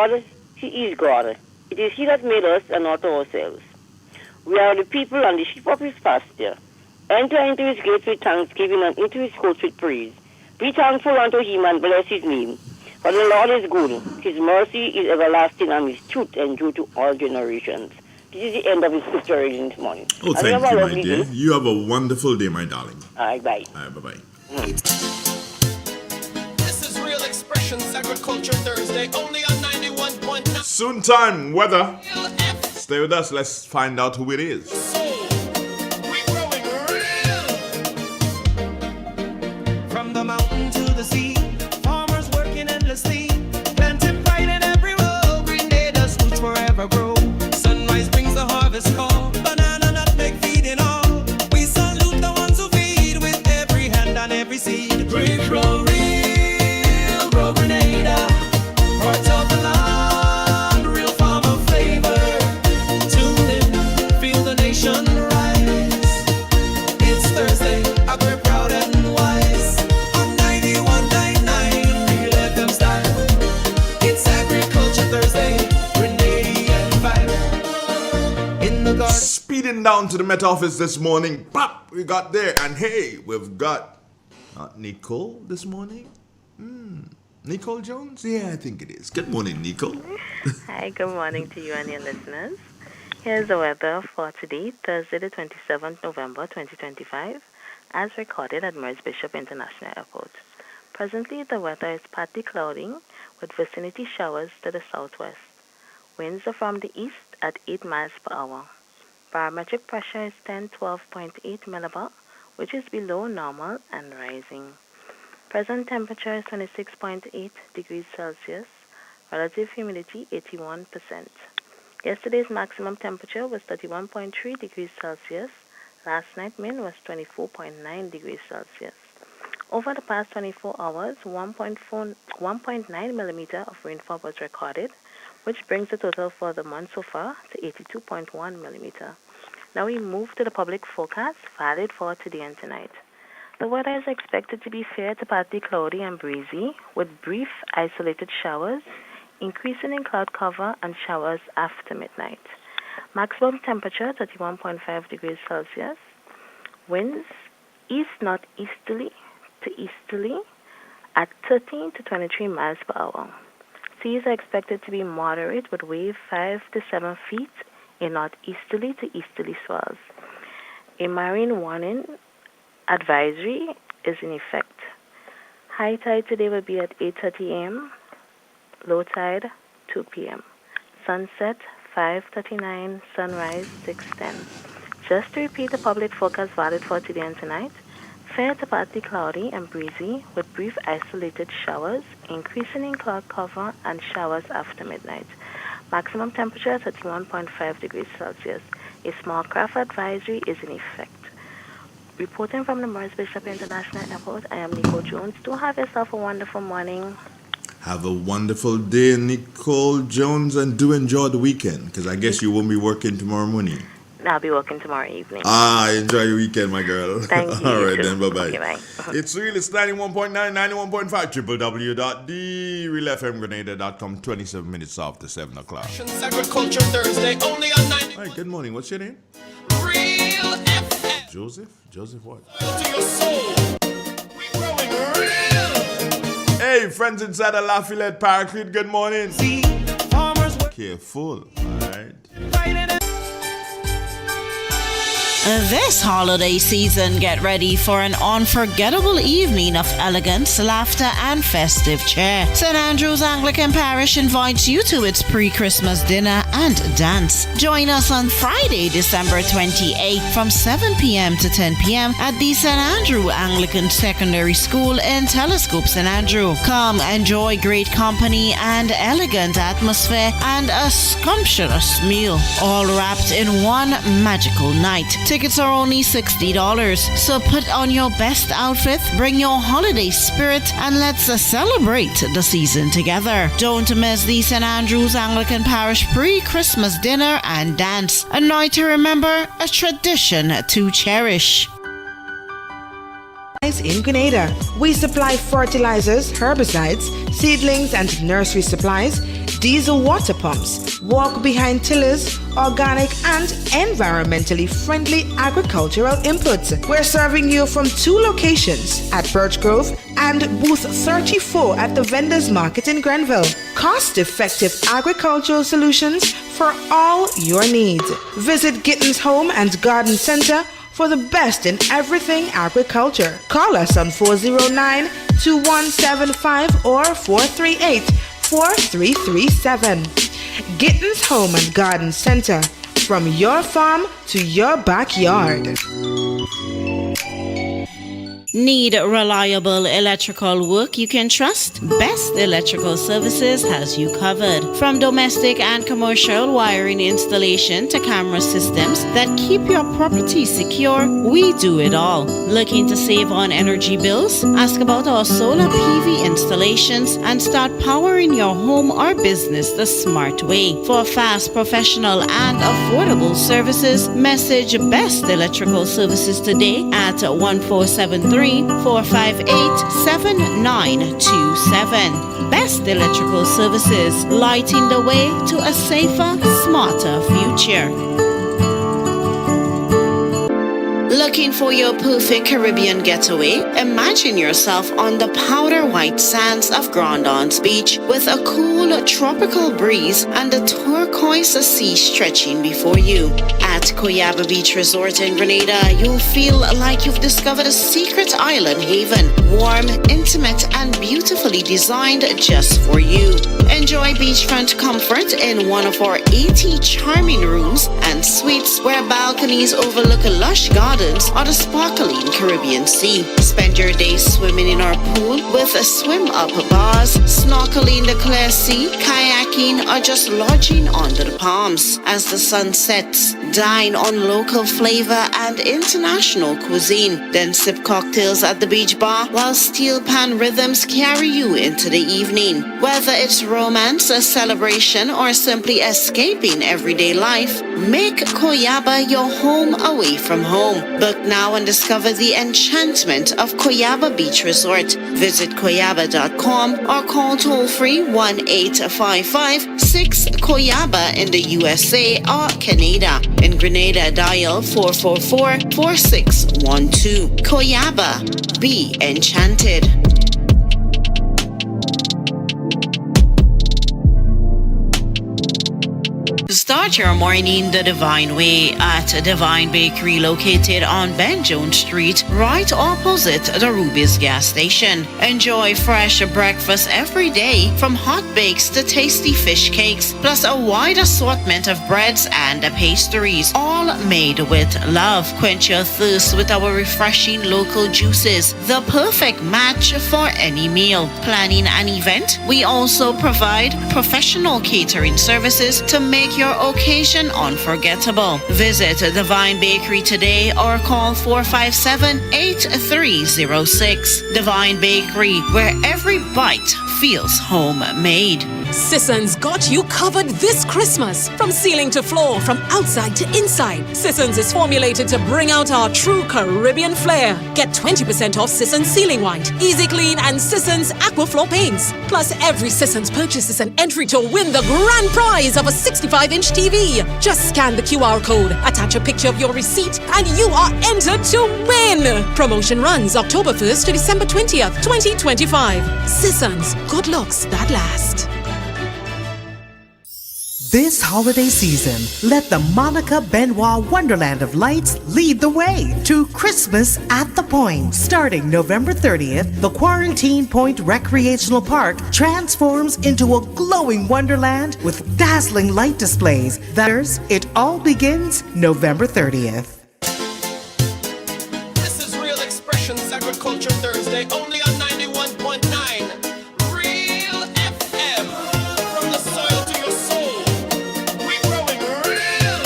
God, He is God. It is He that made us and not ourselves. We are the people and the sheep of His pasture. Enter into His gates with thanksgiving and into His courts with praise. Be thankful unto Him and bless His name. For the Lord is good. His mercy is everlasting and His truth endure to all generations. This is the end of His scripture reading this morning. Oh, thank you, my dear. You have a wonderful day, my darling. All right, bye. All right, bye-bye. This is Real Expressions Agriculture Thursday, only on 91.9. Soon time, weather. Stay with us. Let's find out who it is. We growing real. From the mountain to the sea, farmers working endlessly, planting pride in every row. Green Day does roots forever grow. Sunrise brings the harvest call. Banana, nutmeg, feeding all. We salute the ones who feed with every hand and every seed. We grow real, grow Grenada. Heart of the land, real farmer flavor. Tune in, feel the nation rise. It's Thursday, we're proud and wise. On 91.9, Real FM style. It's Agriculture Thursday, Grenadian vibe. In the garden. Speeding down to the Met Office this morning. Pop, we got there. And hey, we've got Nicole this morning. Nicole Jones? Yeah, I think it is. Good morning, Nicole. Hi, good morning to you and your listeners. Here's the weather for today, Thursday, the 27th November 2025, as recorded at Maurice Bishop International Airport. Presently, the weather is partly cloudy with vicinity showers to the southwest. Winds are from the east at 8 miles per hour. Barometric pressure is 1012.8 millibar, which is below normal and rising. Present temperature is 26.8 degrees Celsius. Relative humidity 81%. Yesterday's maximum temperature was 31.3 degrees Celsius. Last night's min was 24.9 degrees Celsius. Over the past 24 hours, 1.9 millimeter of rainfall was recorded, which brings the total for the month so far to 82.1 millimeter. Now we move to the public forecast valid for today and tonight. The weather is expected to be fair to partly cloudy and breezy, with brief isolated showers, increasing in cloud cover and showers after midnight. Maximum temperature 31.5 degrees Celsius. Winds east-northeasterly to easterly at 13 to 23 miles per hour. Seas are expected to be moderate with wave 5 to 7 feet in northeasterly to easterly swells. A marine warning advisory is in effect. High tide today will be at 8:30 a.m. Low tide 2 p.m. Sunset 5:39. Sunrise 6:10. Just to repeat the public forecast valid for today and tonight, fair to partly cloudy and breezy with brief isolated showers, increasing in cloud cover and showers after midnight. Maximum temperature 31.5 degrees Celsius. A small craft advisory is in effect. Reporting from the Maurice Bishop International Airport, I am Nicole Jones. Do have yourself a wonderful morning. Have a wonderful day, Nicole Jones, and do enjoy the weekend, because I guess you won't be working tomorrow morning. I'll be working tomorrow evening. Enjoy your weekend, my girl. Thank you. All right, then, bye-bye. Okay, bye. It's real. It's 91.9, 91.5, www.therealfmgrenada.com, 27 minutes after 7 o'clock. Agriculture Thursday, only on 90. All right, good morning. What's your name? Real FM. Joseph? Joseph what? To your soul. We growing real. Hey, friends inside the Lafayette Paraclete, good morning. See, farmers Careful, all right? This holiday season, get ready for an unforgettable evening of elegance, laughter, and festive cheer. St. Andrew's Anglican Parish invites you to its pre-Christmas dinner and dance. Join us on Friday, December 28th from 7 p.m. to 10 p.m. at the St. Andrew Anglican Secondary School in Telescope, St. Andrew. Come enjoy great company and elegant atmosphere and a scrumptious meal, all wrapped in one magical night. Tickets are only $60, so put on your best outfit, bring your holiday spirit, and let's celebrate the season together. Don't miss the St. Andrew's Anglican Parish pre-Christmas dinner and dance. A night to remember, a tradition to cherish. In Grenada, we supply fertilizers, herbicides, seedlings, and nursery supplies. diesel water pumps, walk behind tillers, organic and environmentally friendly agricultural inputs. We're serving you from 2 locations at Birch Grove and booth 34 at the Vendors Market in Grenville. Cost-effective agricultural solutions for all your needs. Visit Gittins Home and Garden Center for the best in everything agriculture. Call us on 409-2175 or 438-4337. Gittins Home and Garden Center, from your farm to your backyard. Need reliable electrical work you can trust? Best Electrical Services has you covered. From domestic and commercial wiring installation to camera systems that keep your property secure, we do it all. Looking to save on energy bills? Ask about our solar PV installations and start powering your home or business the smart way. For fast, professional, and affordable services, message Best Electrical Services today at 1473-458-7927. Best Electrical Services, lighting the way to a safer, smarter future. Looking for your perfect Caribbean getaway? Imagine yourself on the powder white sands of Grandon's Beach with a cool tropical breeze and the turquoise sea stretching before you. At Coyaba Beach Resort in Grenada, you'll feel like you've discovered a secret island haven, warm, intimate, and beautifully designed just for you. Enjoy beachfront comfort in one of our 80 charming rooms and suites where balconies overlook lush gardens or the sparkling Caribbean Sea. Spend your day swimming in our pool with swim-up bars, snorkeling the clear sea, kayaking, or just lodging under the palms. As the sun sets, dine on local flavor and international cuisine. Then sip cocktails at the beach bar while steel pan rhythms carry you into the evening. Whether it's romance, a celebration, or simply escaping everyday life, make Coyaba your home away from home. Book now and discover the enchantment of Coyaba Beach Resort. Visit coyaba.com or call toll-free 1-855-6-COYABA in the USA or Canada. In Grenada, dial 444-4612. Coyaba. Be enchanted. Start your morning the Divine Way at Divine Bakery located on Ben Jones Street, right opposite the Ruby's gas station. Enjoy fresh breakfast every day, from hot bakes to tasty fish cakes, plus a wide assortment of breads and pastries, all made with love. Quench your thirst with our refreshing local juices, the perfect match for any meal. Planning an event? We also provide professional catering services to make your occasion unforgettable. Visit Divine Bakery today or call 457-8306. Divine Bakery, where every bite feels homemade. Sisson's got you covered this Christmas. From ceiling to floor, from outside to inside, Sisson's is formulated to bring out our true Caribbean flair. Get 20% off Sisson's Ceiling White, Easy Clean, and Sisson's Aquaflow paints. Plus, every Sisson's purchase is an entry to win the grand prize of a 65-inch TV. Just scan the QR code, attach a picture of your receipt, and you are entered to win. Promotion runs October 1st to December 20th, 2025. Sisson's, good looks that last. This holiday season, let the Monica Benoit Wonderland of Lights lead the way to Christmas at the Point. Starting November 30th, the Quarantine Point Recreational Park transforms into a glowing wonderland with dazzling light displays. It all begins November 30th. This is Real Expressions Agriculture Thursday, only on 91.9 Real FM. From the soil to your soul, we're growing real.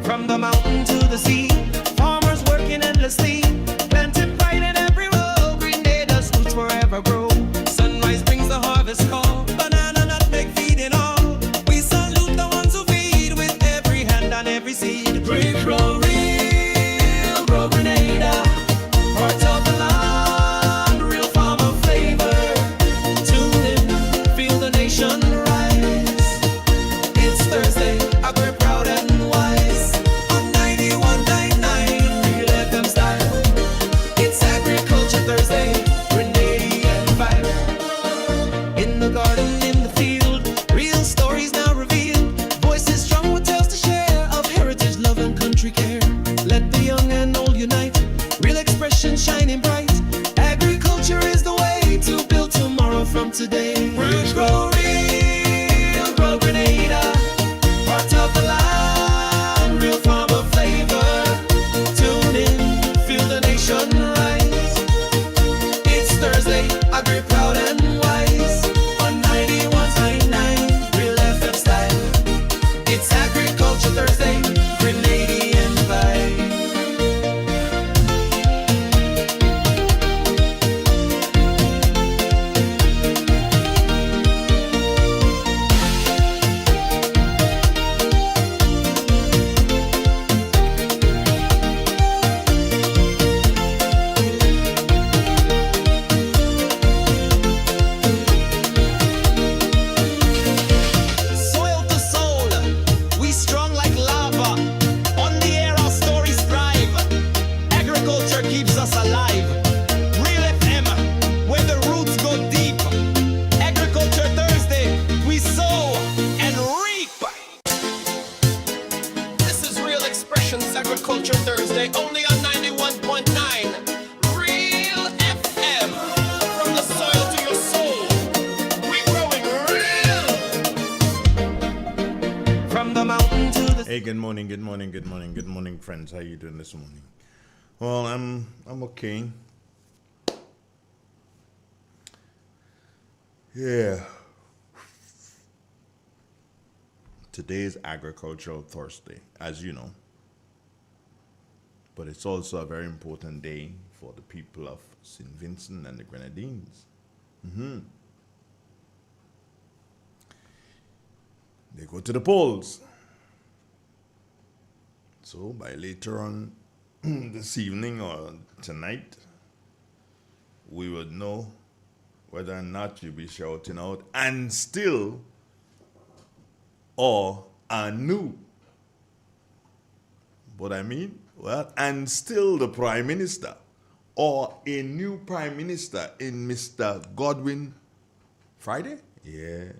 From the mountain to the sea, farmers working endlessly. Plenty pride in every row, Grenada's roots forever grow. Sunrise brings the harvest call, banana nutmeg feeding all. We salute the ones who feed with every hand and every Hey, good morning, good morning, good morning, good morning, friends. How you doing this morning? Well, I'm okay. Yeah. Today is Agricultural Thursday, as you know. But it's also a very important day for the people of St. Vincent and the Grenadines. They go to the polls. So by later on this evening or tonight, we would know whether or not you'll be shouting out "and still" or "anew." What I mean? Well, and still the Prime Minister, or a new Prime Minister in Mr. Godwin Friday? Yeah.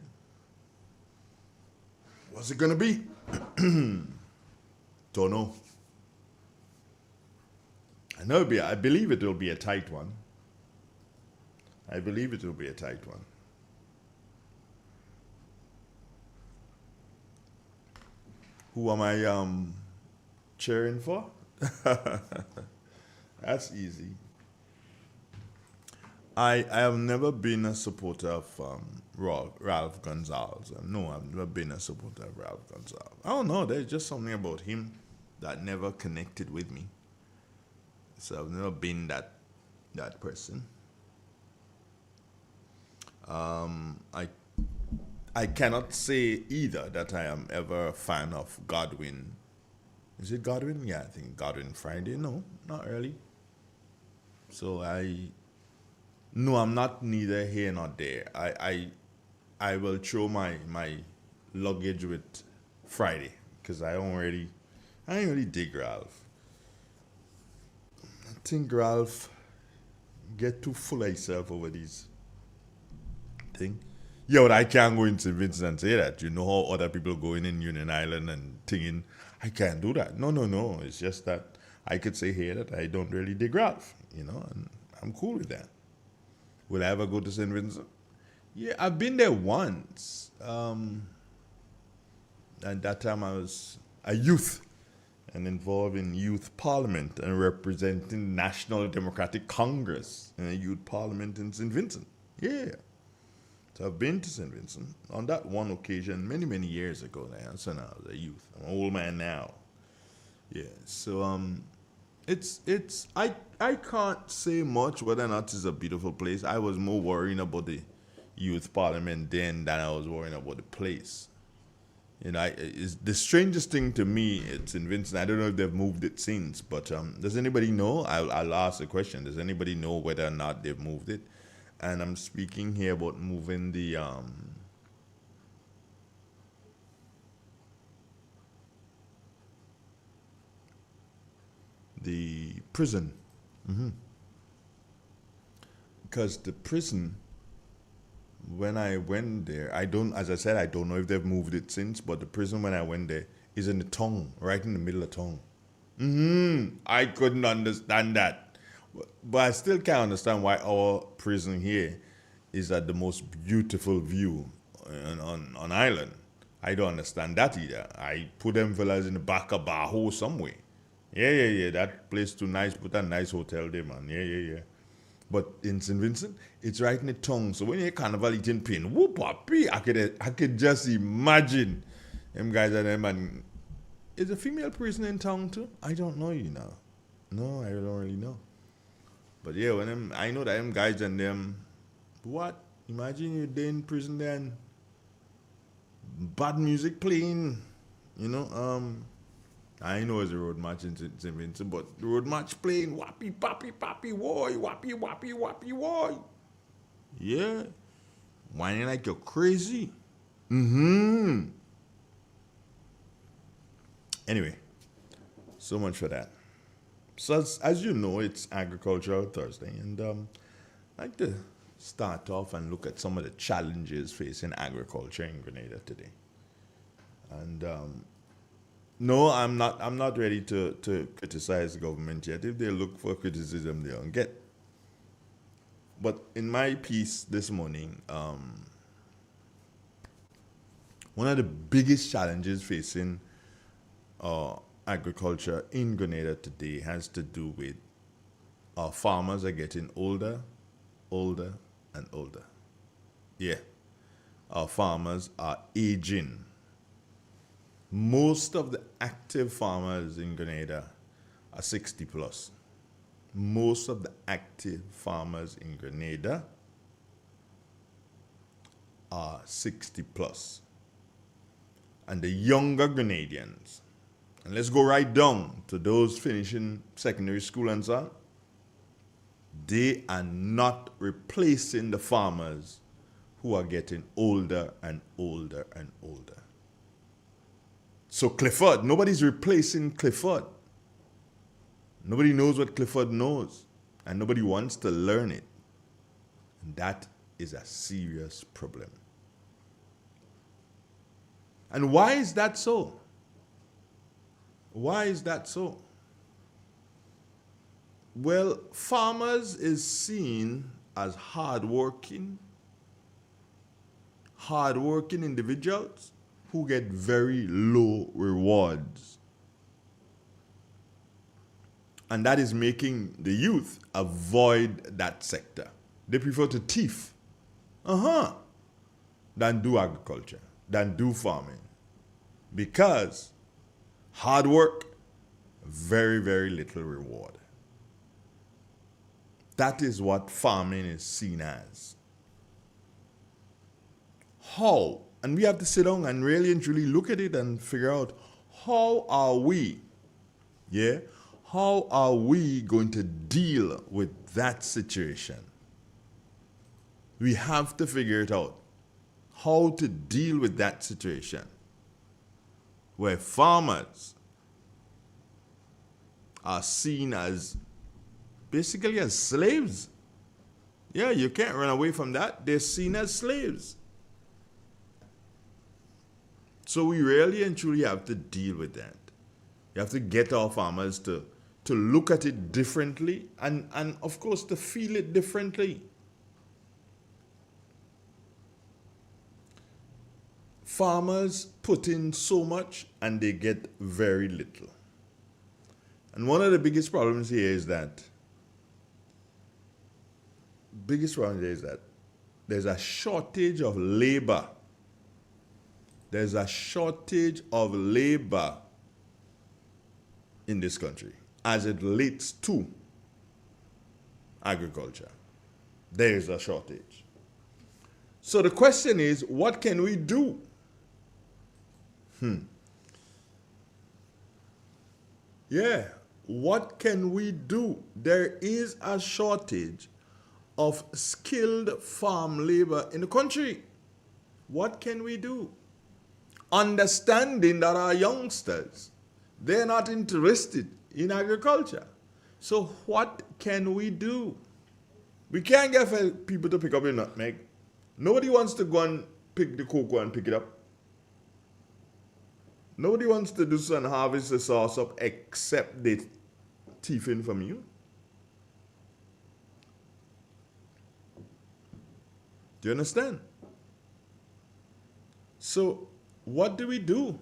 What's it gonna be? Don't know. I believe it will be a tight one. I believe it will be a tight one. Who am I cheering for? That's easy. I have never been a supporter of Ralph Gonsalves. No, I've never been a supporter of Ralph Gonsalves. I don't know. There's just something about him that never connected with me. So I've never been that person. I cannot say either that I am ever a fan of Godwin. Is it Godwin? Yeah, I think Godwin Friday. No, not really. So no, I'm not neither here nor there. I will throw my luggage with Friday because I ain't really dig Ralph. I think Ralph get too full of himself over these thing. Yeah, but I can't go into Vincent and say that. You know how other people going in Union Island and thinking, I can't do that. No. It's just that I could say here that I don't really dig Ralph, and I'm cool with that. Will I ever go to St. Vincent? Yeah, I've been there once. At that time I was a youth and involved in youth parliament and representing National Democratic Congress in a youth parliament in St. Vincent. Yeah. So I've been to St. Vincent on that one occasion many, many years ago now. So now I was a youth. I'm an old man now. Yeah. So I can't say much whether or not it's a beautiful place. I was more worrying about the youth parliament then than I was worrying about the place. It's the strangest thing to me. It's in Vincent. I don't know if they've moved it since, but does anybody know? I'll ask the question. Does anybody know whether or not they've moved it? And I'm speaking here about moving the prison. Because the prison, when I went there, as I said, I don't know if they've moved it since, but the prison when I went there is in the town, right in the middle of town. I couldn't understand that. But I still can't understand why our prison here is at the most beautiful view on island. I don't understand that either. I put them fellas in the back of Bajo somewhere. Yeah. That place too nice. Put a nice hotel there, man. Yeah. But in St. Vincent, it's right in the tongue. So when you're carnival eating pin, whoop papi, I could just imagine them guys and them. And is a female prison in town too? I don't know, No, I don't really know. But yeah, I know that them guys and them, what? Imagine you're there in prison then, bad music playing, I know it's a road match in St. Vincent, but the road match playing wappy, pappy, pappy, woy, wappy, wappy, wappy, woy. Yeah. Whining like you're crazy. Anyway, so much for that. So as you know, it's Agricultural Thursday, and I'd like to start off and look at some of the challenges facing agriculture in Grenada today. And no, I'm not ready to criticize the government yet. If they look for criticism, they'll get. But in my piece this morning, one of the biggest challenges facing agriculture in Grenada today has to do with our farmers are getting older, older, and older. Yeah, our farmers are aging. Most of the active farmers in Grenada are 60 plus. Most of the active farmers in Grenada are 60 plus. And the younger Grenadians, and let's go right down to those finishing secondary school and so on, they are not replacing the farmers who are getting older and older and older. So Clifford, nobody's replacing Clifford. Nobody knows what Clifford knows, and nobody wants to learn it. And that is a serious problem. And why is that so? Why is that so? Well, farmers is seen as hardworking individuals who get very low rewards. And that is making the youth avoid that sector. They prefer to thief, than do agriculture, than do farming. Because hard work, very, very little reward. That is what farming is seen as. How? And we have to sit down and really and truly look at it and figure out how are we going to deal with that situation? We have to figure it out. How to deal with that situation where farmers are seen as basically as slaves. Yeah, you can't run away from that. They're seen as slaves. So we really and truly have to deal with that. You have to get our farmers to look at it differently and of course to feel it differently. Farmers put in so much and they get very little. And one of the biggest problems here is that there's a shortage of labor. There's a shortage of labor in this country as it relates to agriculture. There is a shortage. So the question is, what can we do? Yeah, what can we do? There is a shortage of skilled farm labor in the country. What can we do? Understanding that our youngsters, they're not interested in agriculture. So what can we do? We can't get people to pick up a nutmeg. Nobody wants to go and pick the cocoa and pick it up. Nobody wants to do so and harvest the sauce up except they thieving from you. Do you understand? So what do we do?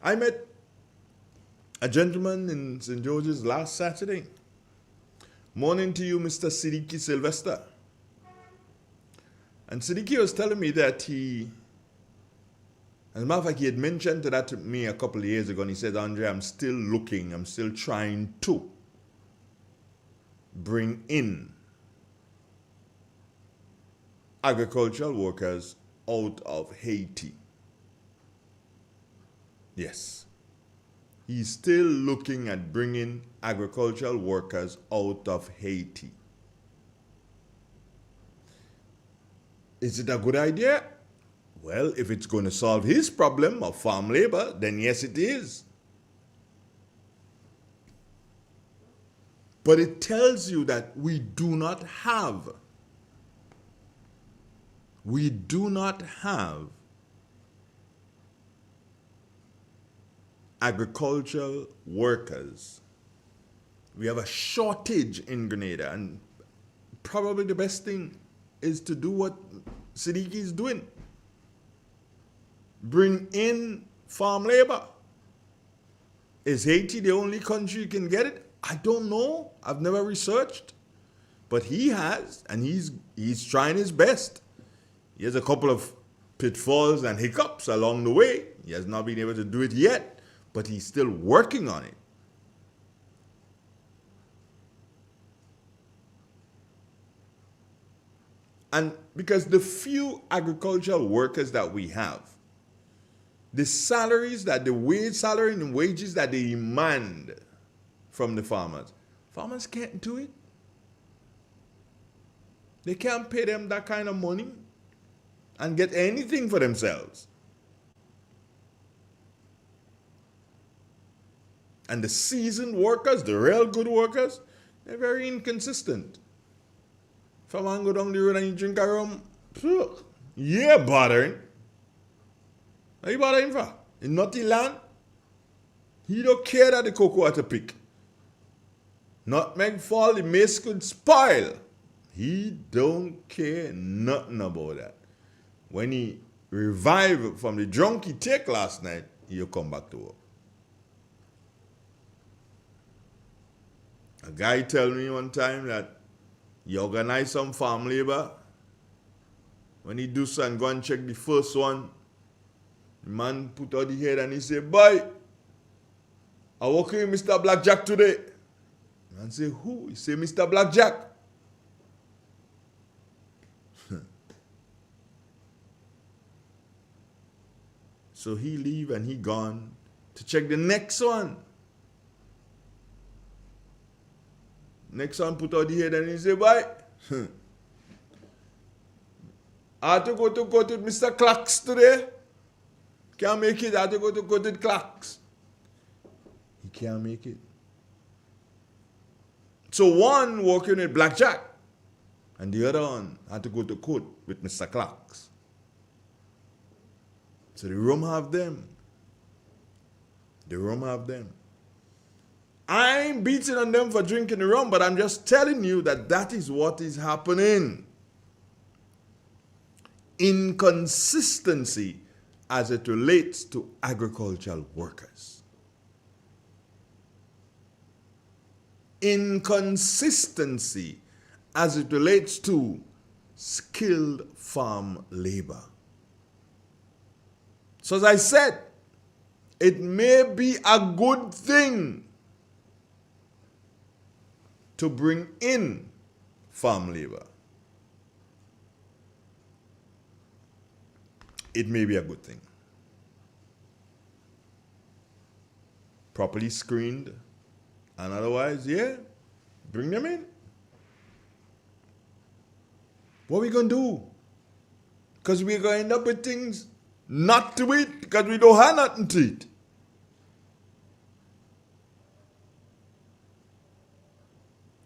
I met a gentleman in St. George's last Saturday. Morning to you, Mr. Siddiqui Sylvester. And Siddiqui was telling me that as a matter of fact, he had mentioned that to me a couple of years ago, and he said, Andre, I'm still looking, I'm still trying to bring in agricultural workers out of Haiti. Yes. He's still looking at bringing agricultural workers out of Haiti. Is it a good idea? Well, if it's going to solve his problem of farm labor, then yes, it is. But it tells you that we do not have agricultural workers. We have a shortage in Grenada, and probably the best thing is to do what Siddiqui is doing. Bring in farm labor. Is Haiti the only country you can get it? I don't know. I've never researched. But he has, and he's trying his best. He has a couple of pitfalls and hiccups along the way. He has not been able to do it yet, but he's still working on it. And because the few agricultural workers that we have, the salaries that the wage salary and wages that they demand from the farmers can't do it. They can't pay them that kind of money and get anything for themselves. And the seasoned workers, the real good workers, they're very inconsistent. If a man go down the road and you drink a rum, yeah, bothering. What are you bothering for? In nutty land, he don't care that the cocoa had to pick. Nutmeg fall, the maize could spoil. He don't care nothing about that. When he revive from the drunk he take last night, he'll come back to work. A guy tell me one time that he organized some farm labor. When he do so and go and check the first one, the man put out the head and he say, "Boy, I work with Mr. Blackjack today." The man say, "Who?" He say, "Mr. Blackjack." So he leave and he gone to check the next one. Next one put out the head and he say, "Boy, I have to go to Mr. Clark's today. Can't make it. I have to go to Clark's." He can't make it. So one working with Blackjack and the other one had to go to court with Mr. Clark's. So the rum have them. The rum have them. I ain't beating on them for drinking the rum, but I'm just telling you that that is what is happening. Inconsistency as it relates to agricultural workers. Inconsistency as it relates to skilled farm labor. So as I said, it may be a good thing to bring in farm labor. It may be a good thing. Properly screened, and otherwise, yeah, bring them in. What are we going to do? Because we're going to end up with things not to eat because we don't have nothing to eat.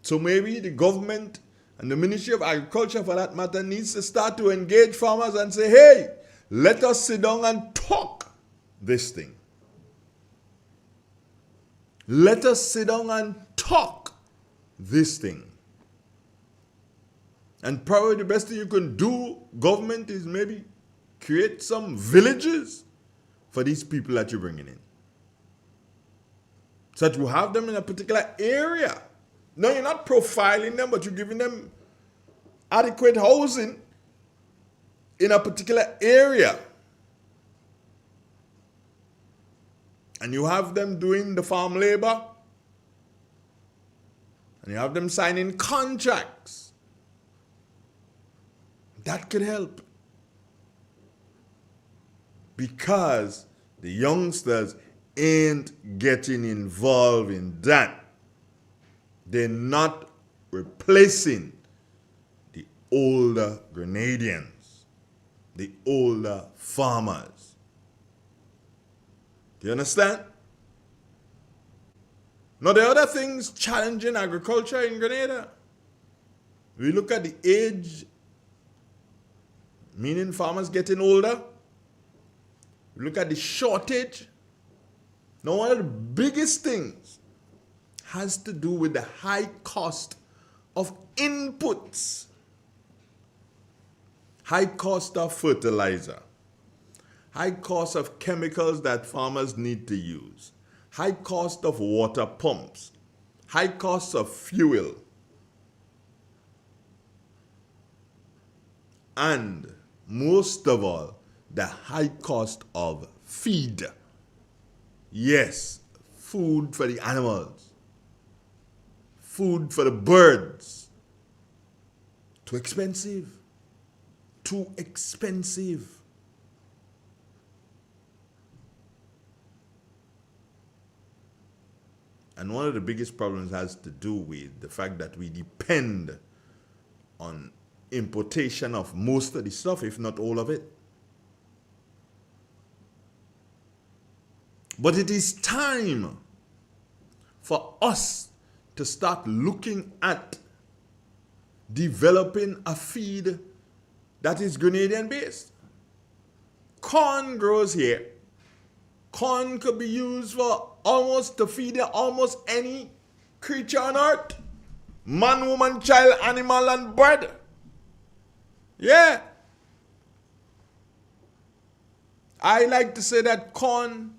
So maybe the government and the Ministry of Agriculture, for that matter, needs to start to engage farmers and say, "Hey, let us sit down and talk this thing. Let us sit down and talk this thing." And probably the best thing you can do, government, is maybe create some villages for these people that you're bringing in. So that you have them in a particular area. No, you're not profiling them, but you're giving them adequate housing in a particular area. And you have them doing the farm labor. And you have them signing contracts. That could help. Because the youngsters ain't getting involved in that. They're not replacing the older Grenadians, the older farmers. Do you understand? Now, there are other things challenging agriculture in Grenada. We look at the age, meaning farmers getting older. We look at the shortage. Now, one of the biggest things has to do with the high cost of inputs. High cost of fertilizer. High cost of chemicals that farmers need to use. high cost of water pumps, high cost of fuel, and most of all, the high cost of feed. Yes, food for the animals, food for the birds. Too expensive. Too expensive. And one of the biggest problems has to do with the fact that we depend on importation of most of the stuff, if not all of it. But it is time for us to start looking at developing a feed that is Grenadian based. Corn grows here. Corn could be used for almost to feed almost any creature on earth. Man, woman, child, animal, and bird. Yeah. I like to say that corn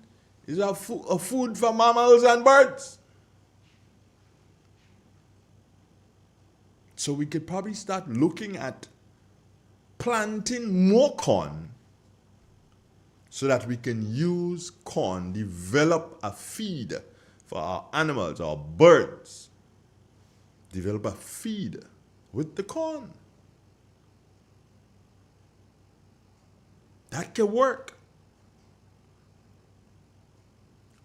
is a food for mammals and birds. So we could probably start looking at planting more corn so that we can use corn, develop a feed for our animals, our birds. Develop a feed with the corn. That can work.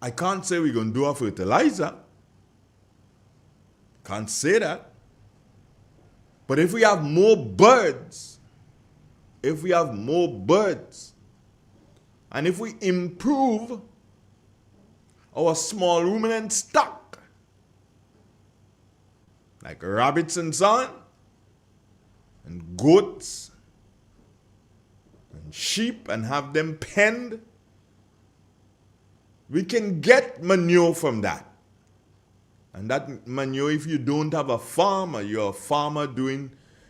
I can't say we're going to do a fertilizer. Can't say that. But if we have more birds, and if we improve our small ruminant stock, like rabbits and so on, and goats, and sheep, and have them penned, we can get manure from that. And that manure, if you don't have a farm, or you're a farmer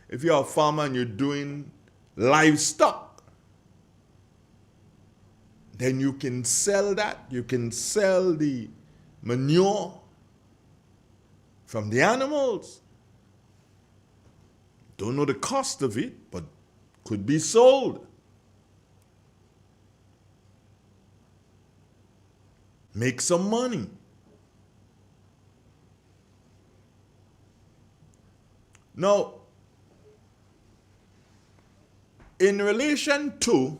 if you're a farmer and you're doing livestock, then you can sell that. You can sell the manure from the animals. Don't know the cost of it, but could be sold. Make some money. Now, in relation to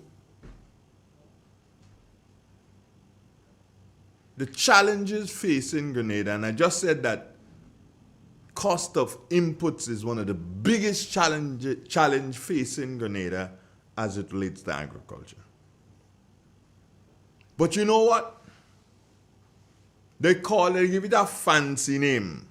the challenges facing Grenada, and I just said that cost of inputs is one of the biggest challenge facing Grenada as it relates to agriculture. But you know what? They give it a fancy name.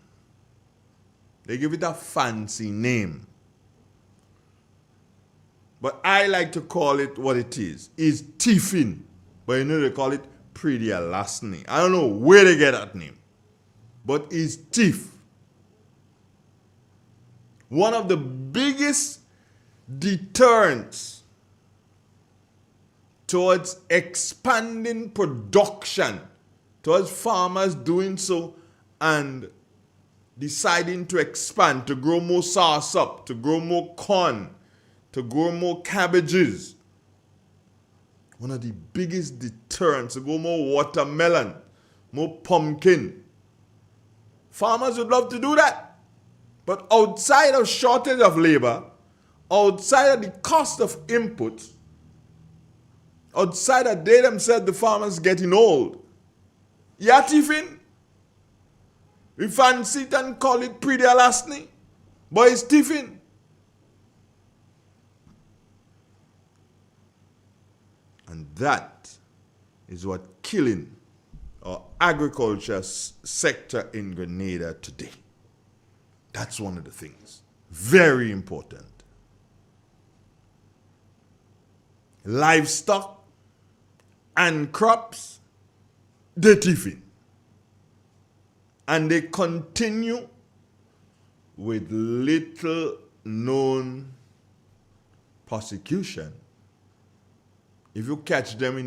But I like to call it what it is. It's tiffin. But you know they call it predialasne. I don't know where they get that name. But it's tiff. One of the biggest deterrents towards expanding production, towards farmers doing so and deciding to expand, to grow more soursop, to grow more corn, to grow more cabbages. One of the biggest deterrents, to grow more watermelon, more pumpkin. Farmers would love to do that. But outside of shortage of labor, outside of the cost of inputs, outside of they themselves, the farmers getting old. Yeah, tiffin. We fancy it and call it predialasne, but it's tiffin. And that is what killing our agriculture sector in Grenada today. That's one of the things. Very important. Livestock and crops, they're tiffin. And they continue with little known prosecution. If you catch them and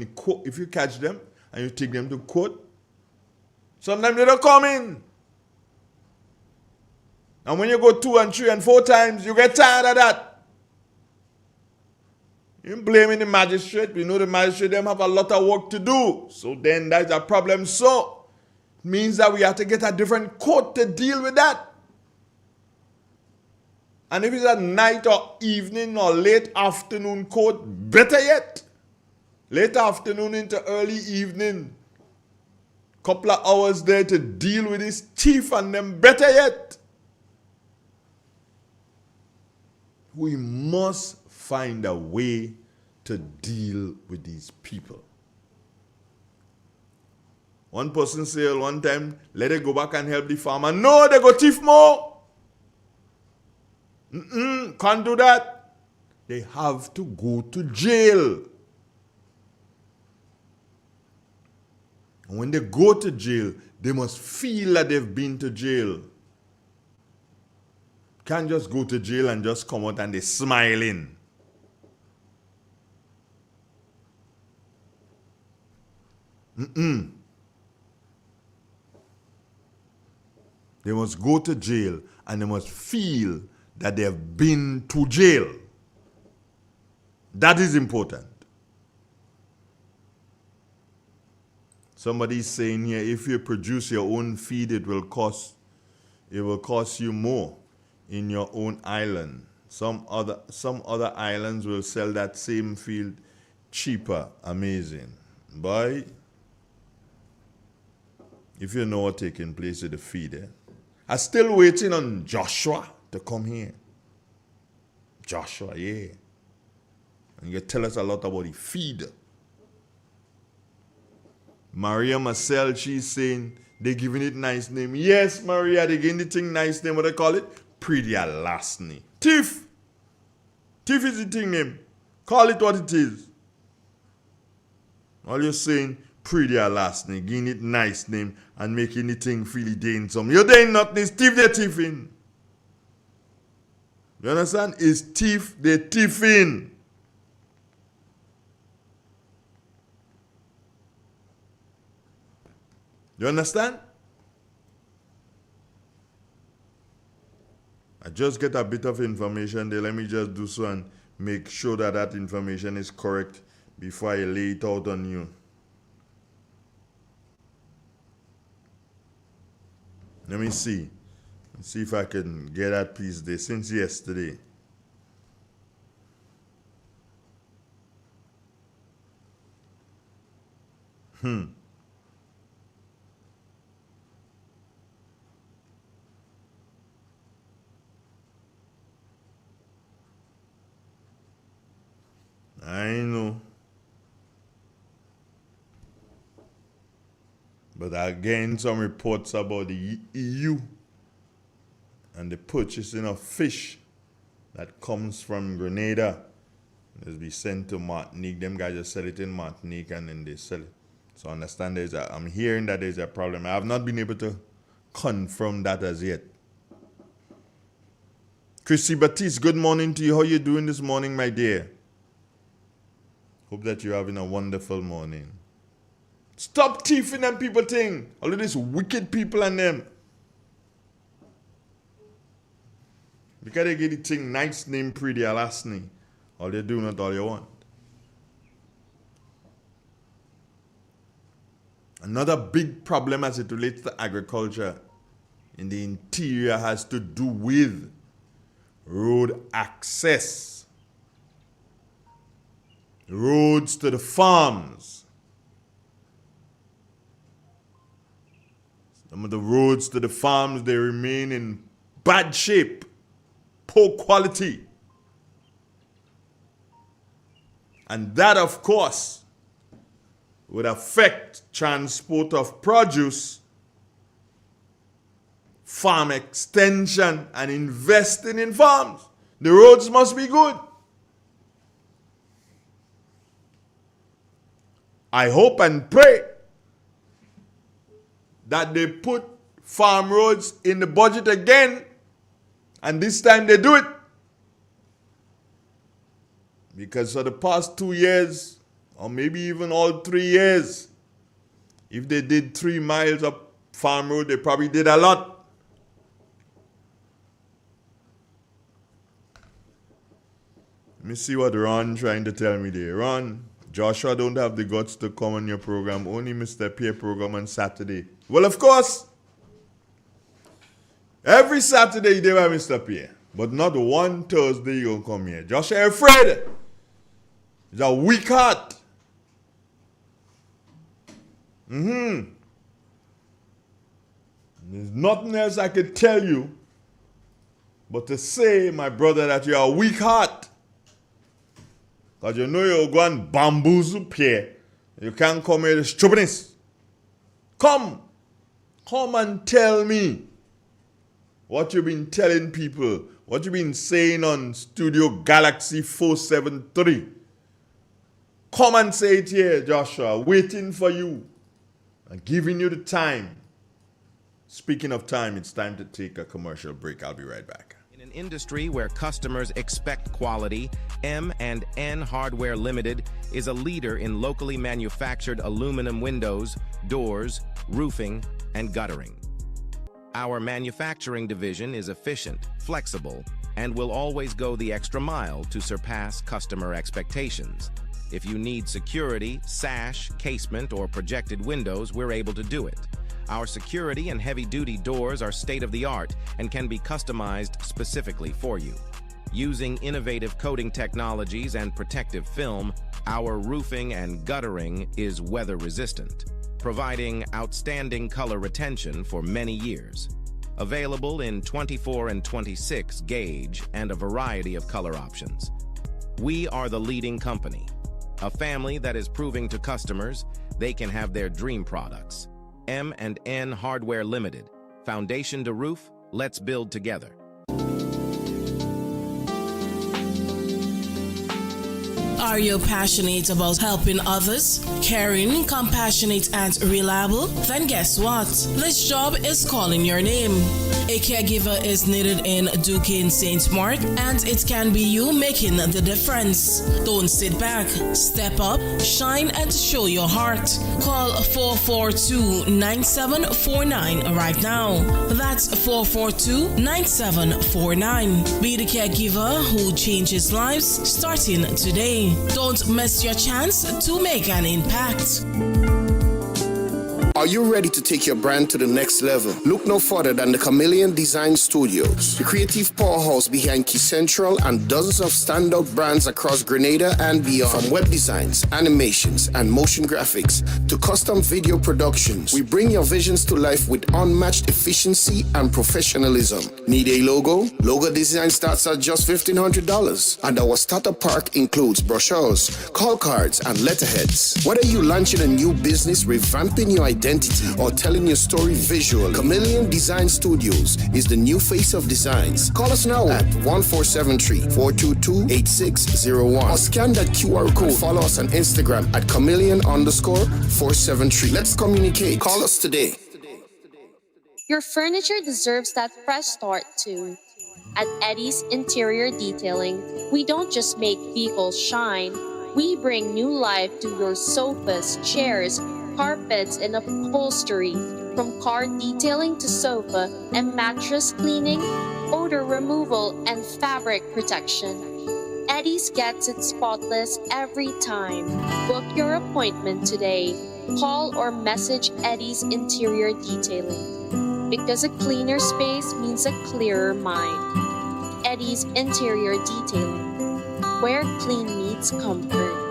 you take them to court, Sometimes they don't come in. And when you go 2 and 3 and 4 times, you get tired of that. You're blaming the magistrate. We know the magistrate them have a lot of work to do. So then that's a problem. So it means that we have to get a different court to deal with that. And if it's a night or evening or late afternoon court, better yet. Late afternoon into early evening. Couple of hours there to deal with this thief and them, better yet. We must find a way to deal with these people. One person said one time, let it go back and help the farmer. No, they go thief more. Can't do that. They have to go to jail. And when they go to jail, they must feel that they've been to jail. Can't just go to jail and just come out and they're smiling. They must go to jail and they must feel that they have been to jail. That is important. Somebody is saying here, if you produce your own feed, it will cost you more in your own island. Some other islands will sell that same field cheaper. Amazing. Boy, if you know what's taking place with the feed, I'm still waiting on Joshua to come here. Joshua, yeah. And you tell us a lot about the feed. Maria Marcel, she's saying they're giving it nice name. Yes, Maria, they're giving the thing nice name. What they call it? Pretty Alasni. Thief. Thief is the thing name. Call it what it is. All you're saying, pretty Alasni, giving it nice name and making the thing really dainty. You're doing nothing. It's thief they're thieving. You understand? It's thief they're thieving. You understand? I just get a bit of information there. Let me just do so and make sure that that information is correct before I lay it out on you. Let me see. Let's see if I can get that piece there since yesterday. I know. But again, some reports about the EU and the purchasing of fish that comes from Grenada is be sent to Martinique. Them guys just sell it in Martinique and then they sell it. So I understand I'm hearing that there's a problem. I have not been able to confirm that as yet. Chrissy Batiste, good morning to you. How you doing this morning, my dear? Hope that you're having a wonderful morning. Stop thieving them people thing. All of these wicked people and them. Because they get the thing nice name pretty Alasni. All they do not all you want. Another big problem as it relates to agriculture in the interior has to do with road access. Roads to the farms. Some of the roads to the farms, they remain in bad shape, poor quality. And that, of course, would affect transport of produce, farm extension, and investing in farms. The roads must be good. I hope and pray that they put farm roads in the budget again, and this time they do it. Because for the past 2 years, or maybe even all 3 years, if they did 3 miles up Farm Road, they probably did a lot. Let me see what Ron trying to tell me there. Ron, Joshua don't have the guts to come on your program. Only Mr. Pierre program on Saturday. Well, of course, every Saturday they were Mr. Pierre. But not one Thursday you gonna come here. Joshua afraid. He's a weak heart. There's nothing else I could tell you but to say, my brother, that you're a weak heart. Because you know you're going bamboozle Pierre. You can't come here with stupidness. Come and tell me what you've been telling people, what you've been saying on Studio Galaxy 473. Come and say it here, Joshua, waiting for you and giving you the time. Speaking of time, it's time to take a commercial break. I'll be right back. In an industry where customers expect quality, M&N Hardware Limited is a leader in locally manufactured aluminum windows, doors, roofing, and guttering. Our manufacturing division is efficient, flexible, and will always go the extra mile to surpass customer expectations. If you need security, sash, casement, or projected windows, we're able to do it. Our security and heavy-duty doors are state-of-the-art and can be customized specifically for you. Using innovative coating technologies and protective film, our roofing and guttering is weather-resistant, providing outstanding color retention for many years. Available in 24 and 26 gauge and a variety of color options. We are the leading company, a family that is proving to customers they can have their dream products. M&N Hardware Limited. Foundation to roof, let's build together. Are you passionate about helping others? Caring, compassionate, and reliable? Then guess what? This job is calling your name. A caregiver is needed in Duquesne St. Mark, and it can be you making the difference. Don't sit back. Step up, shine, and show your heart. Call 442-9749 right now. That's 442-9749. Be the caregiver who changes lives starting today. Don't miss your chance to make an impact. Are you ready to take your brand to the next level? Look no further than the Chameleon Design Studios, the creative powerhouse behind Key Central and dozens of standout brands across Grenada and beyond. From web designs, animations, and motion graphics to custom video productions, we bring your visions to life with unmatched efficiency and professionalism. Need a logo? Logo design starts at just $1,500, and our starter pack includes brochures, call cards, and letterheads. Whether you're launching a new business, revamping your identity, or telling your story visually, Chameleon Design Studios is the new face of designs. Call us now at 1473-422-8601 or scan that QR code. Follow us on Instagram at Chameleon_473. Let's communicate. Call us today. Your furniture deserves that fresh start too. At Eddie's Interior Detailing, we don't just make vehicles shine, we bring new life to your sofas, chairs, carpets, and upholstery. From car detailing to sofa and mattress cleaning, odor removal, and fabric protection. Eddie's gets it spotless every time. Book your appointment today. Call or message Eddie's Interior Detailing. Because a cleaner space means a clearer mind. Eddie's Interior Detailing, where clean meets comfort.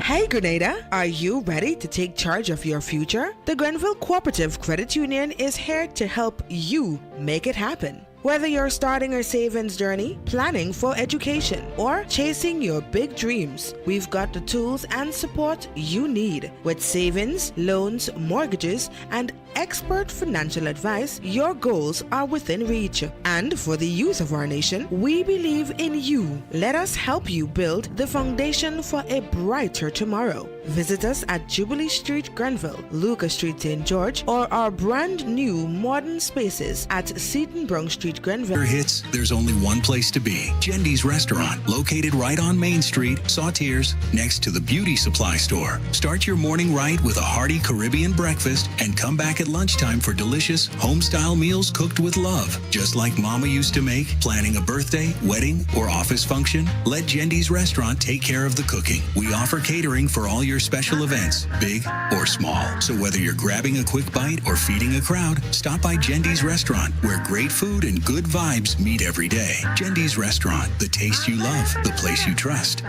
Hey Grenada, are you ready to take charge of your future? The Grenville Cooperative Credit Union is here to help you make it happen. Whether you're starting a savings journey, planning for education, or chasing your big dreams, we've got the tools and support you need with savings, loans, mortgages, and expert financial advice, your goals are within reach. And for the youth of our nation, we believe in you. Let us help you build the foundation for a brighter tomorrow. Visit us at Jubilee Street, Grenville, Lucas Street, St. George, or our brand new modern spaces at Seton Brunk Street, Grenville. Hits, there's only one place to be. Jendy's Restaurant, located right on Main Street, Sautiers, next to the beauty supply store. Start your morning right with a hearty Caribbean breakfast and come back at lunchtime for delicious home-style meals cooked with love. Just like Mama used to make, planning a birthday, wedding, or office function, let Jendy's Restaurant take care of the cooking. We offer catering for all your special events, big or small. So whether you're grabbing a quick bite or feeding a crowd, stop by Jendy's Restaurant, where great food and good vibes meet every day. Jendy's Restaurant, the taste you love, the place you trust.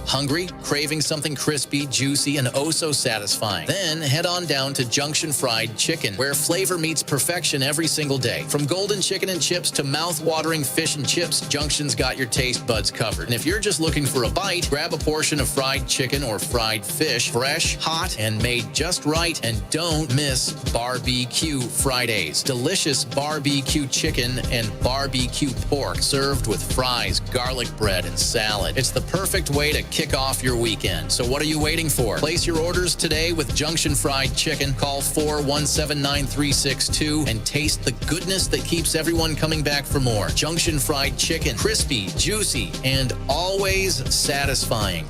Hungry? Craving something crispy, juicy, and oh so satisfying? Then head on down to Junction Fried Chicken, where flavor meets perfection every single day. From golden chicken and chips to mouth-watering fish and chips, Junction's got your taste buds covered. And if you're just looking for a bite, grab a portion of fried chicken or fried fish, fresh, hot, and made just right. And don't miss Barbecue Fridays. Delicious barbecue chicken and barbecue pork served with fries, garlic bread, and salad. It's the perfect way to kick off your weekend. So what are you waiting for? Place your orders today with Junction Fried Chicken. Call 417-9362 and taste the goodness that keeps everyone coming back for more. Junction Fried Chicken. Crispy, juicy, and always satisfying.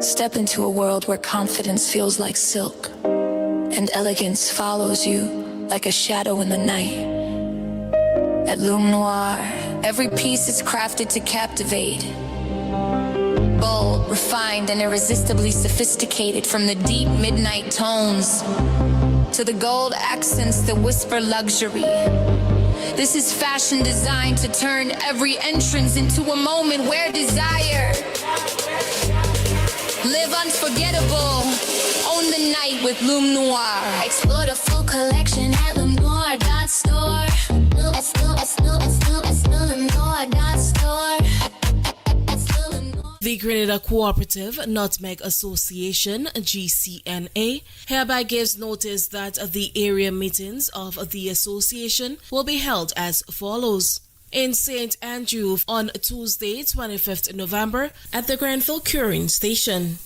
Step into a world where confidence feels like silk and elegance follows you like a shadow in the night. At Lume Noir, every piece is crafted to captivate. Bold, refined, and irresistibly sophisticated, from the deep midnight tones to the gold accents that whisper luxury. This is fashion designed to turn every entrance into a moment where desire live unforgettable. Own the night with Lume Noir. Explore the full collection at lumenoir.store. The Grenada Cooperative Nutmeg Association, GCNA, hereby gives notice that the area meetings of the association will be held as follows. In St. Andrew on Tuesday, 25th November at the Grenville Curing Station.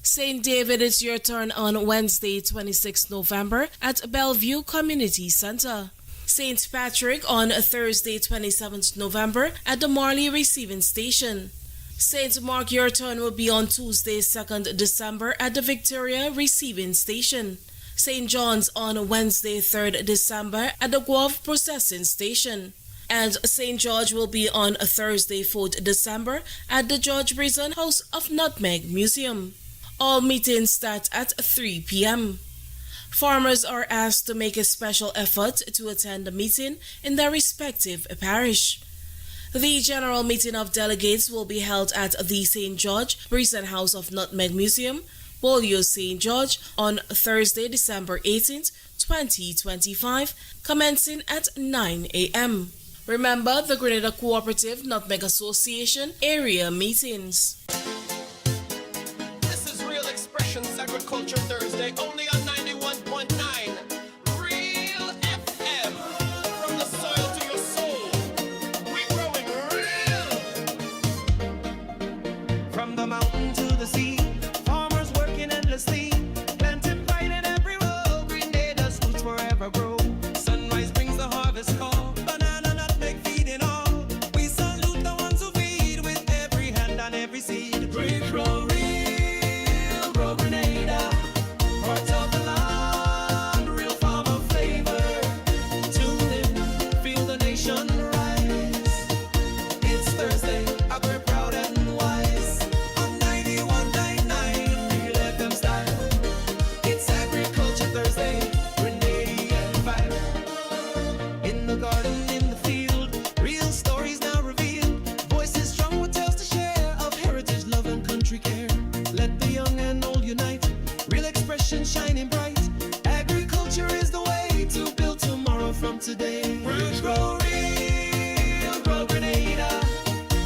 St. David, it's your turn on Wednesday, 26th November at Bellevue Community Center. St. Patrick on Thursday, 27th November at the Marley Receiving Station. St. Mark, your turn will be on Tuesday, 2nd December at the Victoria Receiving Station. St. John's on Wednesday, 3rd December at the Guelph Processing Station. And St. George will be on Thursday, 4th December at the George Brison House of Nutmeg Museum. All meetings start at 3 p.m. Farmers are asked to make a special effort to attend the meeting in their respective parish. The general meeting of delegates will be held at the St. George Brison House of Nutmeg Museum, Bolio, St. George, on Thursday, December 18th, 2025, commencing at 9 a.m. Remember the Grenada Cooperative Nutmeg Association area meetings. This is Real Expressions Agriculture Thursday, only on 91.9 Real FM. From the soil to your soul, we're growing real. From the mountain to the sea, farmers working endlessly, planting pride in every row. Grenada's roots forever grow. Sunrise brings the harvest call. Banana, nutmeg, feeding all. We salute the ones who feed with every hand and every seed. We grow real, grow Grenada. Hearts of the land, real farmer flavor. Tune in, feel the nation rise. It's Thursday, we're proud and wise. On 91.9 Real FM style. It's Agriculture Thursday, Grenadian vibe. In the garden, in the field, real stories now revealed. Voices strong with tales to share of heritage, love, and country care. Let the young and old unite. Real expression shining bright. Agriculture is the way to build tomorrow from today. Roots grow real, grow Grenada.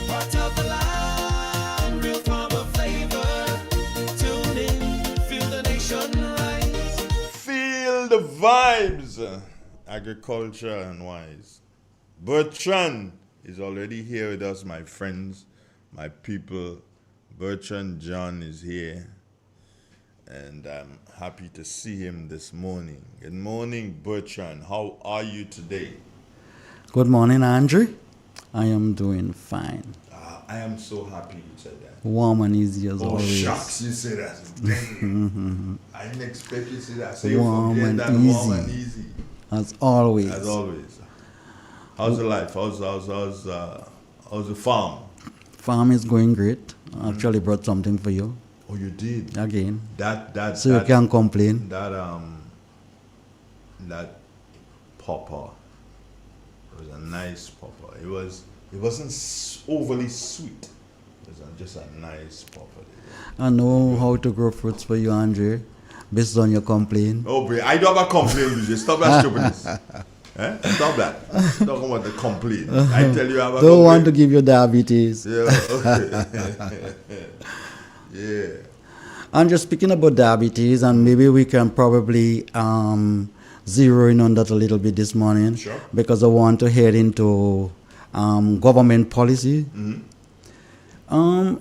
Part of the land, real farmer flavor. Tune in, feel vibes. Agriculture and wise. Bertrand is already here with us, my friends, my people. Bertrand John is here. And I'm happy to see him this morning. Good morning, Bertrand. How are you today? Good morning, Andrew. I am doing fine. I am so happy you said that. Warm and easy as always. Oh, shucks, you say that. Dang. I didn't expect you to say that. So warm you and that easy. warm and easy. As always. As always. How's the life? How's the farm? Farm is going great. I actually brought something for you. Oh, you did? Again. So you can't complain. That pawpaw was a nice pawpaw. It wasn't overly sweet. It was just a nice pawpaw. I know how to grow fruits for you, Andre, based on your complaint. Oh, boy, I don't have a complaint with you. Stop that stupidness. Stop that. Talking about the complaint. I tell you, I have a don't want to give you diabetes. Yeah. Okay. Yeah. I'm just speaking about diabetes, and maybe we can probably zero in on that a little bit this morning. Sure. Because I want to head into government policy. Mm-hmm.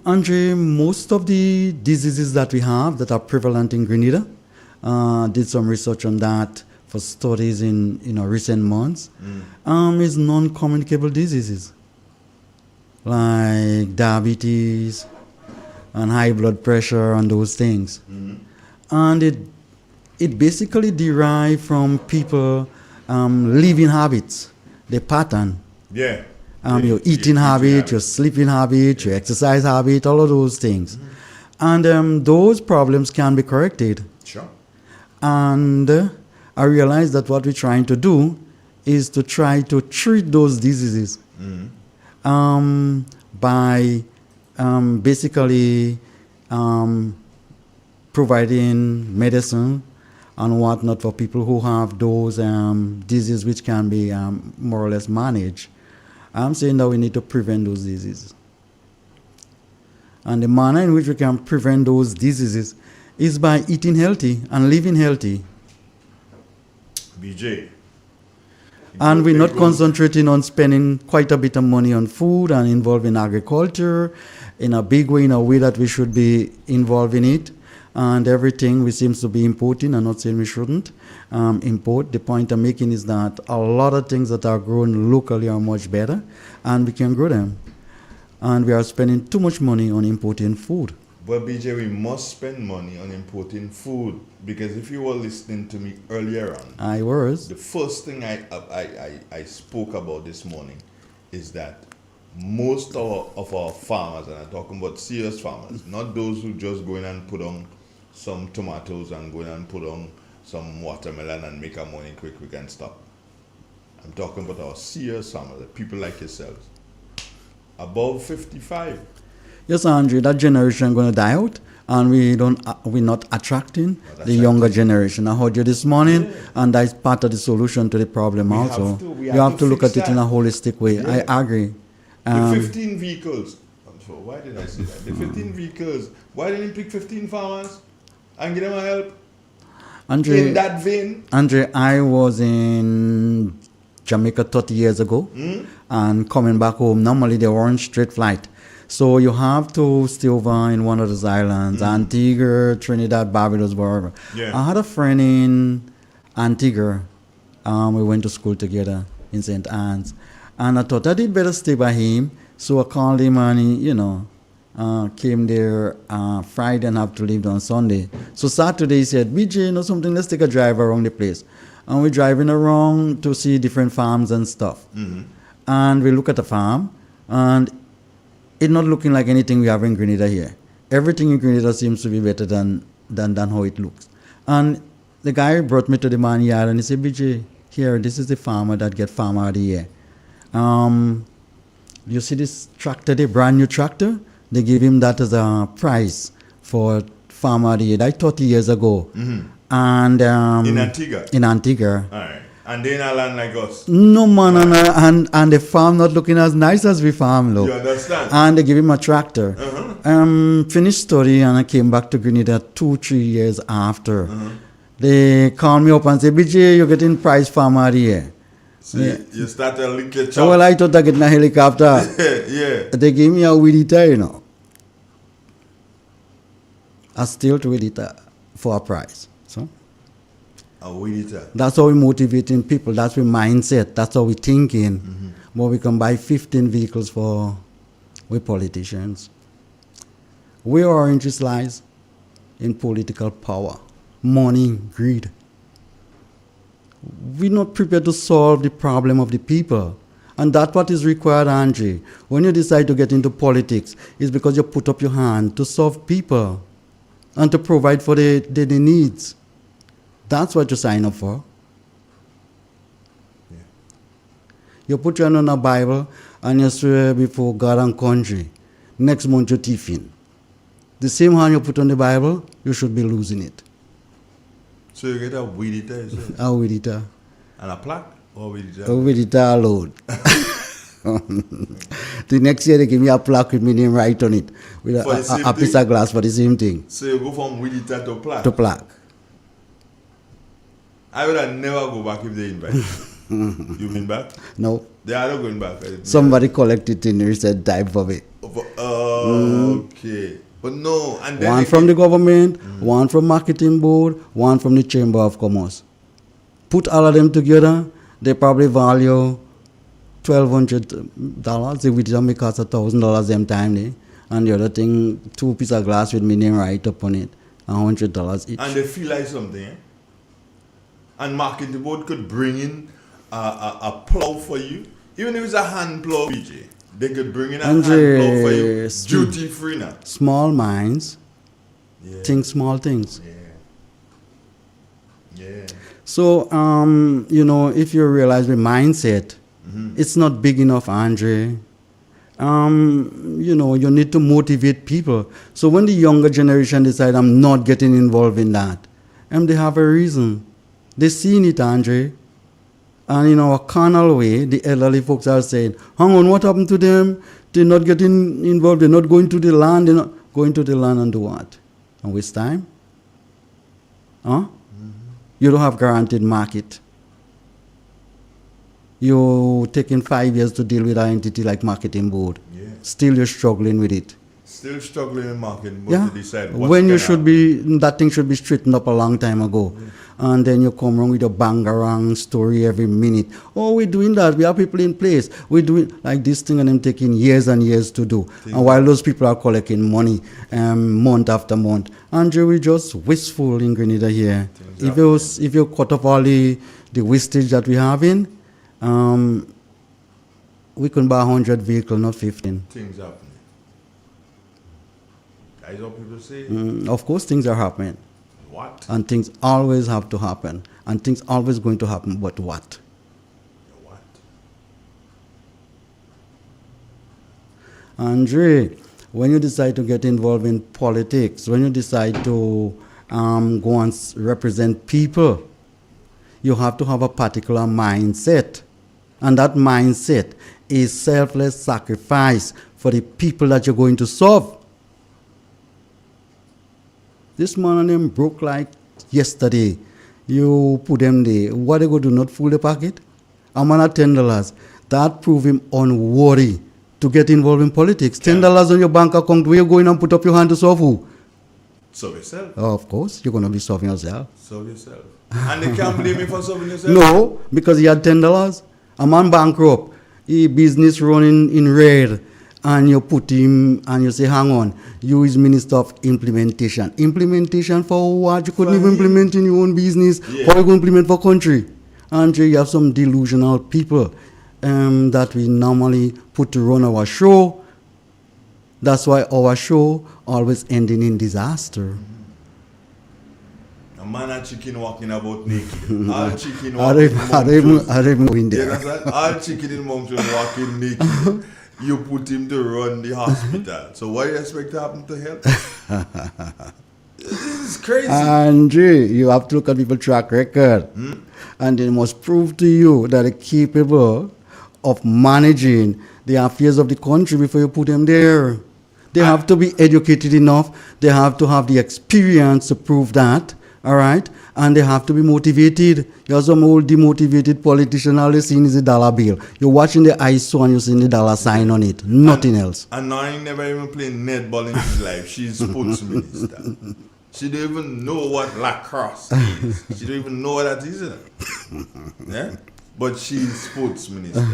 Andre, most of the diseases that we have that are prevalent in Grenada, did some research on that for studies in recent months, is non-communicable diseases like diabetes and high blood pressure and those things. And it basically derived from people living habits, the pattern. Yeah. Your eating habit, your sleeping habit, your exercise habit, all of those things. And those problems can be corrected. Sure. And I realized that what we're trying to do is to try to treat those diseases by basically providing medicine and whatnot for people who have those diseases which can be more or less managed. I'm saying that we need to prevent those diseases. And the manner in which we can prevent those diseases is by eating healthy and living healthy. BJ. And we're not concentrating on spending quite a bit of money on food and involving agriculture in a big way, in a way that we should be involved in it. And everything we seems to be importing. I'm not saying we shouldn't import. The point I'm making is that a lot of things that are grown locally are much better, and we can grow them. And we are spending too much money on importing food. But BJ, we must spend money on importing food, because if you were listening to me earlier on, I was. The first thing I spoke about this morning is that most of our farmers, and I'm talking about serious farmers, not those who just go in and put on some tomatoes and go in and put on some watermelon and make our money quick and stop. I'm talking about our serious farmers, people like yourselves, above 55. Yes, Andre, that generation going to die out, and we're not attracting the younger generation. I heard you this morning, and that's part of the solution to the problem also. You have to look at it in a holistic way. Yeah. I agree. The 15 vehicles, why did I say that? The 15 vehicles, why didn't you pick 15 farmers and give them a help? Andre, in that vein? Andre, I was in Jamaica 30 years ago, and coming back home, normally they weren't straight flight. So you have to stay over in one of those islands, Antigua, Trinidad, Barbados, wherever. Yeah. I had a friend in Antigua. We went to school together in St. Anne's. And I thought I did better stay by him. So I called him and he, came there Friday and have to leave on Sunday. So Saturday he said, BJ, something, let's take a drive around the place. And we're driving around to see different farms and stuff. And we look at the farm, and it's not looking like anything we have in Grenada here. Everything in Grenada seems to be better than how it looks. And the guy brought me to the man yard and he said, BJ, here, this is the farmer that get Farmer of the Year. You see this tractor, the brand new tractor? They gave him that as a prize for Farmer of the Year, like 30 years ago. And in Antigua? In Antigua. All right. And they in a land like us? No, man, and the farm not looking as nice as we farm, look. You understand? And they give him a tractor. Finished study, and I came back to Grenada 2-3 years after. They call me up and say, BJ, you're getting prize farmer of the year. So you start to lick your chops. Well, I thought I get in a helicopter. Yeah. They gave me a weedita, you know. I still to weedita for a prize. So A weedita. that's how we motivating people. That's our mindset. That's how we thinking. But we can buy 15 vehicles for we politicians. Where our interest lies in political power, money, greed. We're not prepared to solve the problem of the people. And that's what is required, Andre. When you decide to get into politics, it's because you put up your hand to solve people and to provide for the needs. That's what you sign up for. Yeah. You put your hand on a Bible and you swear before God and country. Next month you thief in. The same hand you put on the Bible, you should be losing it. So you get a weedita, is it? A weedita. And a plaque? Or weedita? A weedita alone. The next year they give me a plaque with my name right on it. With a piece of glass for the same thing. So you go from weedita to plaque? To plaque. I would have never go back if they invite you. You been back? No. They are not going back. Somebody collected in recent time for me. Okay. But no. And then one from the government, one from marketing board, one from the Chamber of Commerce. Put all of them together, they probably value $1,200. If we didn't make us $1,000 them time there. And the other thing, 2 pieces of glass with my name right up on it, $100 each. And they feel like something, eh? And marketing board could bring in a plow for you. Even if it's a hand plow, BJ, they could bring in a hand plow for you. Duty free now. Small minds think small things. Yeah. So, if you realize the mindset, it's not big enough, Andre. You need to motivate people. So when the younger generation decide I'm not getting involved in that, they have a reason. They seen it, Andre. And in our carnal way, the elderly folks are saying, hang on, what happened to them? They're not getting involved. They're not going to the land. They're not going to the land and do what? And waste time? Huh? You don't have guaranteed market. You're taking 5 years to deal with an entity like marketing board. Yeah. Still you're struggling with it. Still struggling in marketing board to decide what's when you gonna should be, that thing should be straightened up a long time ago. And then you come around with a bangarang story every minute. Oh, we're doing that. We have people in place. We're doing like this thing and them taking years and years to do. And while those people are collecting money month after month. Andrew, we're just wasteful in Grenada here. If you cut off all the wastage that we have in, we can buy 100 vehicles, not 15. Things happening. That's what people say. Of course, things are happening. What? And things always have to happen. And things always going to happen, but what? What? Andre, when you decide to get involved in politics, when you decide to go and represent people, you have to have a particular mindset. And that mindset is selfless sacrifice for the people that you're going to serve. This man and them broke like yesterday. You put them there. What they go do, not fool the pocket? A man at $10. That prove him unworthy to get involved in politics. $10 on your bank account, where you going and put up your hand to serve who? Serve yourself. Oh, of course, you're going to be serving yourself. Serve yourself. And they can't blame you for serving yourself? No, because he had $10. A man bankrupt. He business running in red. And you put him and you say, hang on, you is Minister of Implementation. Implementation for what? You couldn't even implement in your own business. Yeah. How you going to implement for country? And you have some delusional people that we normally put to run our show. That's why our show always ending in disaster. A man and chicken walking about naked. All chicken I don't even there. All chicken in mountain walking naked. You put him to run the hospital. So what do you expect to happen to him? This is crazy. Andre, you have to look at people's track record. And they must prove to you that they're capable of managing the affairs of the country before you put them there. They have to be educated enough. They have to have the experience to prove that. All right? And they have to be motivated. You have some old demotivated politician, all they seen is a dollar bill. You're watching the ISO and you're seeing the dollar sign on it. Nothing else. And now he never even played netball in his life. She's sports minister. She don't even know what lacrosse is. She don't even know what that is. Yeah? But she's sports minister.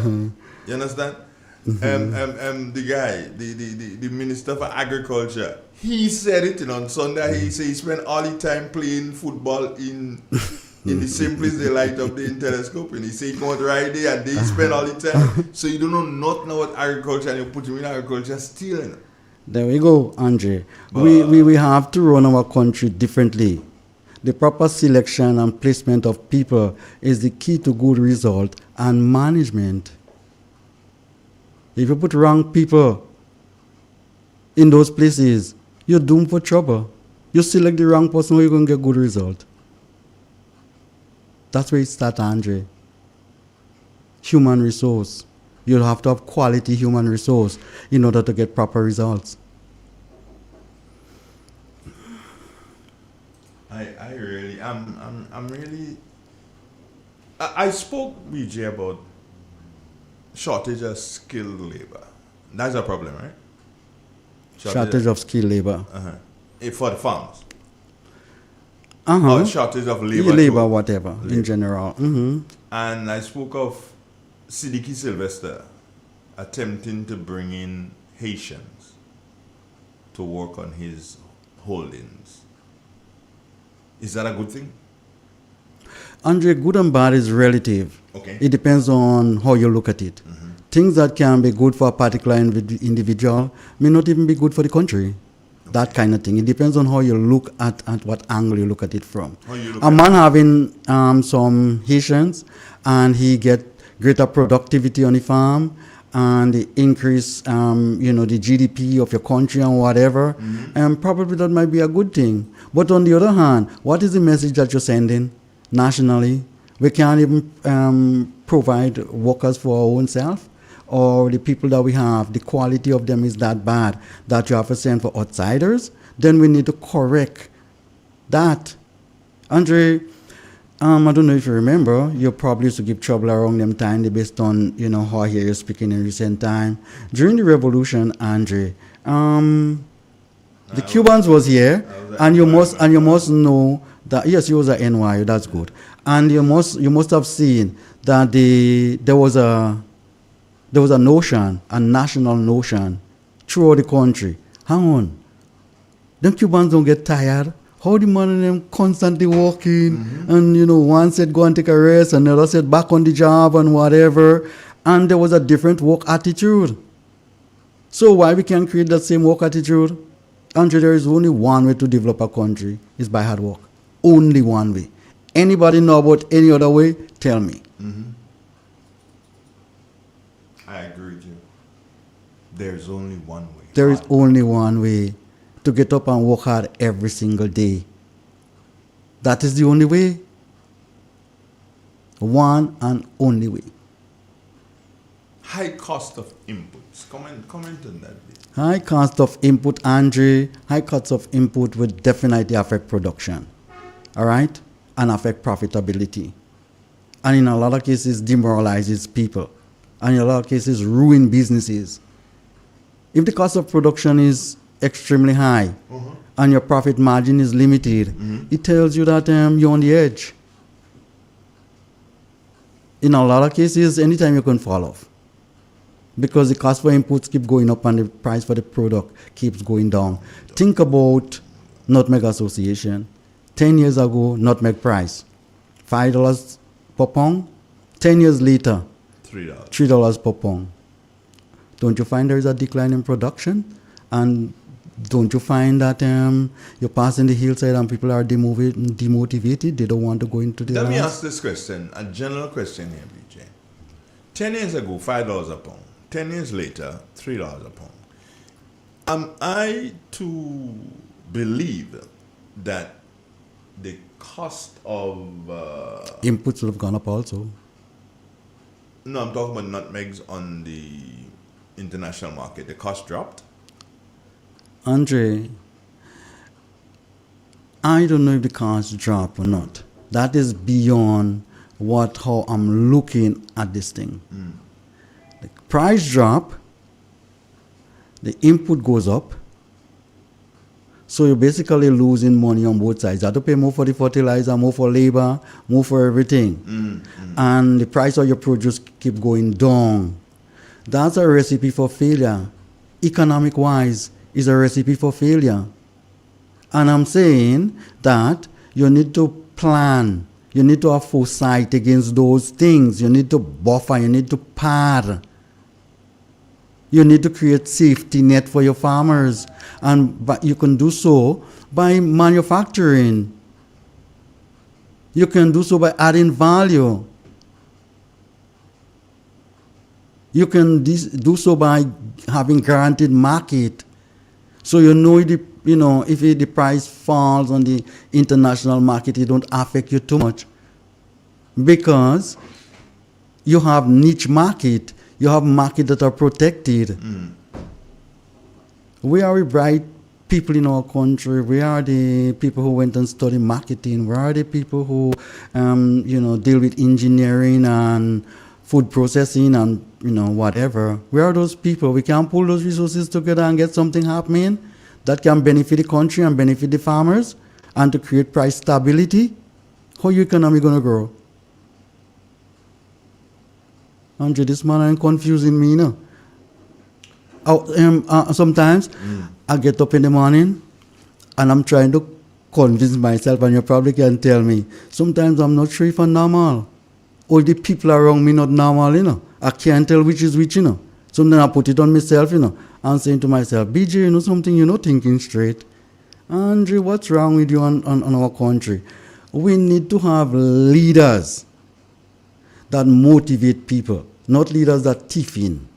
You understand? The guy, the minister for agriculture, he said it on Sunday. He said he spent all the time playing football in the same place they light up the telescope. And he said he can't ride there and they spend all the time. So you don't know nothing about agriculture and you put him in agriculture still. You know? There we go, Andre. We have to run our country differently. The proper selection and placement of people is the key to good result and management. If you put wrong people in those places, you're doomed for trouble. You select the wrong person, you're going to get good result. That's where it starts, Andre. Human resource. You'll have to have quality human resource in order to get proper results. I spoke, BJ, about shortage of skilled labor. That's a problem, right? Shortage of skilled labor. For the farms. Or shortage of labor. Labor, whatever, in general. And I spoke of Siddiqui Sylvester attempting to bring in Haitians to work on his holdings. Is that a good thing? Andre, good and bad is relative. Okay. It depends on how you look at it. Things that can be good for a particular individual may not even be good for the country. That kind of thing. It depends on how you look at what angle you look at it from. A man having some Haitians and he get greater productivity on the farm and the increase, the GDP of your country and whatever, and probably that might be a good thing. But on the other hand, what is the message that you're sending nationally? We can't even provide workers for our own self, or the people that we have, the quality of them is that bad that you have to send for outsiders. Then we need to correct that. Andre, I don't know if you remember, you probably used to give trouble around them time based on, how I hear you speaking in recent time. During the revolution, Andre, the Cubans was here, and you must know that, yes, you was at NYU, that's good. And you must have seen that there was a notion, a national notion throughout the country. Hang on. Them Cubans don't get tired. How the man and them constantly working, and one said go and take a rest, and another said back on the job and whatever, and there was a different work attitude. So why we can't create that same work attitude? Andre, there is only one way to develop a country, is by hard work. Only one way. Anybody know about any other way? Tell me. I agree with you. There's only one way. There is only one way to get up and work hard every single day. That is the only way. One and only way. High cost of inputs. Comment on that bit. High cost of input, Andre. High cost of input will definitely affect production. All right? And affect profitability. And in a lot of cases, demoralizes people. And in a lot of cases, ruin businesses. If the cost of production is extremely high and your profit margin is limited, it tells you that you're on the edge. In a lot of cases, anytime you can fall off. Because the cost for inputs keep going up and the price for the product keeps going down. Think about Nutmeg Association. 10 years ago, nutmeg price, $5 per pound. 10 years later, $3 per pound. Don't you find there is a decline in production? And don't you find that you're passing the hillside and people are demotivated? They don't want to go into the Let me ask this question, a general question here, BJ. 10 years ago, $5 a pound. 10 years later, $3 a pound. Am I to believe that the cost of inputs would have gone up also? No, I'm talking about nutmegs on the international market. The cost dropped? Andre, I don't know if the cost drop or not. That is beyond how I'm looking at this thing. The price drop, the input goes up, so you're basically losing money on both sides. You have to pay more for the fertilizer, more for labor, more for everything. And the price of your produce keep going down. That's a recipe for failure. Economic-wise, is a recipe for failure. And I'm saying that you need to plan. You need to have foresight against those things. You need to buffer. You need to pad. You need to create safety net for your farmers. But you can do so by manufacturing. You can do so by adding value. You can do so by having guaranteed market. So you know if the price falls on the international market, it don't affect you too much. Because you have niche market. You have market that are protected. We are the bright people in our country. We are the people who went and studied marketing. We are the people who deal with engineering and food processing and whatever. We are those people. We can pull those resources together and get something happening that can benefit the country and benefit the farmers and to create price stability. How your economy going to grow? Andre, this man is confusing me, sometimes I get up in the morning and I'm trying to convince myself, and you probably can tell me, sometimes I'm not sure if I'm normal. All the people around me not normal, I can't tell which is which, Sometimes I put it on myself, I'm saying to myself, BJ, something, you're not thinking straight. Andre, what's wrong with you on our country? We need to have leaders that motivate people, not leaders that thief in.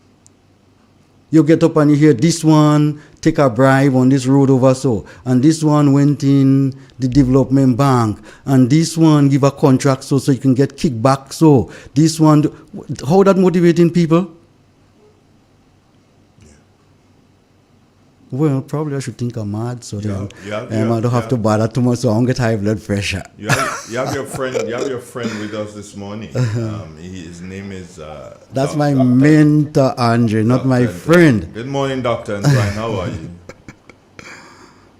You get up and you hear this one take a bribe on this road over so, and this one went in the development bank, and this one give a contract so you can get kickback so. This one, how that motivating people? Well, probably I should think I'm mad, so then I don't have to bother too much, so I don't get high blood pressure. You have your friend. You have your friend with us this morning. His name is. That's my mentor, Andre, not my friend. Good morning, Doctor Antoine. How are you?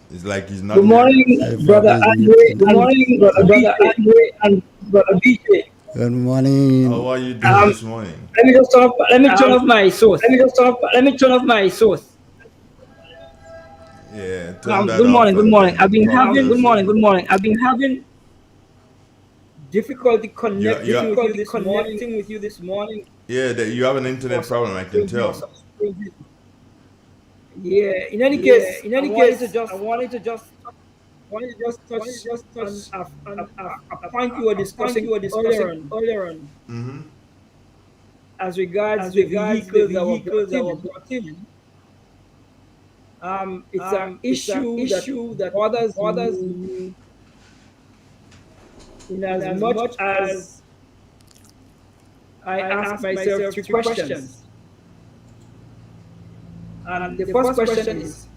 It's like he's not. Good morning, brother Andre. Good morning, brother Andre and brother BJ. Good morning. How are you doing this morning? Let me turn off my source. Let me turn off my source. Yeah. Good morning. I've been having difficulty connecting with you this morning. Yeah, you have an internet problem. I can tell. Yeah. In any case, I wanted to just touch on a point you were discussing earlier on. As regards the vehicles that were brought in. It's an issue that bothers me in as much as I ask myself 3 questions. And the first question is,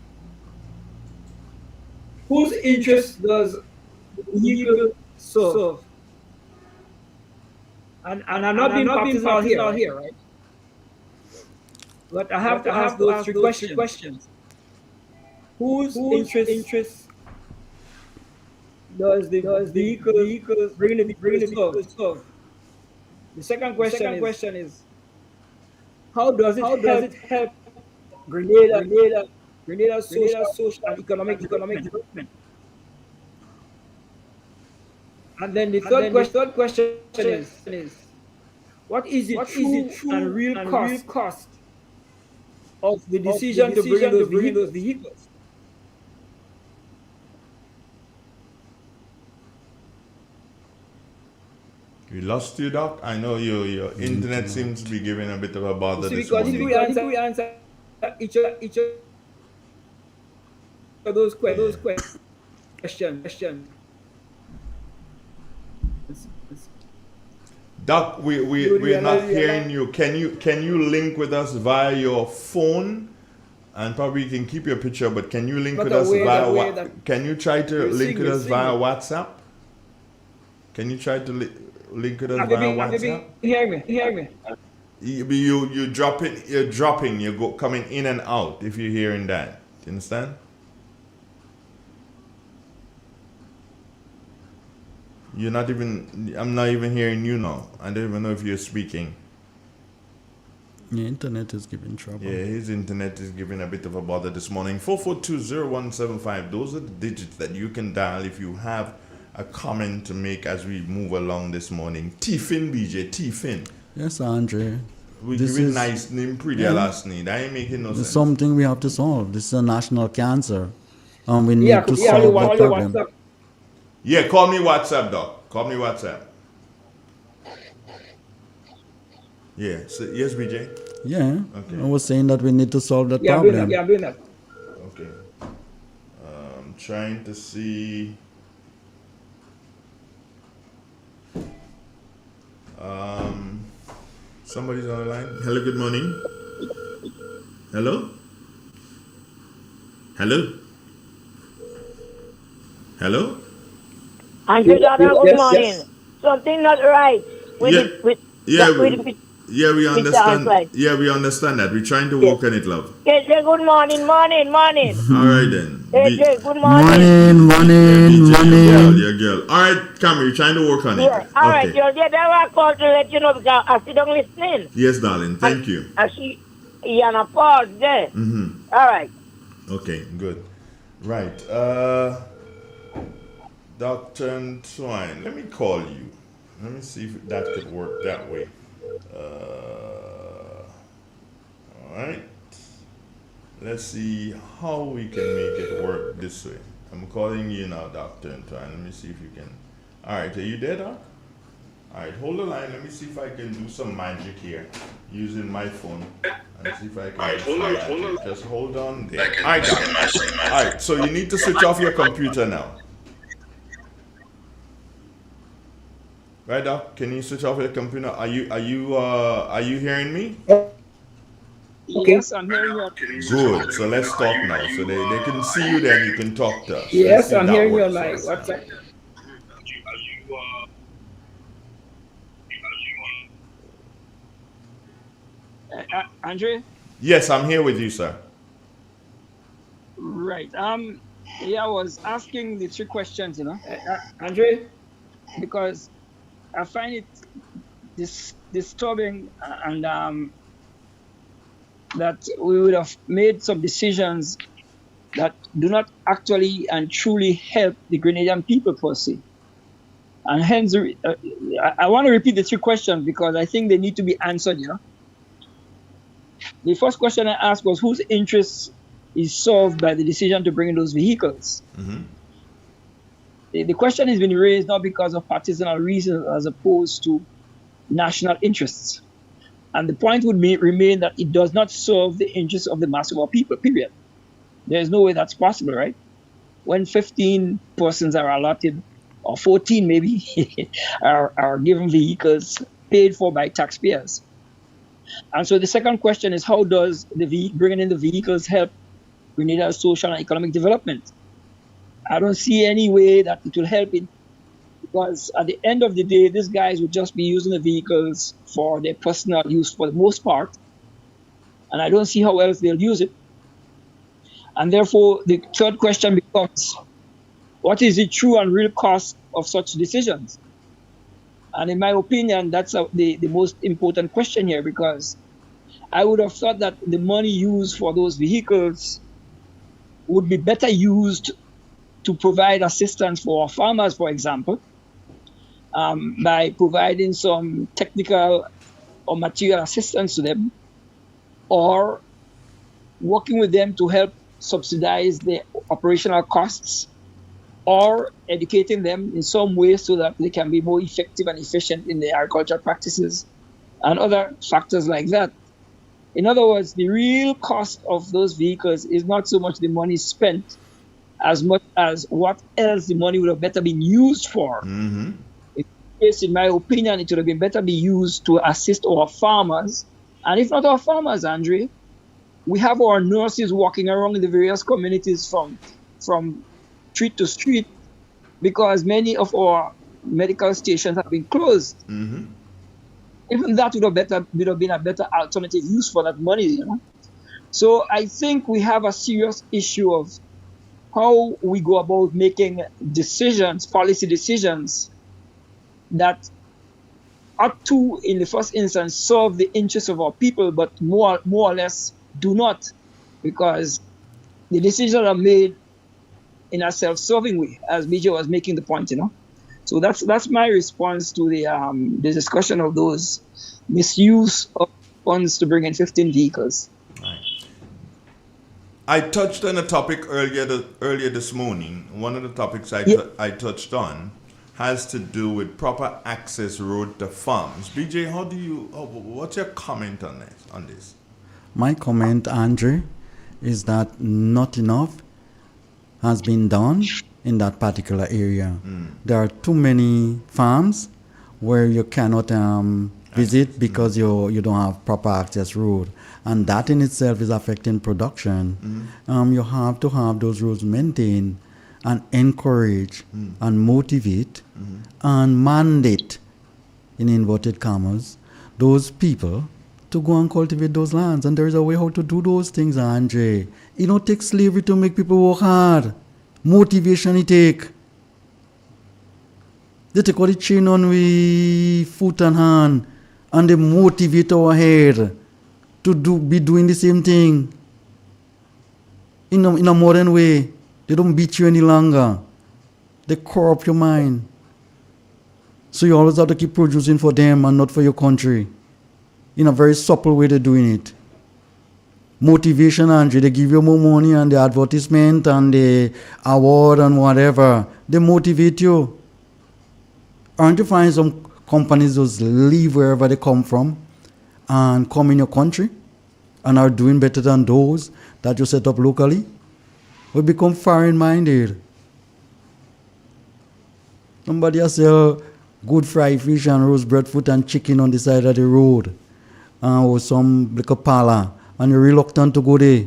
whose interest does the vehicle serve? And I'm not being partisan here, right? But I have to ask those 3 questions. Whose interest does the vehicle bring the serve? The second question is, how does it help Grenada's social and economic development? And then the third question is, what is the true and real cost of the decision to bring those vehicles? We lost you, Doc. I know your internet seems to be giving a bit of a bother this morning. Because if we answer each of those questions. Doc, we're not hearing you. Can you link with us via your phone? And probably you can keep your picture, but can you link But with a us way via that can you try to we'll link sing, with we'll us sing. via WhatsApp? Can you try to link with us Have via you WhatsApp? been hearing me? Hearing me? You dropping, you go coming in and out if you're hearing that. Do you understand? You're not even I'm not even hearing you now. I don't even know if you're speaking. Your internet is giving trouble. Yeah, his internet is giving a bit of a bother this morning. 4420175. Those are the digits that you can dial if you have a comment to make as we move along this morning. T-Fin, BJ, T-Fin. Yes, Andre. We This give it is- nice name, pretty Yeah. last name. That ain't making no It's sense. something we have to solve. This is a national cancer. And we need Yeah, to yeah, solve the only problem. WhatsApp. Yeah, call me WhatsApp, doc. Call me WhatsApp. Yeah. So, yes, BJ. Yeah. Okay. I was saying that we need to solve that Yeah, I'm doing problem. that. Yeah, I'm doing that. Okay. I'm trying to see. Somebody's on the line. Hello, good morning. Hello? Hello? Hello? Andrew, good Yes, morning. yes. Something not right with Yeah. it, with Yeah, with yeah, we the understand. outside. Yeah, we understand that. We're trying to Yes. work on it, love. Yes, yes, good morning, morning. All right then. Yes, Be- yes, good morning. Morning. Your girl. All right, Camry, you're trying to work on it. Yeah, all right, Okay. you'll get that call to let you know because I sit down listening. Yes, darling. Thank you. And she, on a pause there. Mm-hmm. All right. Okay, good. Right. Dr. Antoine, let me call you. Let me see if that could work that way. All right. Let's see how we can make it work this way. I'm calling you now, Dr. Antoine. Let me see if you can. All right, are you there, Doc? All right, hold the line. Let me see if I can do some magic here using my phone. And see if I can do some magic. Just hold on there. All right, Doc. All right, so you need to switch off your computer now. Right, Doc? Can you switch off your computer? Are you hearing me? Okay. Yes, I'm hearing you. Good. So let's talk now. So they can see you there and you can talk to us. Let's Yes, see if I'm that hearing you works live. for us What's now. up? Andre? Yes, I'm here with you, sir. Right. Yeah, I was asking the three questions, Andre, because I find it disturbing and that we would have made some decisions that do not actually and truly help the Grenadian people per se. And hence, I want to repeat the three questions because I think they need to be answered, The first question I asked was whose interest is solved by the decision to bring in those vehicles? Mm-hmm. The question has been raised not because of partisan reasons as opposed to national interests. And the point would remain that it does not serve the interests of the mass of our people, period. There's no way that's possible, right? When 15 persons are allotted, or 14 maybe, are given vehicles paid for by taxpayers. And so the second question is, how does bringing in the vehicles help Grenada's social and economic development? I don't see any way that it will help it, because at the end of the day, these guys would just be using the vehicles for their personal use for the most part, and I don't see how else they'll use it. And therefore, the third question becomes, what is the true and real cost of such decisions? And in my opinion, that's the most important question here, because I would have thought that the money used for those vehicles would be better used to provide assistance for our farmers, for example, by providing some technical or material assistance to them, or working with them to help subsidize the operational costs, or educating them in some way so that they can be more effective and efficient in their agricultural practices, and other factors like that. In other words, the real cost of those vehicles is not so much the money spent as much as what else the money would have better been used for. Mm-hmm. In my opinion, it would have been better be used to assist our farmers, and if not our farmers, Andre, we have our nurses walking around in the various communities from street to street because many of our medical stations have been closed. Mm-hmm. Even that would have been a better alternative use for that money, you know. So I think we have a serious issue of how we go about making decisions, policy decisions, that ought to, in the first instance, serve the interests of our people, but more or less do not, because the decisions are made in a self-serving way, as BJ was making the point, you know. So that's my response to the discussion of those misuse of funds to bring in 15 vehicles. Right. I touched on a topic earlier this morning. One of the topics I touched on has to do with proper access road to farms. BJ, what's your comment on this? My comment, Andre, is that not enough has been done in that particular area. There are too many farms where you cannot visit because you don't have proper access road, and that in itself is affecting production. You have to have those roads maintained and encourage and motivate and mandate, in inverted commas, those people to go and cultivate those lands. And there is a way how to do those things, Andre. It don't take slavery to make people work hard. Motivation it take. They take all the chain on with foot and hand, and they motivate our head to be doing the same thing in a modern way. They don't beat you any longer. They corrupt your mind. So you always have to keep producing for them and not for your country. In a very supple way they're doing it. Motivation, Andre, they give you more money and the advertisement and the award and whatever. They motivate you. Aren't you find some companies just leave wherever they come from and come in your country and are doing better than those that you set up locally? We become foreign-minded. Somebody has sell good fried fish and roast breadfruit and chicken on the side of the road, or some little parlor, and you're reluctant to go there,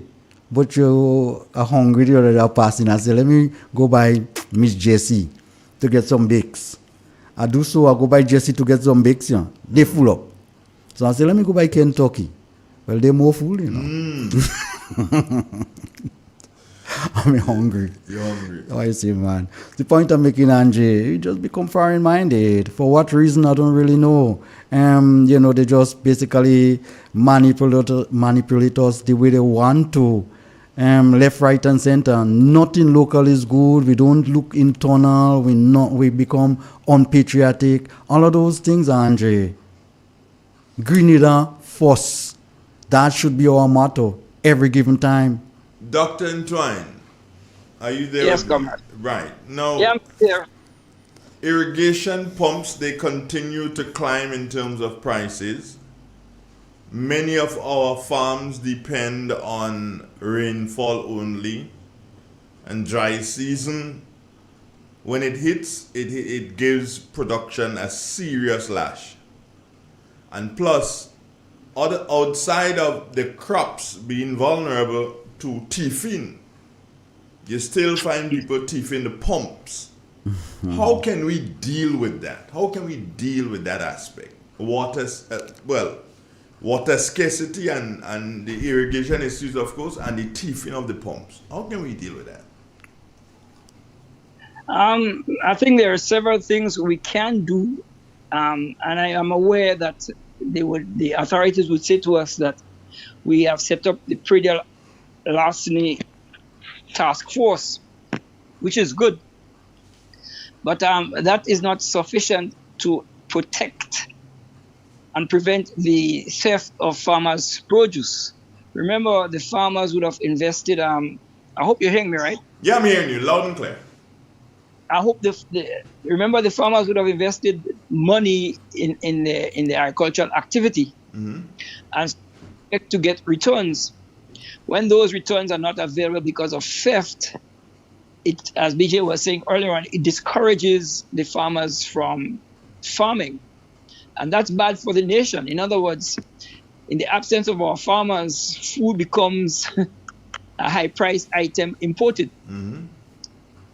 but you are hungry the other day passing and say, let me go by Miss Jessie to get some bakes. I do so, I go by Jessie to get some bakes, you know. They full up. So I say, let me go by Kentucky. Well, they're more full, you know. I'm hungry. You're hungry. Oh, I see, man. The point I'm making, Angie, you just become foreign-minded. For what reason, I don't really know. They just basically manipulate us the way they want to. Left, right, and center. Nothing local is good. We don't look internal. We become unpatriotic. All of those things, Andre. Grenada first. That should be our motto every given time. Dr. Entwine, are you there? Yes, comrade. Right. Now, yeah, I'm here. Irrigation pumps, they continue to climb in terms of prices. Many of our farms depend on rainfall only, and dry season, when it hits, it gives production a serious lash. And plus, outside of the crops being vulnerable to thieving, you still find people thieving the pumps. How can we deal with that? How can we deal with that aspect? Water scarcity and the irrigation issues, of course, and the thieving of the pumps. How can we deal with that? I think there are several things we can do, and I am aware that the authorities would say to us that we have set up the predial larceny task force, which is good, but that is not sufficient to protect and prevent the theft of farmers' produce. Remember, the farmers would have invested. I hope you're hearing me, right? Yeah, I'm hearing you loud and clear. I hope remember the farmers would have invested money in the agricultural activity and expect to get returns. When those returns are not available because of theft, it, as BJ was saying earlier on, it discourages the farmers from farming. And that's bad for the nation. In other words, in the absence of our farmers, food becomes a high-priced item imported.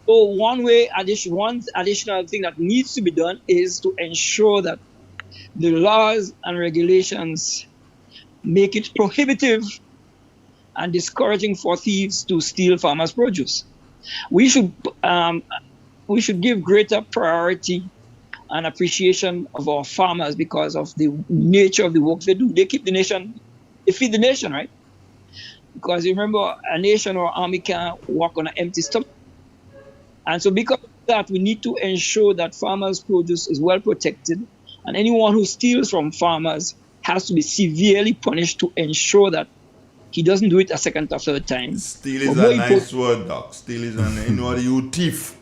So one additional thing that needs to be done is to ensure that the laws and regulations make it prohibitive and discouraging for thieves to steal farmers' produce. We should give greater priority and appreciation of our farmers because of the nature of the work they do. They keep the nation, they feed the nation, right? Because remember, a nation or army can't walk on an empty stomach. And so because of that, we need to ensure that farmers' produce is well protected, and anyone who steals from farmers has to be severely punished to ensure that he doesn't do it a second or third time. Steal is a nice word, Doc. Steal is you thief.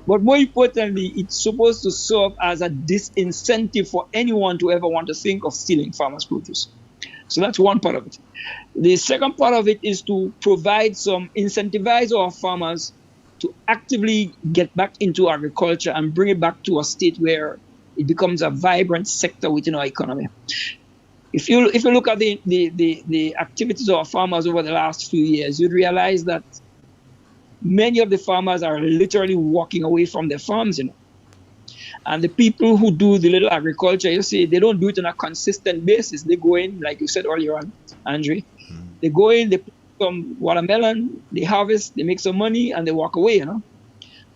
But more importantly, it's supposed to serve as a disincentive for anyone to ever want to think of stealing farmers' produce. So that's one part of it. The second part of it is to incentivize our farmers to actively get back into agriculture and bring it back to a state where it becomes a vibrant sector within our economy. If you look at the activities of our farmers over the last few years, you'd realize that many of the farmers are literally walking away from their farms, And the people who do the little agriculture, you see, they don't do it on a consistent basis. They go in, like you said earlier on, Andre, they go in, they put some watermelon, they harvest, they make some money, and they walk away,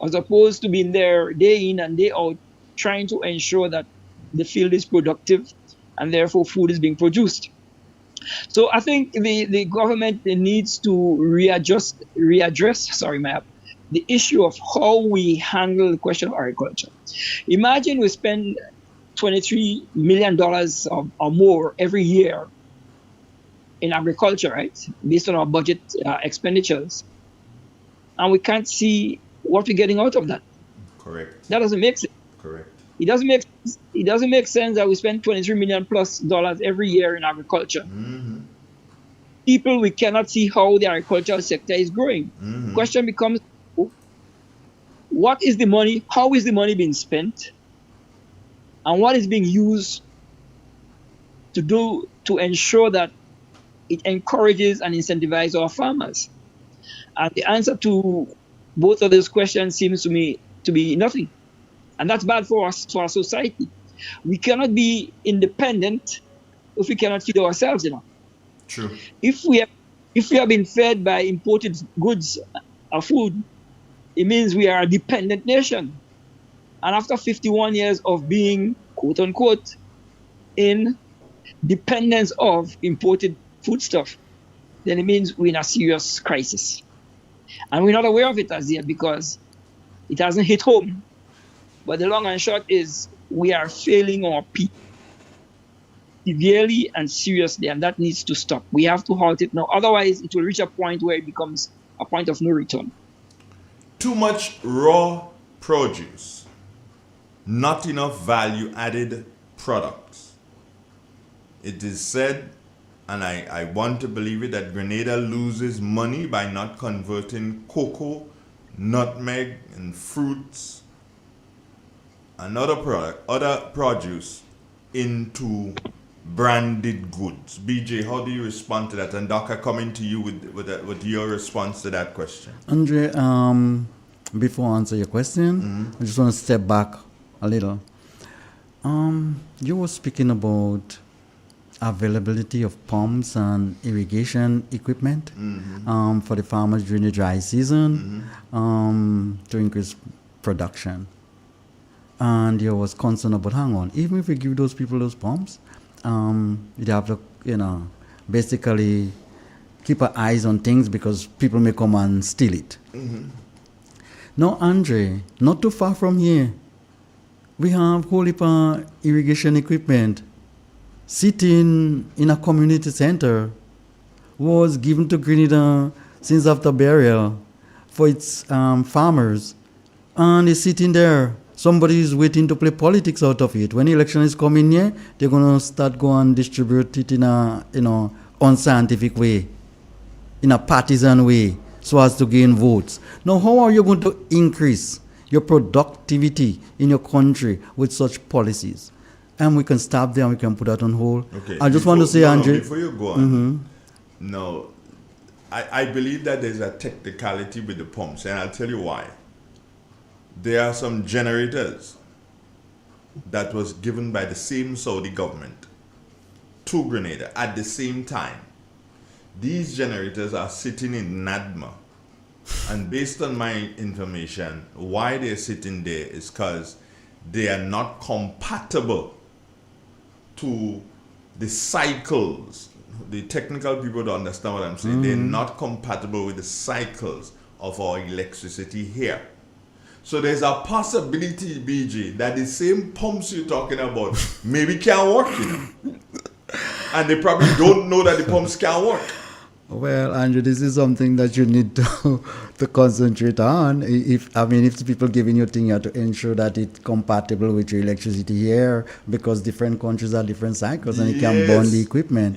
as opposed to being there day in and day out, trying to ensure that the field is productive and therefore food is being produced. So I think the government needs to readdress the issue of how we handle the question of agriculture. Imagine we spend $23 million or more every year in agriculture, right? Based on our budget expenditures. And we can't see what we're getting out of that. Correct. That doesn't make sense. Correct. It doesn't make sense that we spend $23 million plus every year in agriculture. People, we cannot see how the agricultural sector is growing. The question becomes, what is the money? How is the money being spent? And what is being used to ensure that it encourages and incentivizes our farmers? And the answer to both of those questions seems to me to be nothing. And that's bad for us, for our society. We cannot be independent if we cannot feed ourselves, True. If we have been fed by imported goods or food, it means we are a dependent nation. And after 51 years of being, quote unquote, in dependence of imported foodstuff, then it means we're in a serious crisis. And we're not aware of it as yet because it hasn't hit home. But the long and short is we are failing our people severely and seriously, and that needs to stop. We have to halt it now. Otherwise, it will reach a point where it becomes a point of no return. Too much raw produce, not enough value-added products. It is said, and I want to believe it, that Grenada loses money by not converting cocoa, nutmeg, and fruits and other produce into branded goods. BJ, how do you respond to that? And Doc, I come into you with your response to that question. Andre, before I answer your question, I just want to step back a little. You were speaking about availability of pumps and irrigation equipment for the farmers during the dry season to increase production. And you was concerned about, hang on, even if we give those people those pumps, you'd have to, basically keep our eyes on things because people may come and steal it. Now, Andre, not too far from here, we have whole heap of irrigation equipment sitting in a community center, was given to Grenada since after burial for its farmers, and it's sitting there. Somebody is waiting to play politics out of it. When the election is coming here, they're going to start going and distribute it in a unscientific way, in a partisan way, so as to gain votes. Now, how are you going to increase your productivity in your country with such policies? and we can stop there and we can put that on hold. Okay. I just want to say, Andre. Before you go on, no, I believe that there's a technicality with the pumps, and I'll tell you why. There are some generators that was given by the same Saudi government to Grenada at the same time. These generators are sitting in Nadma. And based on my information, why they're sitting there is because they are not compatible to the cycles. The technical people don't understand what I'm saying. They're not compatible with the cycles of our electricity here. So there's a possibility, BG, that the same pumps you're talking about maybe can't work, you know. And they probably don't know that the pumps can't work. Well, Andrew, this is something that you need to concentrate on. If the people giving you thing, you have to ensure that it's compatible with your electricity here, because different countries have different cycles and you can burn the equipment.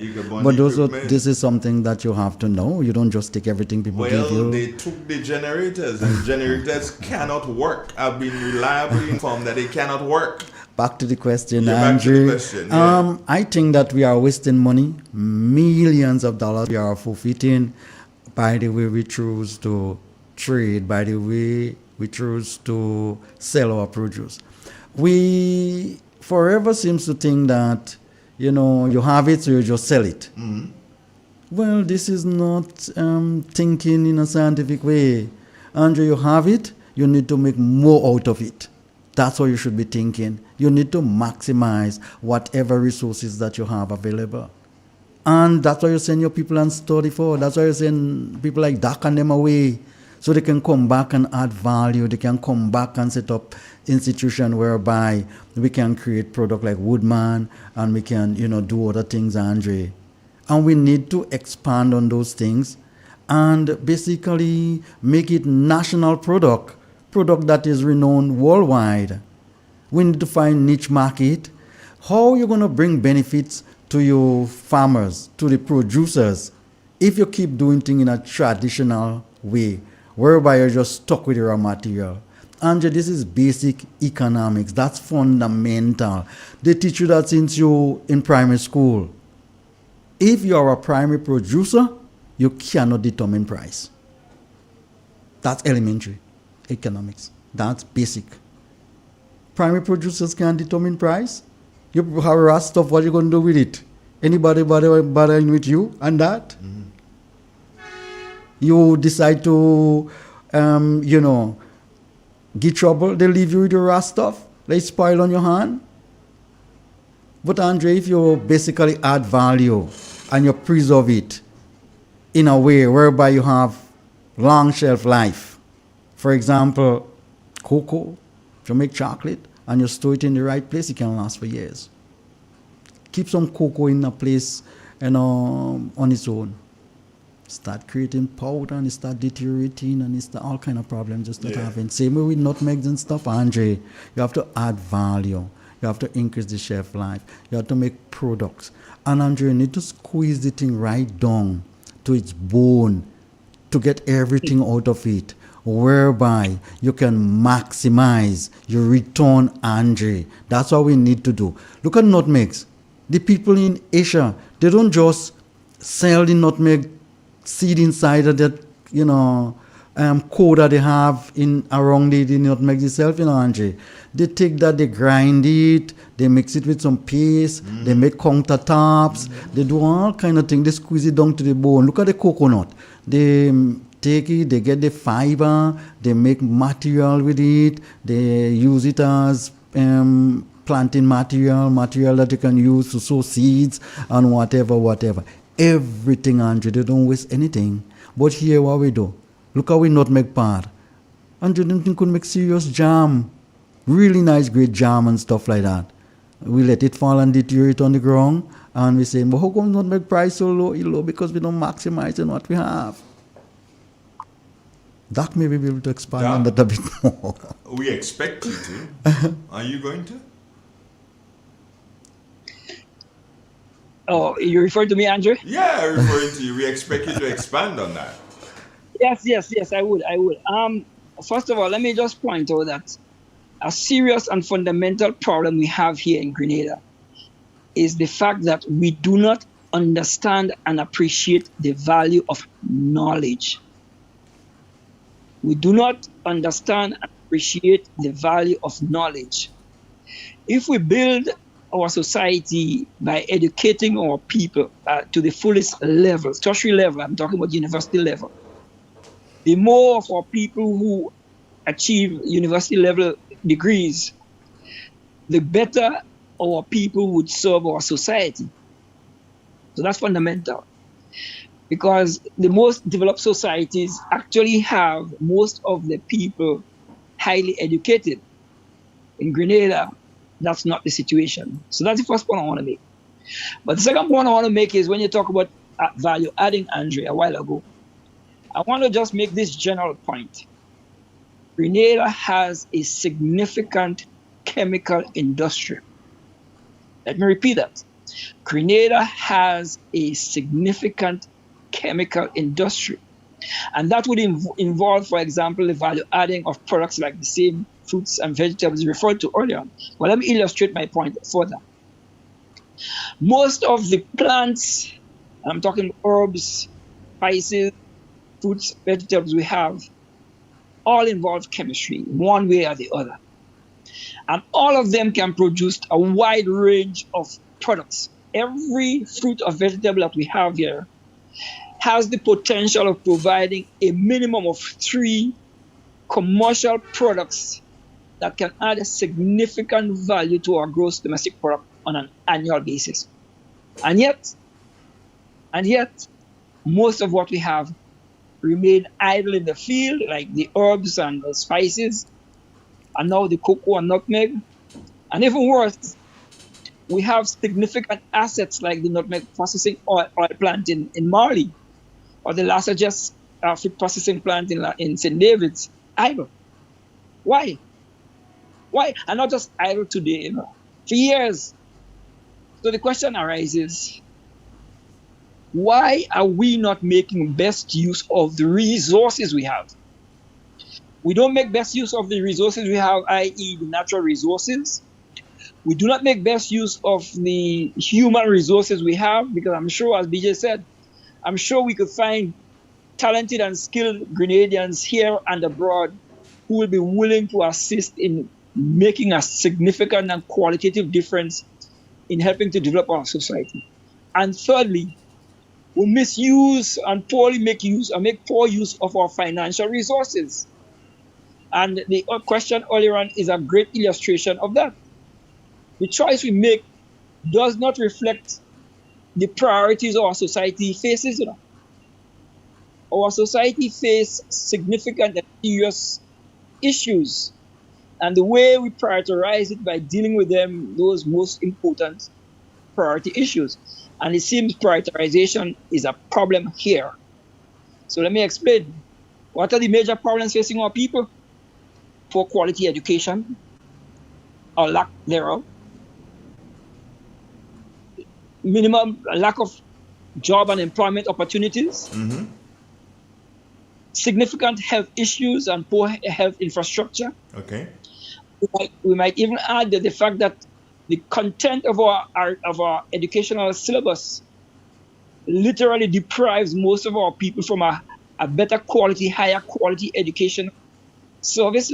This is something that you have to know. You don't just take everything people give you. Well, they took the generators, and generators cannot work. I've been reliably informed that they cannot work. Back to the question, Andrew. I think that we are wasting money, millions of dollars we are forfeiting by the way we choose to trade, by the way we choose to sell our produce. We forever seems to think that, you have it, so you just sell it. Well, this is not thinking in a scientific way. Andrew, you have it, you need to make more out of it. That's what you should be thinking. You need to maximize whatever resources that you have available. And that's why you send your people and study for. That's why you send people like Doc and them away, so they can come back and add value. They can come back and set up institution whereby we can create product like Woodman, and we can, do other things, Andre. And we need to expand on those things and basically make it national product that is renowned worldwide. We need to find niche market. How are you going to bring benefits to your farmers, to the producers, if you keep doing things in a traditional way, whereby you're just stuck with your raw material? Andre, this is basic economics. That's fundamental. They teach you that since you're in primary school. If you're a primary producer, you cannot determine price. That's elementary economics. That's basic. Primary producers can't determine price. You have raw stuff, what are you going to do with it? Anybody bothering with you and that? You decide to, get trouble, they leave you with your raw stuff. They spoil on your hand. But Andre, if you basically add value and you preserve it in a way whereby you have long shelf life. For example, cocoa, if you make chocolate and you store it in the right place, it can last for years. Keep some cocoa in a place on its own. Start creating powder and it start deteriorating and it's all kind of problems just not having. Same way with nutmegs and stuff, Andre. You have to add value. You have to increase the shelf life. You have to make products. And Andre, you need to squeeze the thing right down to its bone to get everything out of it, whereby you can maximize your return, Andre. That's what we need to do. Look at nutmegs. The people in Asia, they don't just sell the nutmeg seed inside of that, core that they have around the nutmeg itself, Andre. They take that, they grind it, they mix it with some paste, they make countertops, they do all kind of things. They squeeze it down to the bone. Look at the coconut. They take it, they get the fiber, they make material with it, they use it as planting material that you can use to sow seeds and whatever. Everything, Andre, they don't waste anything. But here, what we do, look how we nutmeg part. Andre, you could make serious jam. Really nice, great jam and stuff like that. We let it fall and deteriorate on the ground, and we say, but how come nutmeg price so low? It's low because we don't maximize on what we have. Doc may be able to expand on that a bit more. We expect you to. Are you going to? Oh, you referring to me, Andrew? Yeah, I'm referring to you. We expect you to expand on that. Yes, I would. First of all, let me just point out that a serious and fundamental problem we have here in Grenada is the fact that we do not understand and appreciate the value of knowledge. We do not understand and appreciate the value of knowledge. If we build our society by educating our people to the fullest level, tertiary level, I'm talking about university level, the more of our people who achieve university level degrees, the better our people would serve our society. So that's fundamental. Because the most developed societies actually have most of the people highly educated. In Grenada, that's not the situation. So that's the first point I want to make. But the second point I want to make is when you talk about value adding, Andre, a while ago, I want to just make this general point. Grenada has a significant chemical industry. Let me repeat that. Grenada has a significant chemical industry. And that would involve, for example, the value adding of products like the same fruits and vegetables referred to earlier. Well, let me illustrate my point further. Most of the plants, I'm talking herbs, spices, fruits, vegetables we have, all involve chemistry, one way or the other. And all of them can produce a wide range of products. Every fruit or vegetable that we have here has the potential of providing a minimum of 3 commercial products that can add a significant value to our gross domestic product on an annual basis. And yet, most of what we have remain idle in the field, like the herbs and the spices, and now the cocoa and nutmeg. And even worse, we have significant assets like the nutmeg processing oil plant in Marley, or the Lasajas food processing plant in St. David's, idle. Why? And not just idle today, for years. So the question arises, why are we not making best use of the resources we have? We don't make best use of the resources we have, i.e. the natural resources. We do not make best use of the human resources we have, because I'm sure, as BJ said, I'm sure we could find talented and skilled Grenadians here and abroad who will be willing to assist in making a significant and qualitative difference in helping to develop our society. And thirdly, we misuse and poorly make poor use of our financial resources. And the question earlier on is a great illustration of that. The choice we make does not reflect the priorities our society faces. Our society faces significant and serious issues, and the way we prioritize it by dealing with them, those most important priority issues. And it seems prioritization is a problem here. So let me explain. What are the major problems facing our people? Poor quality education, or lack thereof, lack of job and employment opportunities, significant health issues and poor health infrastructure. Okay. We might even add that the fact that the content of our educational syllabus literally deprives most of our people from a better quality, higher quality education service.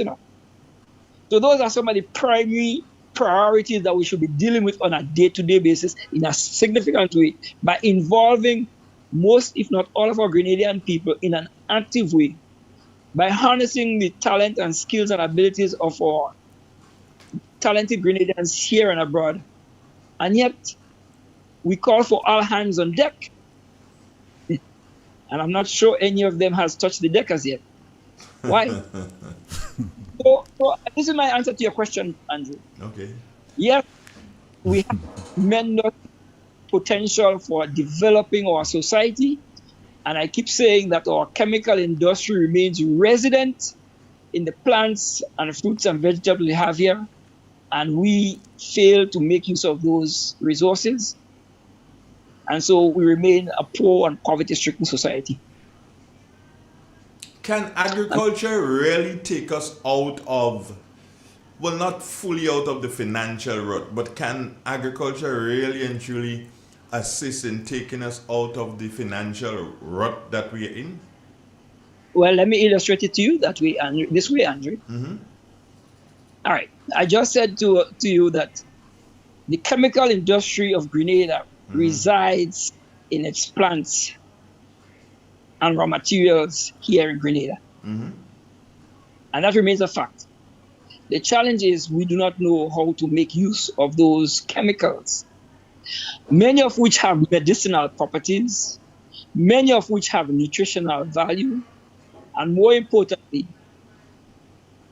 So those are some of the primary priorities that we should be dealing with on a day-to-day basis in a significant way by involving most, if not all, of our Grenadian people in an active way, by harnessing the talent and skills and abilities of our talented Grenadians here and abroad. And yet, we call for all hands on deck. And I'm not sure any of them has touched the deck as yet. Why? So this is my answer to your question, Andrew. Okay. Yes, we have tremendous potential for developing our society, and I keep saying that our chemical industry remains resident in the plants and fruits and vegetables we have here, and we fail to make use of those resources, and so we remain a poor and poverty-stricken society. Can agriculture really take us out of well, not fully out of the financial rut, but can agriculture really and truly assist in taking us out of the financial rut that we are in? Well, let me illustrate it to you this way, Andrew. Mm-hmm. All right. I just said to you that the chemical industry of Grenada resides in its plants and raw materials here in Grenada. Mm-hmm. And that remains a fact. The challenge is we do not know how to make use of those chemicals, many of which have medicinal properties, many of which have nutritional value, and more importantly,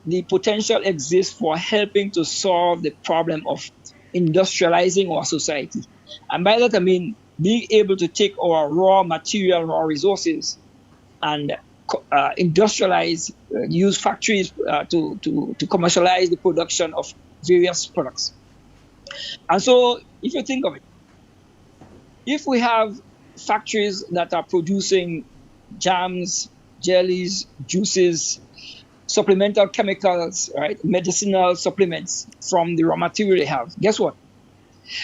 the potential exists for helping to solve the problem of industrializing our society. And by that I mean being able to take our raw material, raw resources, and industrialize, use factories to commercialize the production of various products. And so, if you think of it, if we have factories that are producing jams, jellies, juices, supplemental chemicals, right, medicinal supplements from the raw material they have, guess what?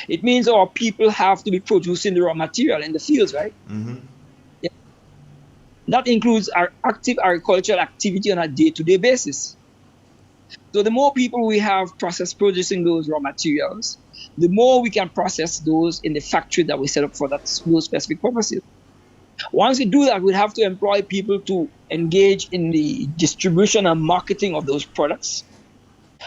It means our people have to be producing the raw material in the fields, right? Mm-hmm. Yeah. That includes our active agricultural activity on a day-to-day basis. So the more people we have producing those raw materials, the more we can process those in the factory that we set up for those specific purposes. Once we do that, we'll have to employ people to engage in the distribution and marketing of those products.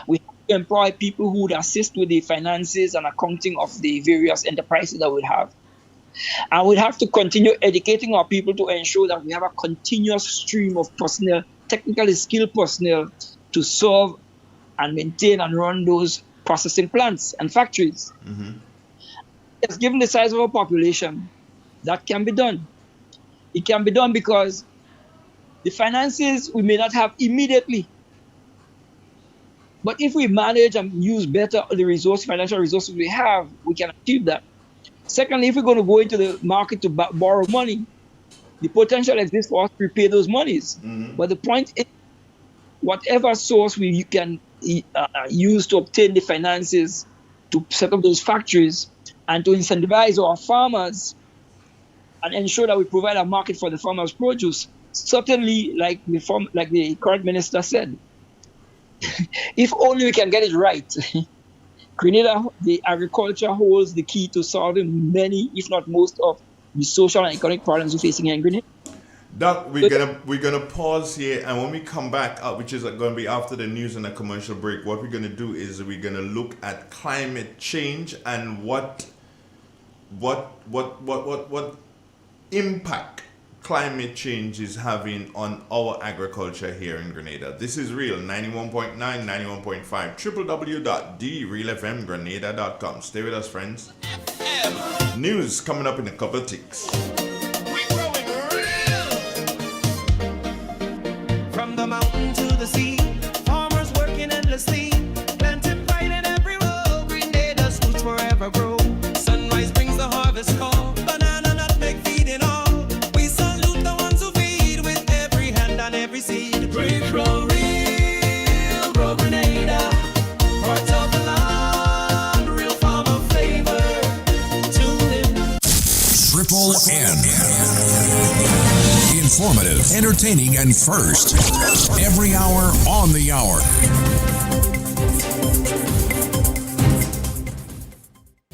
We have to employ people who would assist with the finances and accounting of the various enterprises that we have. And we'll have to continue educating our people to ensure that we have a continuous stream of personnel, technically skilled personnel, to serve and maintain and run those processing plants and factories. Mm-hmm. Yes, given the size of our population, that can be done. It can be done because the finances we may not have immediately. But if we manage and use better the financial resources we have, we can achieve that. Secondly, if we're going to go into the market to borrow money, the potential exists for us to repay those monies. Mm-hmm. But the point is, whatever source you can use to obtain the finances to set up those factories and to incentivize our farmers and ensure that we provide a market for the farmers' produce, certainly, like the current minister said, if only we can get it right, Grenada, the agriculture holds the key to solving many, if not most, of the social and economic problems we're facing here in Grenada. Doc, we're gonna pause here, and when we come back, which is going to be after the news and a commercial break, what we're gonna do is we're gonna look at climate change and what impact climate change is having on our agriculture here in Grenada. This is Real 91.9, 91.5, www.therealfmgrenada.com. Stay with us, friends. News coming up in a couple of ticks. From the mountain to the sea, farmers working endlessly, planting pride in every row. Grenada's roots forever grow. Sunrise brings the harvest call. Banana, nutmeg, feeding all. We salute the ones who feed with every hand and every seed. We grow real, grow Grenada. Parts of the land, real farmer flavor. Tune in. Triple N. Informative, entertaining, and first. Every hour on the hour.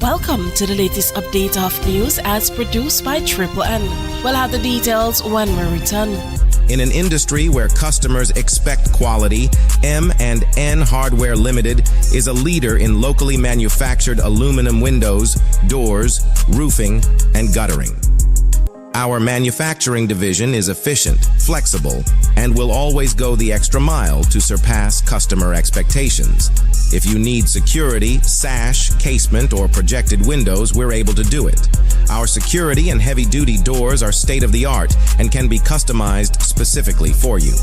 Welcome to the latest update of news as produced by Triple N. We'll have the details when we return. In an industry where customers expect quality, M&N Hardware Limited is a leader in locally manufactured aluminum windows, doors, roofing, and guttering. Our manufacturing division is efficient, flexible, and will always go the extra mile to surpass customer expectations. If you need security, sash, casement, or projected windows, we're able to do it. Our security and heavy-duty doors are state-of-the-art and can be customized specifically for you.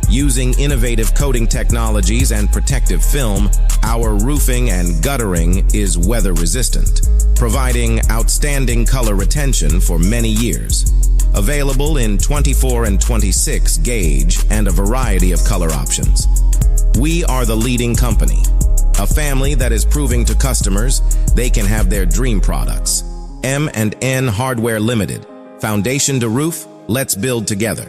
Using innovative coating technologies and protective film, our roofing and guttering is weather-resistant, providing outstanding color retention for many years. Available in 24 and 26 gauge and a variety of color options. We are the leading company, A family that is proving to customers they can have their dream products. M&N Hardware Limited. Foundation to roof, let's build together.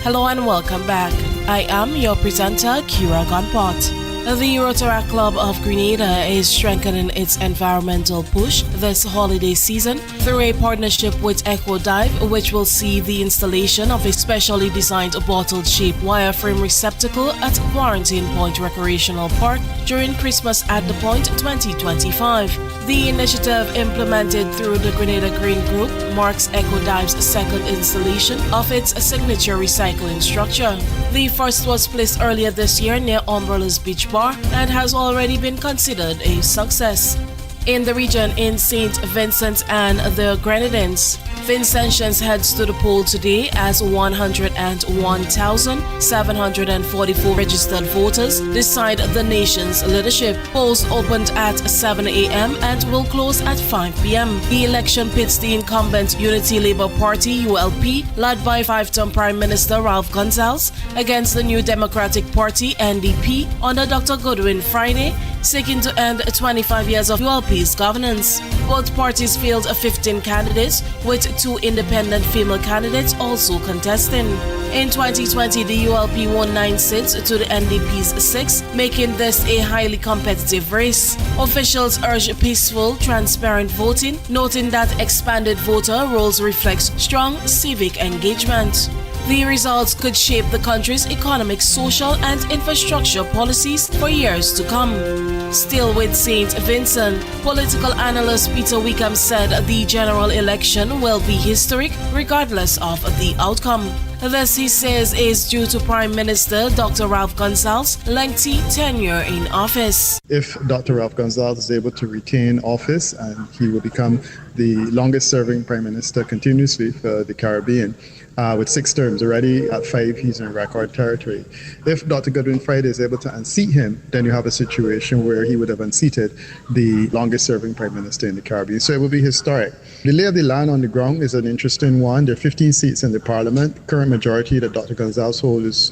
Hello and welcome back. I am your presenter, Kira Gunpot. The Rotaract Club of Grenada is strengthening its environmental push this holiday season through a partnership with Echo Dive, which will see the installation of a specially designed bottle-shaped wireframe receptacle at Quarantine Point Recreational Park during Christmas at the Point 2025. The initiative, implemented through the Grenada Green Group, marks Echo Dive's second installation of its signature recycling structure. The first was placed earlier this year near Umbrella's Beach Bar and has already been considered a success. In the region in St. Vincent and the Grenadines, Vincentians heads to the poll today as 101,744 registered voters decide the nation's leadership. Polls opened at 7 a.m. and will close at 5 p.m. The election pits the incumbent Unity Labour Party (ULP), led by five-term Prime Minister Ralph Gonsalves, against the New Democratic Party (NDP) under Dr. Goodwin Friday, seeking to end 25 years of ULP's governance. Both parties field 15 candidates, with 2 independent female candidates also contesting. In 2020, the ULP won 9 seats to the NDP's 6, making this a highly competitive race. Officials urge peaceful, transparent voting, noting that expanded voter rolls reflects strong civic engagement. The results could shape the country's economic, social, and infrastructure policies for years to come. Still with St. Vincent, political analyst Peter Wickham said the general election will be historic regardless of the outcome. This, he says, is due to Prime Minister Dr. Ralph Gonsalves' lengthy tenure in office. If Dr. Ralph Gonsalves is able to retain office, and he will become the longest-serving Prime Minister continuously for the Caribbean, with 6 terms already. At 5, he's in record territory. If Dr. Goodwin Friday is able to unseat him, then you have a situation where he would have unseated the longest-serving Prime Minister in the Caribbean. So it will be historic. The lay of the land on the ground is an interesting one. There are 15 seats in the Parliament. Current majority that Dr. Gonsalves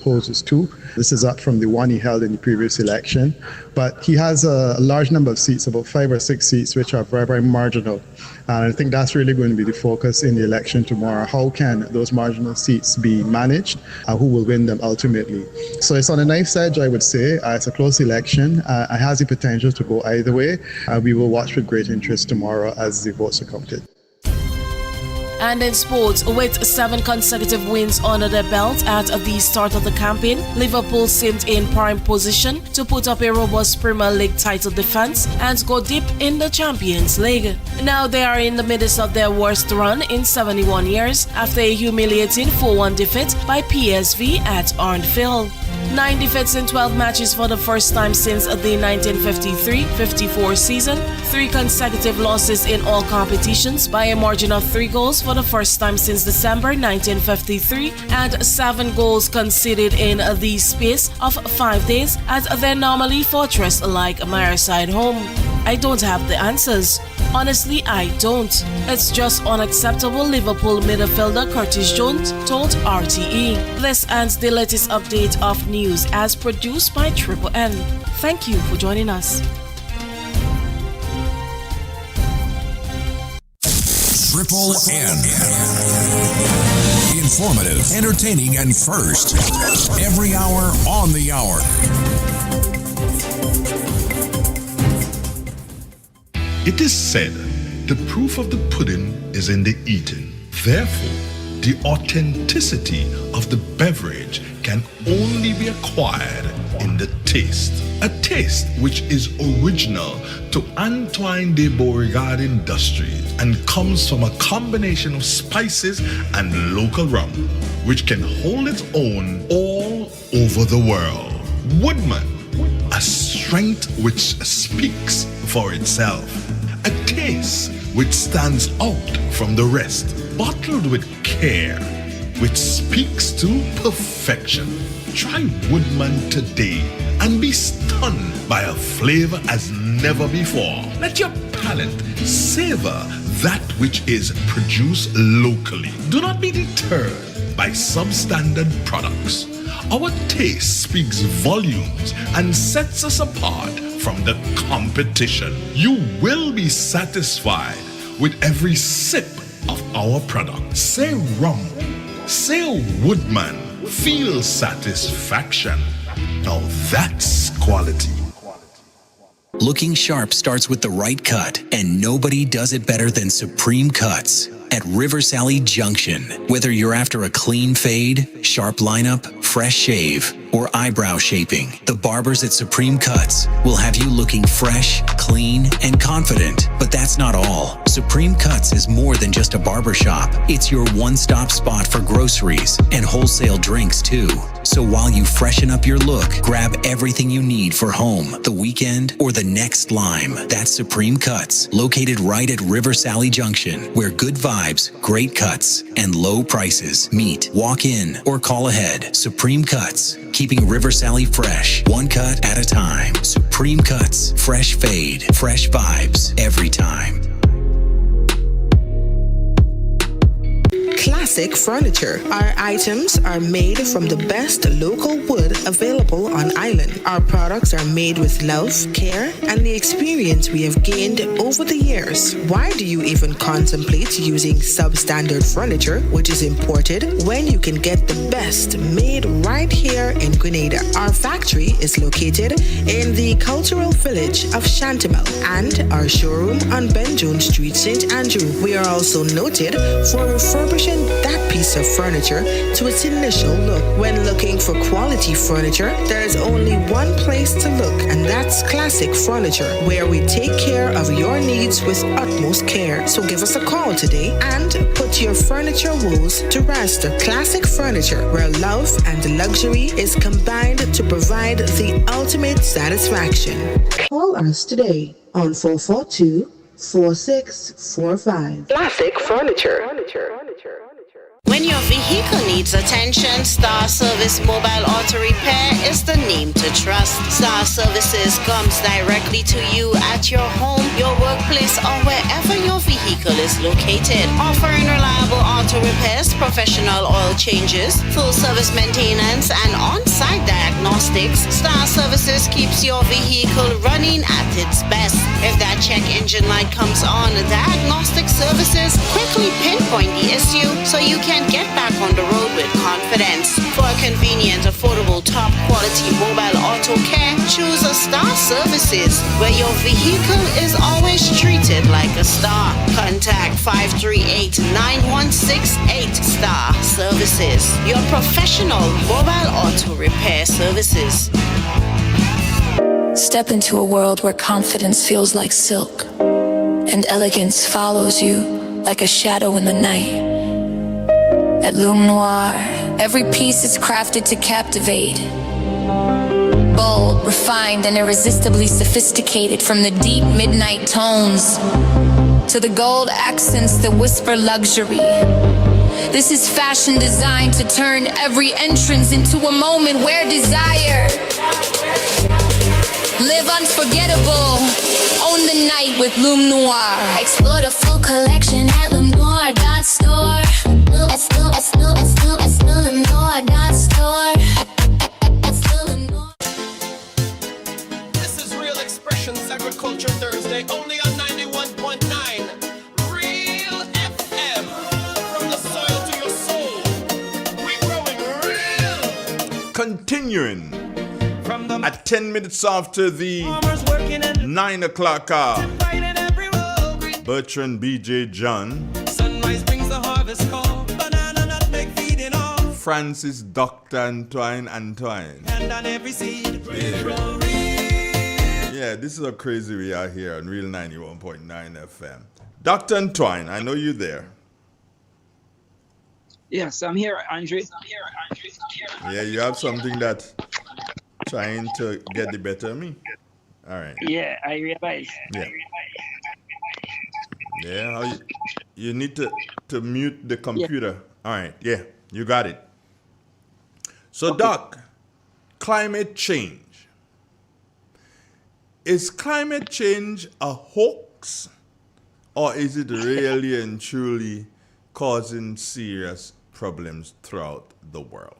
holds is 2. This is up from the one he held in the previous election. But he has a large number of seats, about 5 or 6 seats, which are very, very marginal. And I think that's really going to be the focus in the election tomorrow. How can those marginal seats be managed, and who will win them ultimately? So it's on the knife's edge, I would say. It's a close election. It has the potential to go either way. We will watch with great interest tomorrow as the votes are counted. And in sports, with 7 consecutive wins under their belt at the start of the campaign, Liverpool seemed in prime position to put up a robust Premier League title defense and go deep in the Champions League. Now they are in the midst of their worst run in 71 years after a humiliating 4-1 defeat by PSV at Arnfield. 9 defeats in 12 matches for the first time since the 1953-54 season, 3 consecutive losses in all competitions by a margin of 3 goals for the first time since December 1953, and 7 goals conceded in the space of 5 days at their normally fortress-like Merside home. I don't have the answers. Honestly, I don't. It's just unacceptable, Liverpool midfielder Curtis Jones told RTE. This ends the latest update of news as produced by Triple N. Thank you for joining us. Triple N. Informative, entertaining, and first. Every hour on the hour. It is said, the proof of the pudding is in the eating. Therefore, the authenticity of the beverage can only be acquired in the taste. A taste which is original to Antoine de Beauregard Industries and comes from a combination of spices and local rum, which can hold its own all over the world. Woodman, a strength which speaks for itself. A taste which stands out from the rest, bottled with care, which speaks to perfection. Try Woodman today and be stunned by a flavor as never before. Let your palate savor that which is produced locally. Do not be deterred by substandard products. Our taste speaks volumes and sets us apart from the competition. You will be satisfied with every sip of our product. Say rum, say Woodman, feel satisfaction. Now that's quality. Looking sharp starts with the right cut, and nobody does it better than Supreme Cuts at River Sally Junction. Whether you're after a clean fade, sharp lineup, fresh shave, or eyebrow shaping, the barbers at Supreme Cuts will have you looking fresh, clean, and confident. But that's not all. Supreme Cuts is more than just a barber shop. It's your one-stop spot for groceries and wholesale drinks too. So while you freshen up your look, grab everything you need for home, the weekend, or the next lime. That's Supreme Cuts, located right at River Sally Junction, where good vibes, great cuts, and low prices meet. Walk in or call ahead. Supreme Cuts, keeping River Sally fresh, one cut at a time. Supreme Cuts, fresh fade, fresh vibes every time. Classic Furniture. Our items are made from the best local wood available on island. Our products are made with love, care, and the experience we have gained over the years. Why do you even contemplate using substandard furniture, which is imported, when you can get the best made right here in Grenada? Our factory is located in the cultural village of Chantimel and our showroom on Ben Jones Street, St. Andrew. We are also noted for refurbishing that piece of furniture to its initial look. When looking for quality furniture, there is only one place to look, and that's Classic Furniture, where we take care of your needs with utmost care. So give us a call today and put your furniture woes to rest. Classic Furniture, where love and luxury is combined to provide the ultimate satisfaction. Call us today on 442-4645. Classic Furniture. When your vehicle needs attention, Star Service Mobile Auto Repair is the name to trust. Star Services comes directly to you at your home, your workplace, or wherever your vehicle is located. Offering reliable auto repairs, professional oil changes, full service maintenance, and on-site diagnostics, Star Services keeps your vehicle running at its best. If that check engine light comes on, diagnostic services quickly pinpoint the issue so you can get back on the road with confidence. For a convenient, affordable, top quality mobile auto care, choose a Star Services, where your vehicle is always treated like a star. Contact 538-9168 Star Services, your professional mobile auto repair services. Step into a world where confidence feels like silk and elegance follows you like a shadow in the night. At Lume Noir, every piece is crafted to captivate. Bold, refined, and irresistibly sophisticated, from the deep midnight tones to the gold accents that whisper luxury. This is fashion designed to turn every entrance into a moment where desire live unforgettable. Own the night with Lume Noir. Explore the full collection at lumenoir.store. This is Real Expressions Agriculture Thursday, only on 91.9 Real FM. From the soil to your soul, we're growing real. Continuing at 10 minutes after the 9 o'clock hour, Bertrand B.J. John, Sunrise brings the harvest call, banana nutmeg feeding off, Francis Dr. Antoine. and on every seed, we grow real. Yeah, this is how crazy we are here on Real 91.9 FM. Dr. Antoine, I know you're there. Yes, I'm here, Andre. Yeah, you have something that trying to get the better of me. All right. Yeah, I realize. Yeah, you need to mute the computer. All right, yeah, you got it. So, okay. Doc, climate change. Is climate change a hoax, or is it really and truly causing serious problems throughout the world?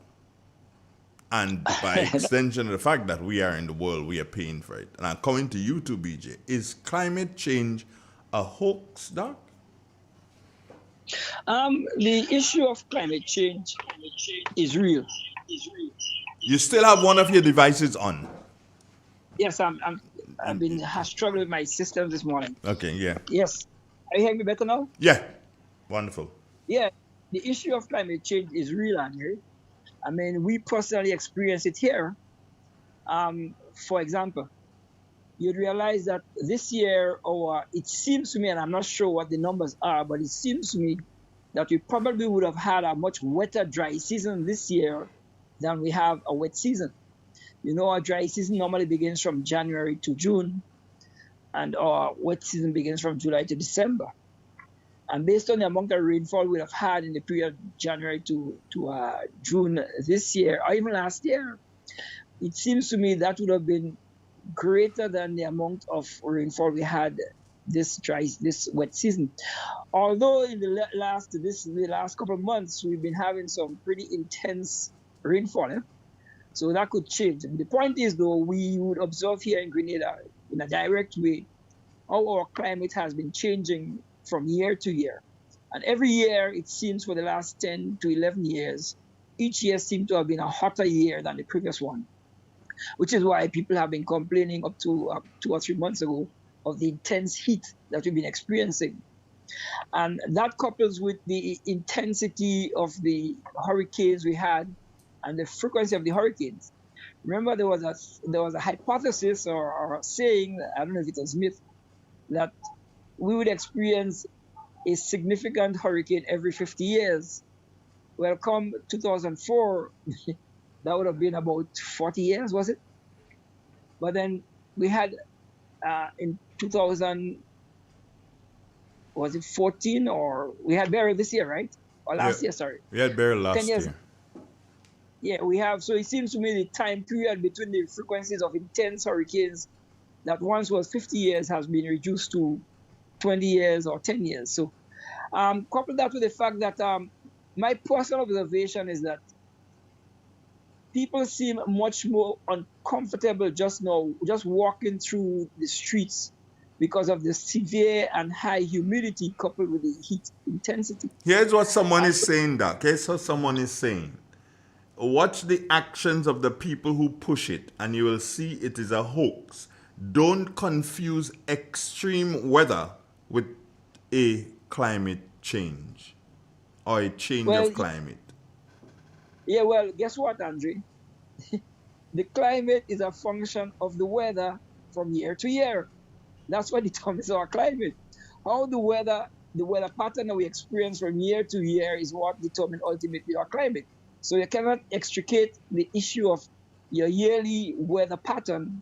And by extension of the fact that we are in the world, we are paying for it. And I'm coming to you too, BJ. Is climate change a hoax, Doc? The issue of climate change is real. You still have one of your devices on. Yes, I've been struggling with my system this morning. Okay, yeah. Yes. Are you hearing me better now? Yeah. Wonderful. Yeah. The issue of climate change is real, Andre. I mean, we personally experience it here. For example, you'd realize that this year, or it seems to me, and I'm not sure what the numbers are, but it seems to me that we probably would have had a much wetter dry season this year than we have a wet season. You know, our dry season normally begins from January to June, and our wet season begins from July to December. And based on the amount of rainfall we have had in the period January to June this year, or even last year, it seems to me that would have been greater than the amount of rainfall we had this wet season. Although in the last couple of months we've been having some pretty intense rainfall, so that could change. The point is, though, we would observe here in Grenada in a direct way how our climate has been changing from year to year. And every year, it seems for the last 10 to 11 years, each year seemed to have been a hotter year than the previous one, which is why people have been complaining up to 2 or 3 months ago of the intense heat that we've been experiencing. And that couples with the intensity of the hurricanes we had and the frequency of the hurricanes. Remember, there was a hypothesis or a saying, I don't know if it was myth, that we would experience a significant hurricane every 50 years. Well, come 2004, that would have been about 40 years, was it? But then we had in 2000, was it 14, or we had Beryl this year, right? Or last year, sorry. We had Beryl last 10 years. year. Yeah, we have. So it seems to me the time period between the frequencies of intense hurricanes that once was 50 years has been reduced to 20 years or 10 years. So couple that with the fact that my personal observation is that people seem much more uncomfortable just now, just walking through the streets because of the severe and high humidity coupled with the heat intensity. Here's what someone is saying, Doc. Here's what someone is saying. Watch the actions of the people who push it, and you will see it is a hoax. Don't confuse extreme weather with a climate change or a change of climate. Yeah, well, guess what, Andre? The climate is a function of the weather from year to year. That's what determines our climate. How the weather pattern that we experience from year to year is what determines ultimately our climate. So you cannot extricate the issue of your yearly weather pattern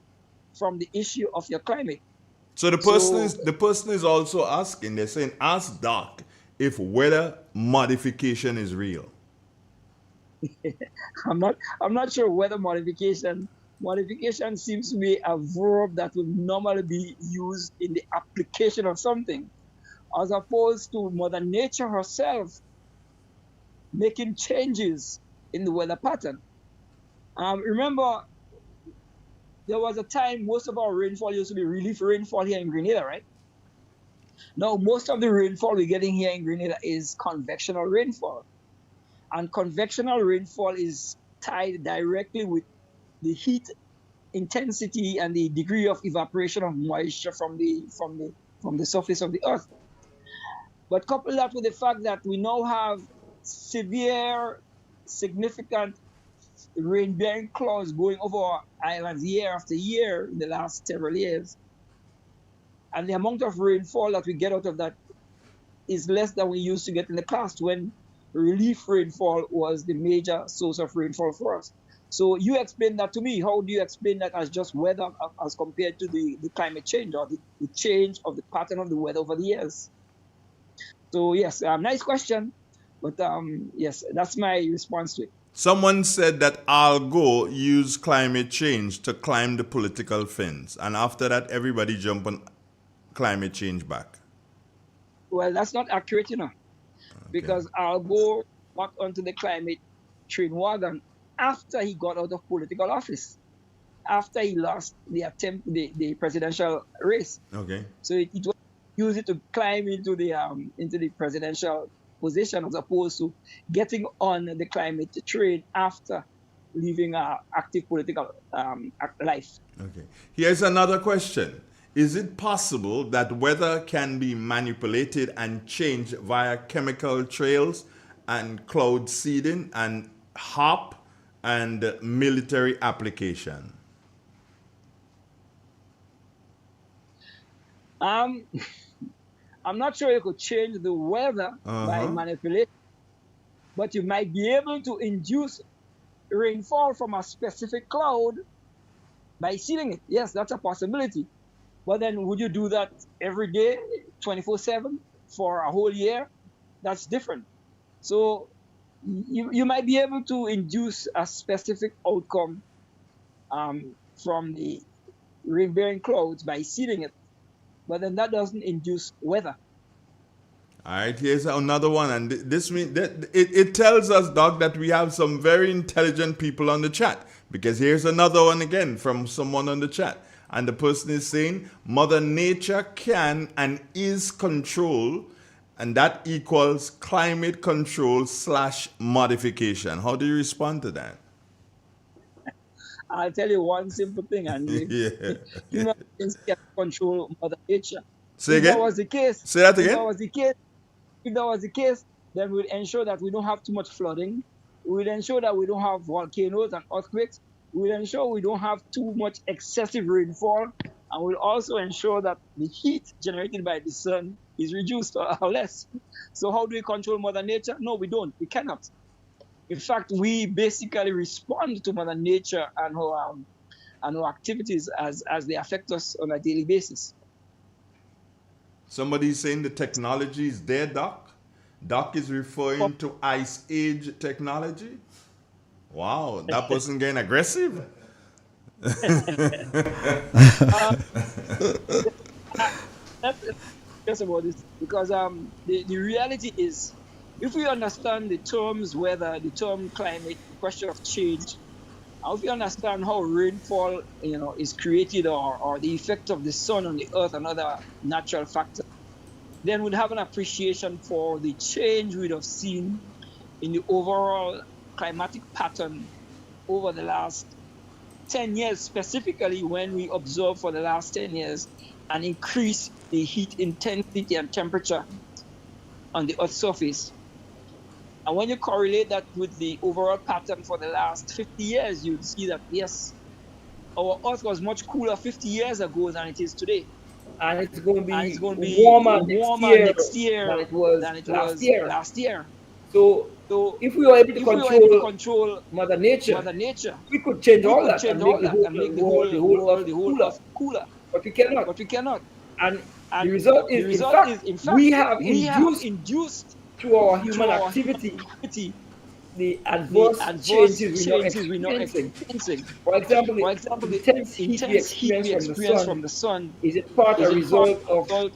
from the issue of your climate. So the person is also asking, they're saying, ask Doc if weather modification is real. I'm not sure weather modification. Modification seems to be a verb that would normally be used in the application of something, as opposed to Mother Nature herself making changes in the weather pattern. Remember, there was a time most of our rainfall used to be relief rainfall here in Grenada, right? Now, most of the rainfall we're getting here in Grenada is convectional rainfall. And convectional rainfall is tied directly with the heat intensity and the degree of evaporation of moisture from the surface of the earth. But couple that with the fact that we now have severe, significant rain-bearing clouds going over our islands year after year in the last several years. And the amount of rainfall that we get out of that is less than we used to get in the past when relief rainfall was the major source of rainfall for us. So you explain that to me. How do you explain that as just weather as compared to the climate change or the change of the pattern of the weather over the years? So yes, nice question. But yes, that's my response to it. Someone said that Al Gore used climate change to climb the political fence. And after that, everybody jumped on climate change back. Well, that's not accurate, because Al Gore got onto the climate train wagon after he got out of political office, after he lost the presidential race. Okay. So it was used to climb into the presidential position as opposed to getting on the climate train after leaving active political life. Okay. Here's another question. Is it possible that weather can be manipulated and changed via chemical trails and cloud seeding and HARP and military application? I'm not sure you could change the weather by manipulation, but you might be able to induce rainfall from a specific cloud by seeding it. Yes, that's a possibility. But then would you do that every day, 24/7 for a whole year? That's different. So you might be able to induce a specific outcome from the rain-bearing clouds by seeding it. But then that doesn't induce weather. All right, here's another one, and this means that it tells us, Doc, that we have some very intelligent people on the chat. Because here's another one again from someone on the chat, and the person is saying Mother Nature can and is control, and that equals climate control / modification. How do you respond to that? I'll tell you one simple thing, and human beings can control Mother Nature. Say again? If that was the case, say that again. If that was the case, then we'd ensure that we don't have too much flooding. We'd ensure that we don't have volcanoes and earthquakes. We'd ensure we don't have too much excessive rainfall, and we'll also ensure that the heat generated by the sun is reduced or less. So how do we control Mother Nature? No, we don't. We cannot. In fact, we basically respond to Mother Nature and her activities as they affect us on a daily basis. Somebody's saying the technology is there, Doc. Doc is referring to Ice Age technology. Wow, that person getting aggressive. Just about this, because the reality is, if we understand the terms weather, the term climate, the question of change, and if we understand how rainfall, is created or the effect of the sun on the earth and other natural factors, then we'd have an appreciation for the change we'd have seen in the overall climatic pattern over the last 10 years, specifically when we observe for the last 10 years an increase in heat intensity and temperature on the Earth's surface. And when you correlate that with the overall pattern for the last 50 years, you'd see that, yes, our Earth was much cooler 50 years ago than it is today. And it's going to be warmer next year than it was last year. So if we were able to control Mother Nature, we could change all that and make the whole Earth cooler. But we cannot. And the result is, in fact, we have induced through our human activity the adverse changes we know experiencing. For example, the intense heat we experience from the sun is in part a result of the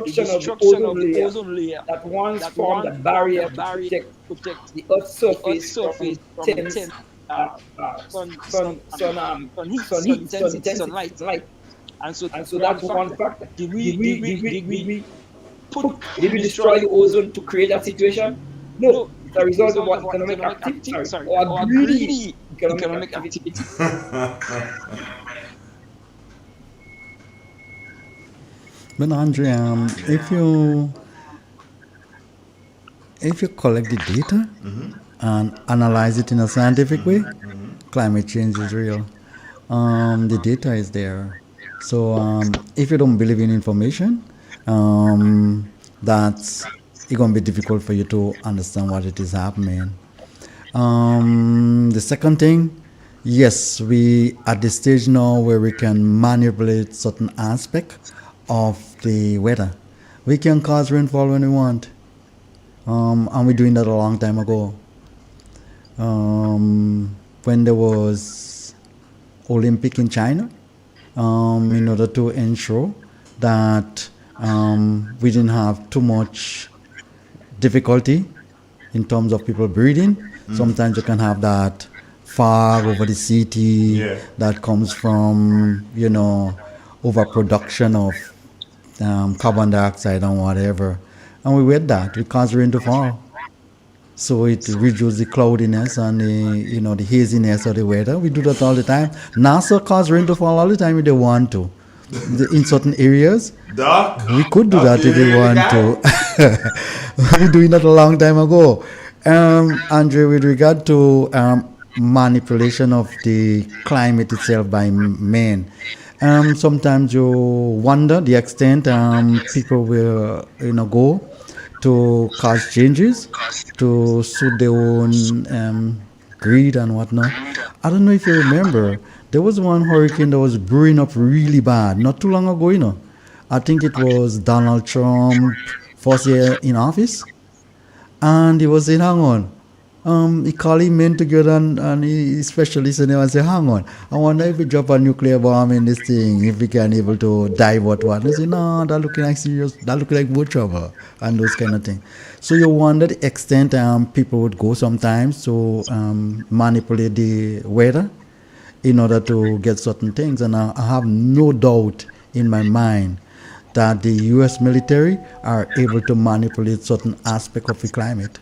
destruction of the ozone layer that once formed a barrier to protect the Earth's surface from intense sunlight. And so that's one factor. Did we destroy the ozone to create that situation? No. It's a result of what economic activity, or greedy economic activity. But Andre, if you collect the data and analyze it in a scientific way, climate change is real. The data is there. So if you don't believe in information, that's it's going to be difficult for you to understand what it is happening. The second thing, yes, we at the stage now where we can manipulate certain aspect of the weather. We can cause rainfall when we want, and we're doing that a long time ago. When there was Olympic in China, in order to ensure that we didn't have too much difficulty in terms of people breathing. Sometimes you can have that fog over the city Yeah. that comes from, overproduction of carbon dioxide and whatever. And we wet that. We cause rain to fall. So it reduces the cloudiness and the haziness of the weather. We do that all the time. NASA cause rain to fall all the time if they want to. In certain areas, Doc, we could do that you if we hear the want guy? to. We're doing that a long time ago. Andre, with regard to manipulation of the climate itself by men, sometimes you wonder the extent people will, go to cause changes to suit their own greed and whatnot. I don't know if you remember, there was one hurricane that was brewing up really bad not too long ago. I think it was Donald Trump first year in office, and he was saying, hang on. He called him men together and he specialists and they and say, hang on, I wonder if we drop a nuclear bomb in this thing, if we can able to divert one. They say, no, that looking like serious, that looking like more trouble and those kind of things. So you wonder the extent people would go sometimes to manipulate the weather in order to get certain things. And I have no doubt in my mind that the U.S. military are able to manipulate certain aspect of the climate.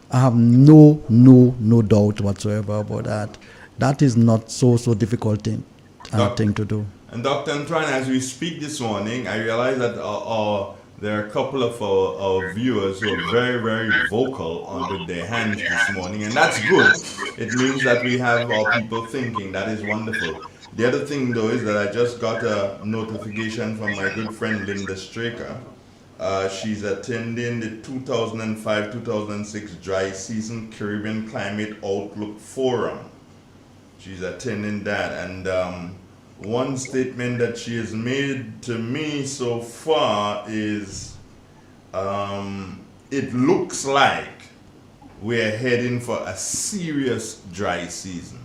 I have no doubt whatsoever about that. That is not so difficult thing to do. And Dr. Antoine, as we speak this morning, I realize that there are a couple of our viewers who are very, very vocal with their hands this morning, and that's good. It means that we have our people thinking. That is wonderful. The other thing, though, is that I just got a notification from my good friend Linda Straker. She's attending the 2005-2006 Dry Season Caribbean Climate Outlook Forum. She's attending that, and one statement that she has made to me so far is, it looks like we're heading for a serious dry season.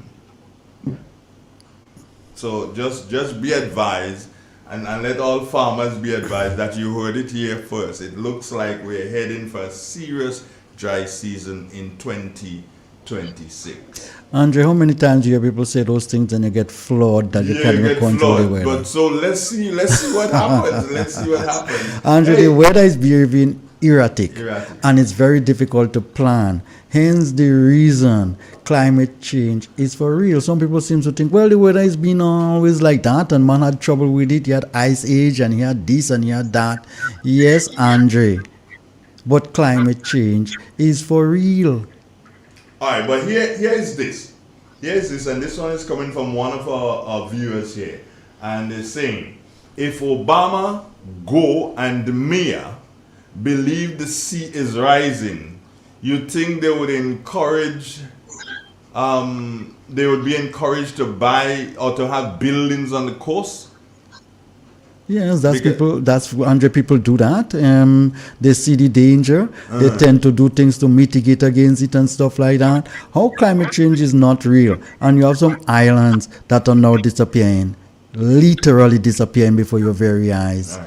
So just be advised. And let all farmers be advised that you heard it here first. It looks like we're heading for a serious dry season in 2026. Andre, how many times do you hear people say those things and you get flawed that you can't even control the weather? But so let's see what happens. Let's see what happens. Andre, the weather is behaving erratic, and it's very difficult to plan. Hence the reason climate change is for real. Some people seem to think, well, the weather has been always like that and man had trouble with it. He had ice age and he had this and he had that. Yes, Andre, but climate change is for real. All right, but here is this. Here's this, and this one is coming from one of our viewers here. And they're saying, if Obama, Go, and the mayor believe the sea is rising, you think they would encourage, they would be encouraged to buy or to have buildings on the coast? Yes, that's 100 people do that. They see the danger. They tend to do things to mitigate against it and stuff like that. How climate change is not real. And you have some islands that are now disappearing, literally disappearing before your very eyes.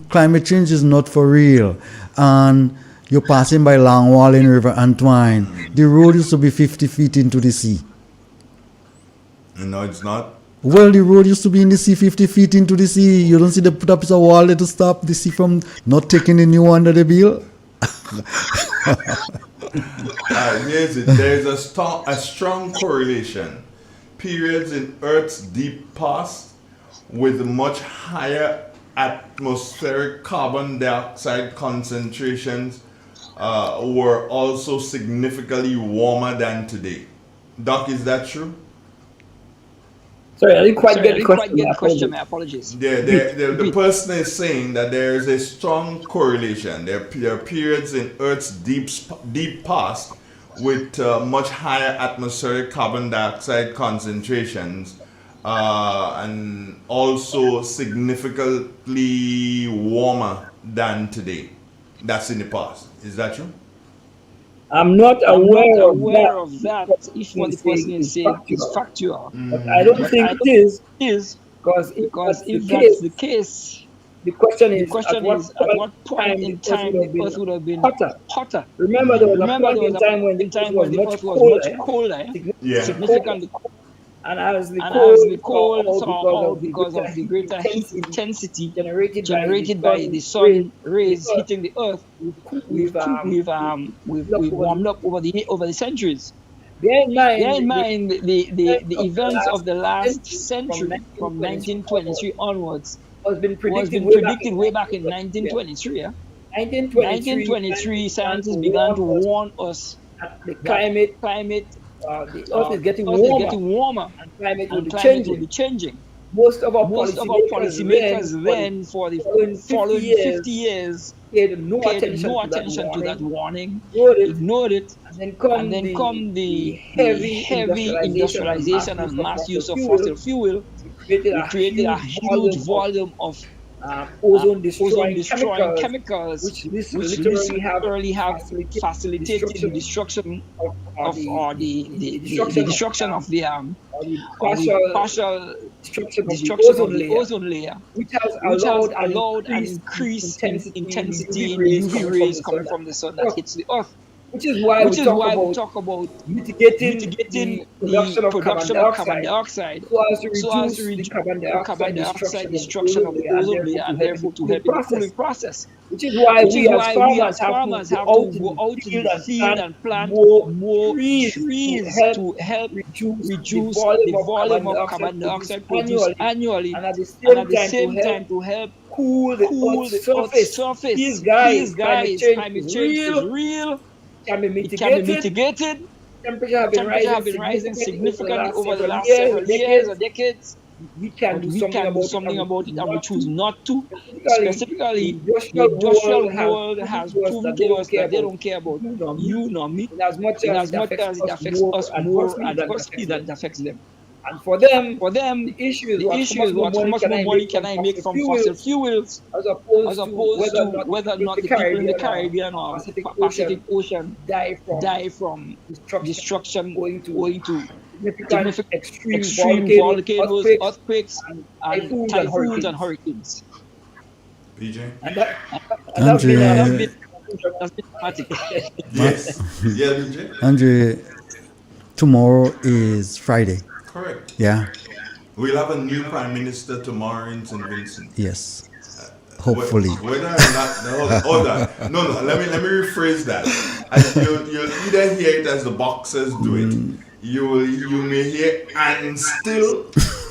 Climate change is not for real. And you're passing by Longwall in River Antoine. The road used to be 50 feet into the sea. No, it's not. Well, the road used to be in the sea 50 feet into the sea. You don't see they put up a wall there to stop the sea from not taking the new one that they built? Here's it. There's a strong correlation. Periods in Earth's deep past with much higher atmospheric carbon dioxide concentrations were also significantly warmer than today. Doc, is that true? Sorry, I didn't quite get the question. My apologies. The person is saying that there is a strong correlation. There are periods in Earth's deep past with much higher atmospheric carbon dioxide concentrations and also significantly warmer than today. That's in the past. Is that true? I'm not aware of that. If what the person is saying is factual, but I don't think it is. Because if that's the case, The question The is, question is, at what point in time the Earth would have been hotter? hotter? Remember, there was a Remember, point there was in a time when the point in Earth time was when the much Earth was much colder, colder, significantly, and as the and cold as the thaw cold out thaw out because because of of the the greater greater heat heat intensity intensity generated by generated the by the sun sun rays rays hitting hitting the the Earth, Earth, we've warmed up over the centuries. Bear in Bear mind in the mind events the of the events of last the last century, from century, from 1923 onwards, 1923 onwards, was been was predicted been way back in predicted way back in 1923. 1923. Yeah? 1923, 1923, scientists scientists began began to to warn us warn us that the that climate, climate, the Earth is getting Earth is warmer, getting warmer and climate will and be climate will changing. be changing. Most of our Most of our policymakers then, policymakers for the then, for the following 50 following 50 years, years, paid no paid attention no to that attention to that warning, warning, ignored ignored it, it, and then and come then come the the heavy heavy industrialization and mass industrialization and use of mass fossil use of fuel. fossil fuel. It created It a created a huge huge volume of ozone ozone destroying destroying chemicals, chemicals, which this which literally have literally have facilitated the facilitated the destruction destruction of of or the destruction of the or the partial destruction destruction of of the the ozone layer, which has which has allowed allowed an increase increase in intensity in in the the UV UV rays coming from the sun that Earth, hits the Earth, which is why which we is talk why we about talk about mitigating mitigating the the production of carbon production of carbon dioxide dioxide so as to so as to reduce the reduce carbon the carbon dioxide dioxide destruction of destruction of the ozone layer and therefore therefore to to help help in in the the cooling cooling process. process. Which is why Which is we as why we farmers as have to farmers go have out to in go out the in field the and field plant and plant more more trees trees to to help reduce the volume of the carbon produced dioxide produced annually, annually, and at the and at same the time to same help time to help cool the cool Earth's the Earth's surface. surface. Please, Climate guys, change climate is change is real, real. can be It can be mitigated. mitigated. Temperature have Temperature been have been rising rising significantly significantly over over the the last last several several years years or or decades. decades, We can but do we something can do about it, and something we about choose it and we not choose to. not to. The Specifically, the industrial industrial world has world proven has to us proven that they to don't us care that they about don't care about you nor me, you nor me, in as much in as as it much affects as it us affects more us more adversely than it adversely affects than them. it affects them. And for them, For them, the issue is the issue is how what, how money much can more I money make can from I make fossil from fossil fuels, fuels, as as opposed to opposed whether or to not the whether or people in not the the people in the Caribbean or Caribbean or Pacific Pacific Ocean Ocean die die from destruction destruction owing to significant significant extreme extreme volcanoes, volcanoes, earthquakes, earthquakes, and and typhoons and typhoons and hurricanes. hurricanes. PJ? And that's been And Andre, that's been dramatic. Yes. Yeah, PJ? Andre, tomorrow is Friday. Correct. Yeah. We'll have a new prime minister tomorrow in St. Vincent. Yes. Hopefully. Whether or not, no, hold on. No, let me rephrase that. You'll either hear it as the boxers do it. You may hear and still,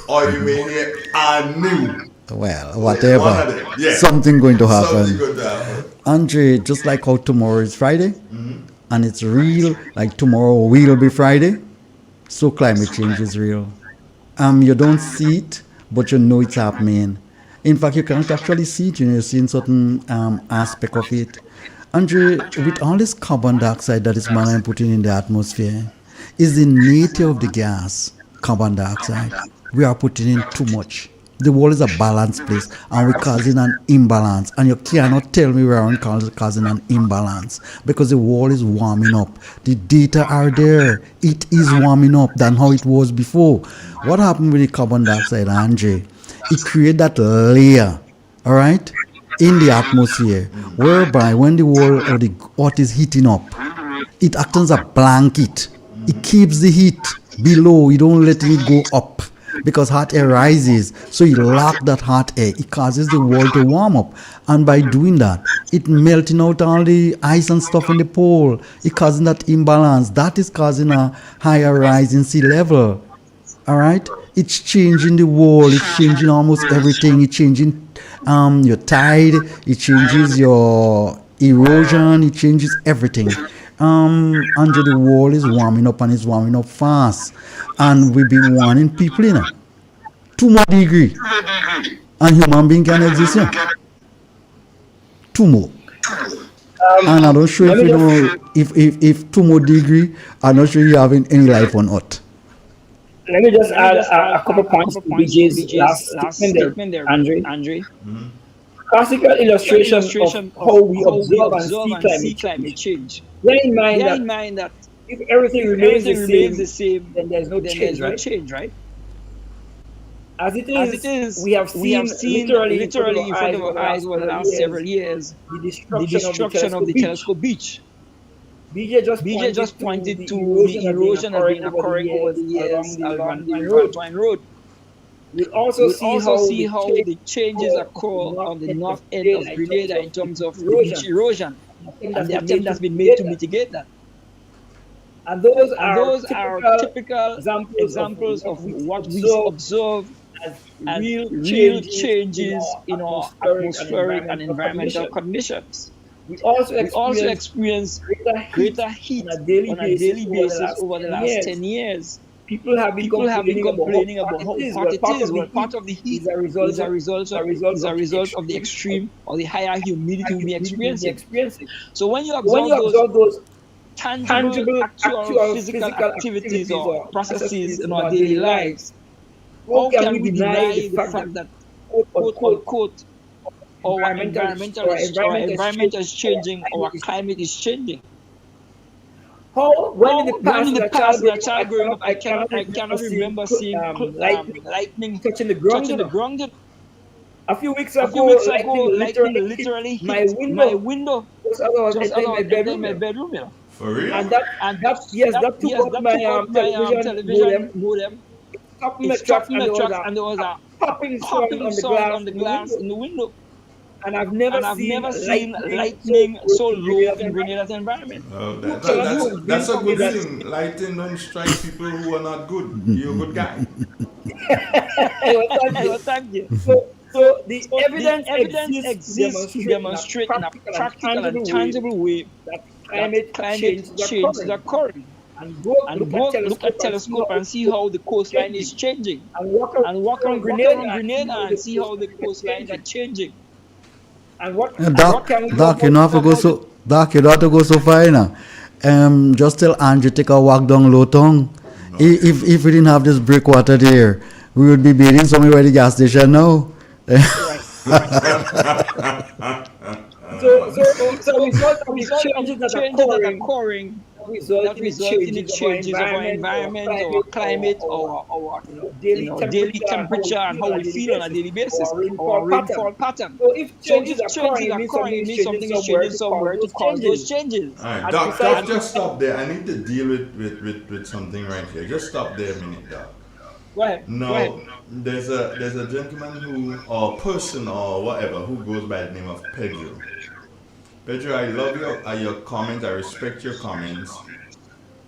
or you may hear and new. Well, whatever. One of them. Yeah. Something going to happen. Something going to happen. Andre, just like how tomorrow is Friday, and it's real, like tomorrow will be Friday, so climate change is real. You don't see it, but you know it's happening. In fact, you can't actually see it, you're seeing certain aspect of it. Andre, with all this carbon dioxide that is man putting in the atmosphere, is the nature of the gas carbon dioxide. We are putting in too much. The world is a balanced place, and we're causing an imbalance. And you cannot tell me we aren't causing an imbalance because the world is warming up. The data are there. It is warming up than how it was before. What happened with the carbon dioxide, Andre? It created that layer, all right, in the atmosphere, whereby when the world or the earth is heating up, it acts as a blanket. It keeps the heat below. You don't let it go up. Because hot air rises, so you lock that hot air. It causes the world to warm up, and by doing that, it melting out all the ice and stuff in the pole. It causing that imbalance. That is causing a higher rise in sea level. All right, it's changing the world. It's changing almost everything. It's changing your tide. It changes your erosion. It changes everything. Under the world is warming up, and it's warming up fast, and we've been warning people, 2 more degree, and human being can exist, 2 more. And I'm not sure if 2 more degree, I'm not sure you having any life on Earth. Let me just add a couple points to BJ's last statement there, Andre. Classical illustration of how we observe and see climate change. Bear in mind that if everything remains the same, then there's no change, right? As it is, we have seen literally in front of our eyes over the last several years the destruction of the Telescope Beach. BJ just pointed to the erosion that has been occurring over the years along the Valentine Road. We'll also see how the changes occur on the north end of Grenada in terms of the beach erosion and the attempt that's been made to mitigate that. And those are typical examples of what we observe as real changes in our atmospheric and environmental conditions. We also experience greater heat on a daily basis over the last 10 years. People have been complaining about how hot it is. Well, part of the heat is a result of the extreme or the higher humidity we are experiencing. So when you observe those tangible, actual physical activities or processes in our daily lives, how can we deny the fact that, quote unquote, our environment is changing, our climate is changing? When in the past, as a child growing up, I cannot remember seeing lightning touching the ground. A few weeks ago, lightning literally hit my window just as I was entering my bedroom. You know. For real? And that took up my television modem. It stopped my tracks, and there was a popping sound on the glass in the window. And I've never seen lightning so low in Grenada's environment. That's a good thing. Lightning don't strike people who are not good. You're a good guy. Thank you. So the evidence exists to demonstrate in a practical and tangible way that climate change is occurring. And go look at Telescope and see how the coastline is changing. And walk on Grenada and see how the coastlines are changing. And Doc, you don't have to go so far, you know. Just tell Andrew take a walk down Low Tongue. If we didn't have this breakwater there, we would be bathing somewhere at the gas station now. So we saw changes that are occurring that result in the changes of our environment, our climate, our daily temperature, and how we feel on a daily basis, our rainfall pattern. So if changes are occurring, it means something is changing somewhere to cause those changes. All right, Doc, just stop there. I need to deal with something right here. Just stop there a minute, Doc. Go ahead. No, there's a gentleman who, or person or whatever, who goes by the name of Pedro. Pedro, I love your comments. I respect your comments,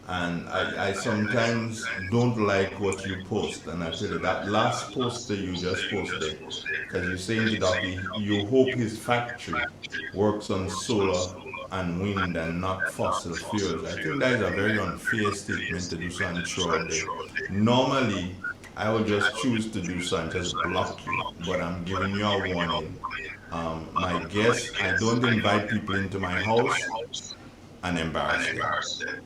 and I sometimes don't like what you post. And I tell you that last post that you just posted, because you're saying to Doc, you hope his factory works on solar and wind and not fossil fuels. I think that is a very unfair statement to do so and throw out there. Normally, I would just choose to do so and just block you, but I'm giving you a warning. My guests, I don't invite people into my house and embarrass them.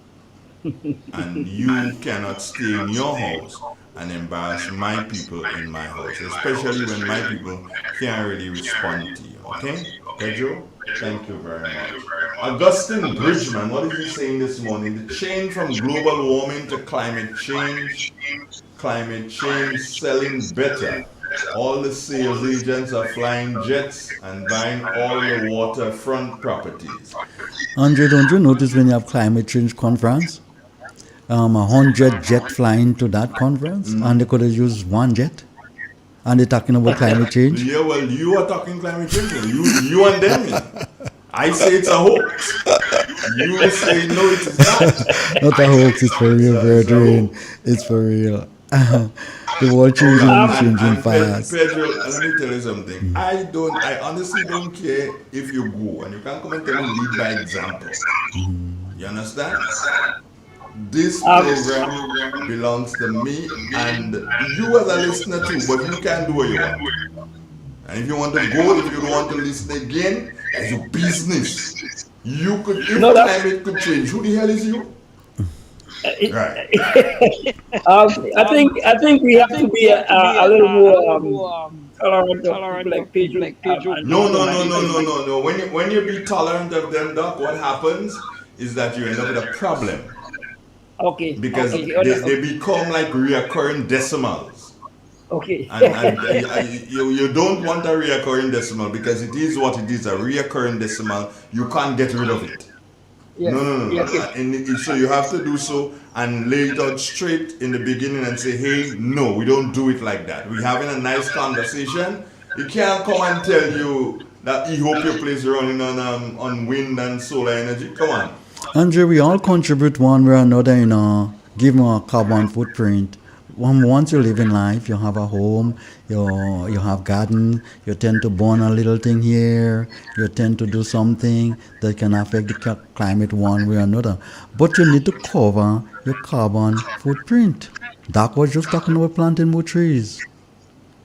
And you cannot stay in your house and embarrass my people in my house, especially when my people can't really respond to you. Okay? Pedro, thank you very much. Augustine Bridgman, what is he saying this morning? The change from global warming to climate change selling better. All the sales agents are flying jets and buying all the waterfront properties. Andre, don't you notice when you have climate change conference, 100 jet flying to that conference, and they could have used one jet, and they're talking about climate change? Yeah, well, you are talking climate change. You and them. I say it's a hoax. You say no, it is not. Not a hoax. It's for real, brethren. It's for real. The world changing fast. Pedro, let me tell you something. I honestly don't care if you go, and you can come and tell me lead by example. You understand? This program belongs to me and you as a listener too, but you can do what you want. And if you want to go, if you don't want to listen again, it's your business. You could, if climate could change, who the hell is you? Right. I think we have to be a little more tolerant of people like Pedro. No. When you be tolerant of them, Doc, what happens is that you end up with a problem. Okay. Because they become like reoccurring decimals. Okay. And you don't want a reoccurring decimal because it is what it is, a reoccurring decimal. You can't get rid of it. Yes. No. Okay. So you have to do so and lay it out straight in the beginning and say, hey, no, we don't do it like that. We're having a nice conversation. You can't come and tell you that you hope your place is running on wind and solar energy. Come on. Andre, we all contribute one way or another, give a carbon footprint. Once you live in life, you have a home, you have garden, you tend to burn a little thing here, you tend to do something that can affect the climate one way or another. But you need to cover your carbon footprint. Doc was just talking about planting more trees.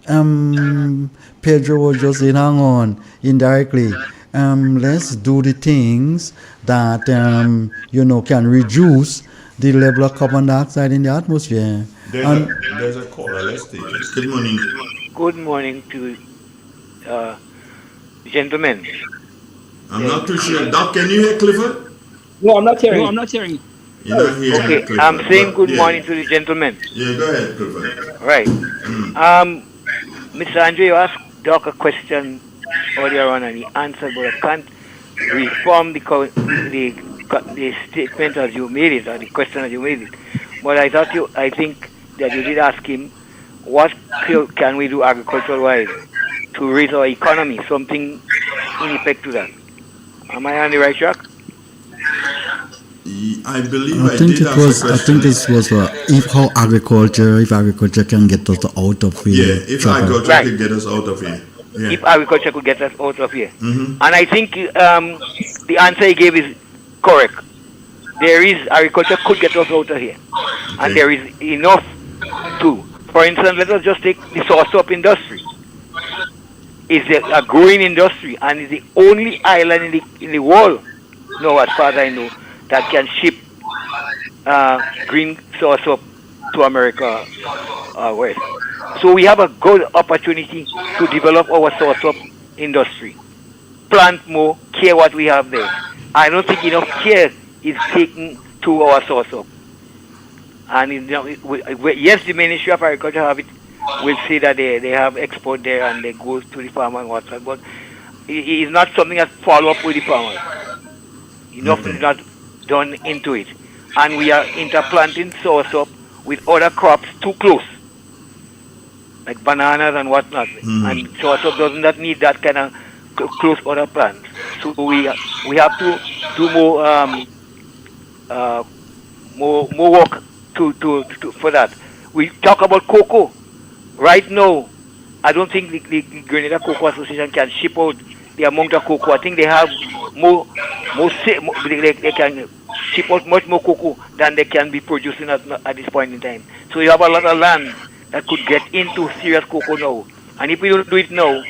Pedro was just saying, hang on, indirectly. Let's do the things that can reduce the level of carbon dioxide in the atmosphere. There's a caller. Let's take it. Good morning. Good morning to gentlemen. I'm not too sure. Doc, can you hear Clifford? No, I'm not hearing. You're not hearing Okay, Clifford. I'm saying good Yeah. morning to the gentlemen. Yeah, go ahead, Clifford. Right. Mr. Andre, you asked Doc a question earlier on and he answered, but I can't reform the statement as you made it, or the question as you made it. But I think that you did ask him, what can we do agricultural-wise to raise our economy, something in effect to that. Am I on the right track? I believe I think it was. I think this was if agriculture can get us out of here. Yeah, if agriculture can get us out of here. Yeah. If agriculture could get us out of here. Mm-hmm. And I think the answer he gave is correct. Agriculture could get us out of here. Okay. And there is enough to. For instance, let us just take the sauce-up industry. It's a growing industry and it's the only island in the world, as far as I know, that can ship green sauce-up to America West. So we have a good opportunity to develop our sauce-up industry. Plant more, care what we have there. I don't think enough care is taken to our sauce-up. And yes, the Ministry of Agriculture will say that they have export there and they go to the farmer and whatnot, but it is not something that follow up with the farmers. Enough is not done into it. And we are interplanting sauce-up with other crops too close, like bananas and whatnot. And sauce-up does not need that kind of close other plants. So we have to do more work for that. We talk about cocoa. Right now, I don't think the Grenada Cocoa Association can ship out the amount of cocoa. I think they have they can ship out much more cocoa than they can be producing at this point in time. So you have a lot of land that could get into serious cocoa now. And if we don't do it now,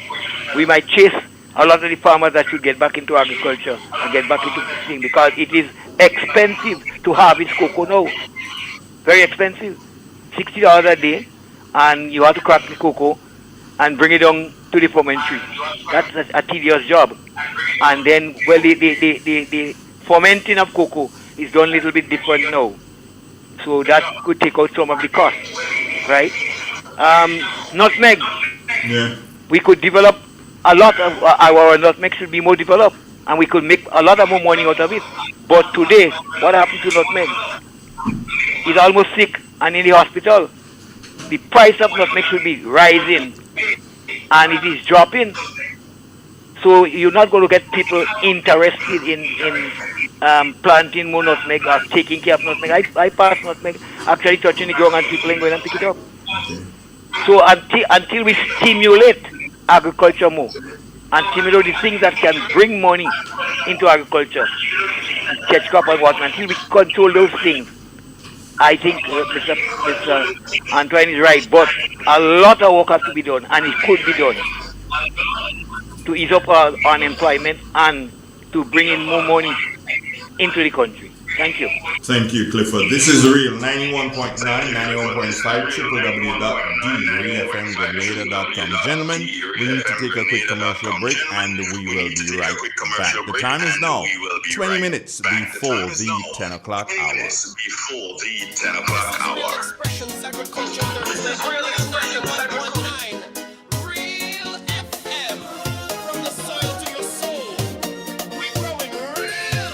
we might chase a lot of the farmers that should get back into agriculture and get back into fishing, because it is expensive to harvest cocoa now. Very expensive. $60 a day, and you have to crack the cocoa and bring it down to the fermentary. That's a tedious job. And then, the fermenting of cocoa is done a little bit different now. So that could take out some of the cost, right? Nutmeg. Yeah. We could develop a lot of our nutmeg should be more developed, and we could make a lot of more money out of it. But today, what happened to nutmeg? He's almost sick and in the hospital. The price of nutmeg should be rising, and it is dropping. So you're not going to get people interested in planting more nutmeg or taking care of nutmeg. I pass nutmeg actually touching the ground and people ain't going and pick it up. So until we stimulate agriculture more and stimulate the things that can bring money into agriculture, catch crop and whatnot, until we control those things, I think Mr. Antoine is right, but a lot of work has to be done, and it could be done to ease up our unemployment and to bring in more money into the country. Thank you. Thank you, Clifford. This is Real 91.9, 91.5, www.realfmgrenada.com. Gentlemen, we need to take a quick commercial break and we will be right back. The time is now 20 minutes before the 10 o'clock hour. Expressions, agriculture, Thursday, real expression, 101.9. Real FM. From the soil to your soul. We're growing real.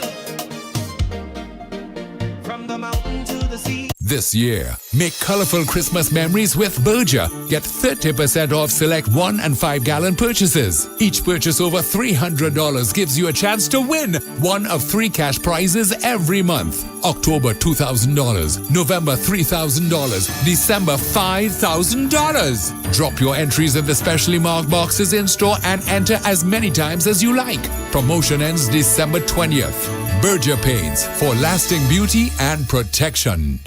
From the mountain to the sea. This year, make colorful Christmas memories with Berger. Get 30% off select 1 and 5 gallon purchases. Each purchase over $300 gives you a chance to win one of 3 cash prizes every month. October $2,000, November $3,000, December $5,000. Drop your entries in the specially marked boxes in store and enter as many times as you like. Promotion ends December 20th. Berger Paints for lasting beauty and protection.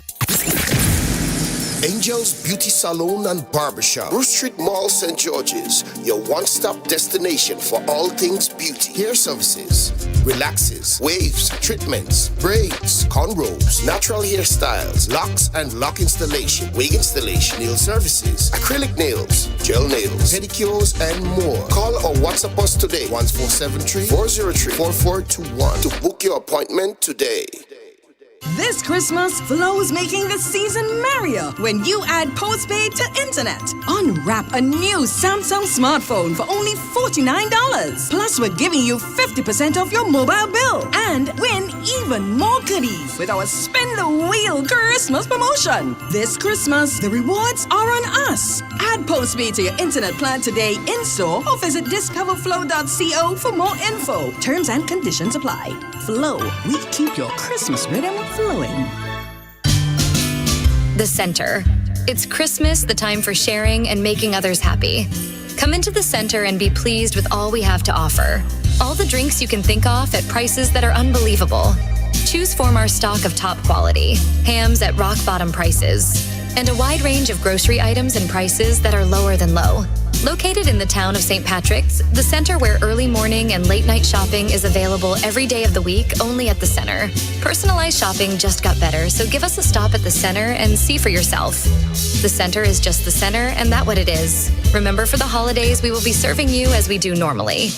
Angel's Beauty Salon and Barbershop, Bruce Street Mall, St. George's, your one-stop destination for all things beauty. Hair services, relaxes, waves, treatments, braids, cornrows, natural hairstyles, locks and lock installation, wig installation, nail services, acrylic nails, gel nails, pedicures, and more. Call or WhatsApp us today, 1473-403-4421 to book your appointment today. This Christmas, Flow's making the season merrier when you add postpaid to internet. Unwrap a new Samsung smartphone for only $49. Plus, we're giving you 50% off your mobile bill and win even more goodies with our Spin the Wheel Christmas promotion. This Christmas, the rewards are on us. Add postpaid to your internet plan today in store or visit discoverflow.co for more info. Terms and conditions apply. Flow, we keep your Christmas rhythm flowing. The Center. It's Christmas, the time for sharing and making others happy. Come into the Center and be pleased with all we have to offer. All the drinks you can think of at prices that are unbelievable. Choose from our stock of top quality, hams at rock bottom prices, and a wide range of grocery items and prices that are lower than low. Located in the town of St. Patrick's, the Center where early morning and late night shopping is available every day of the week only at the Center. Personalized shopping just got better, so give us a stop at the Center and see for yourself. The Center is just the Center, and that's what it is. Remember, for the holidays, we will be serving you as we do normally.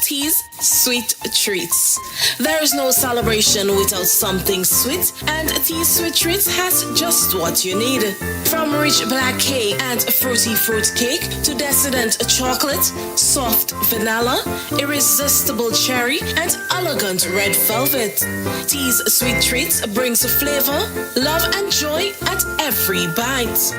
Tea's Sweet Treats. There is no celebration without something sweet, and Tea's Sweet Treats has just what you need. From rich black cake and fruity fruit cake to decadent chocolate, soft vanilla, irresistible cherry, and elegant red velvet. Tea's Sweet Treats brings flavor, love, and joy at every bite.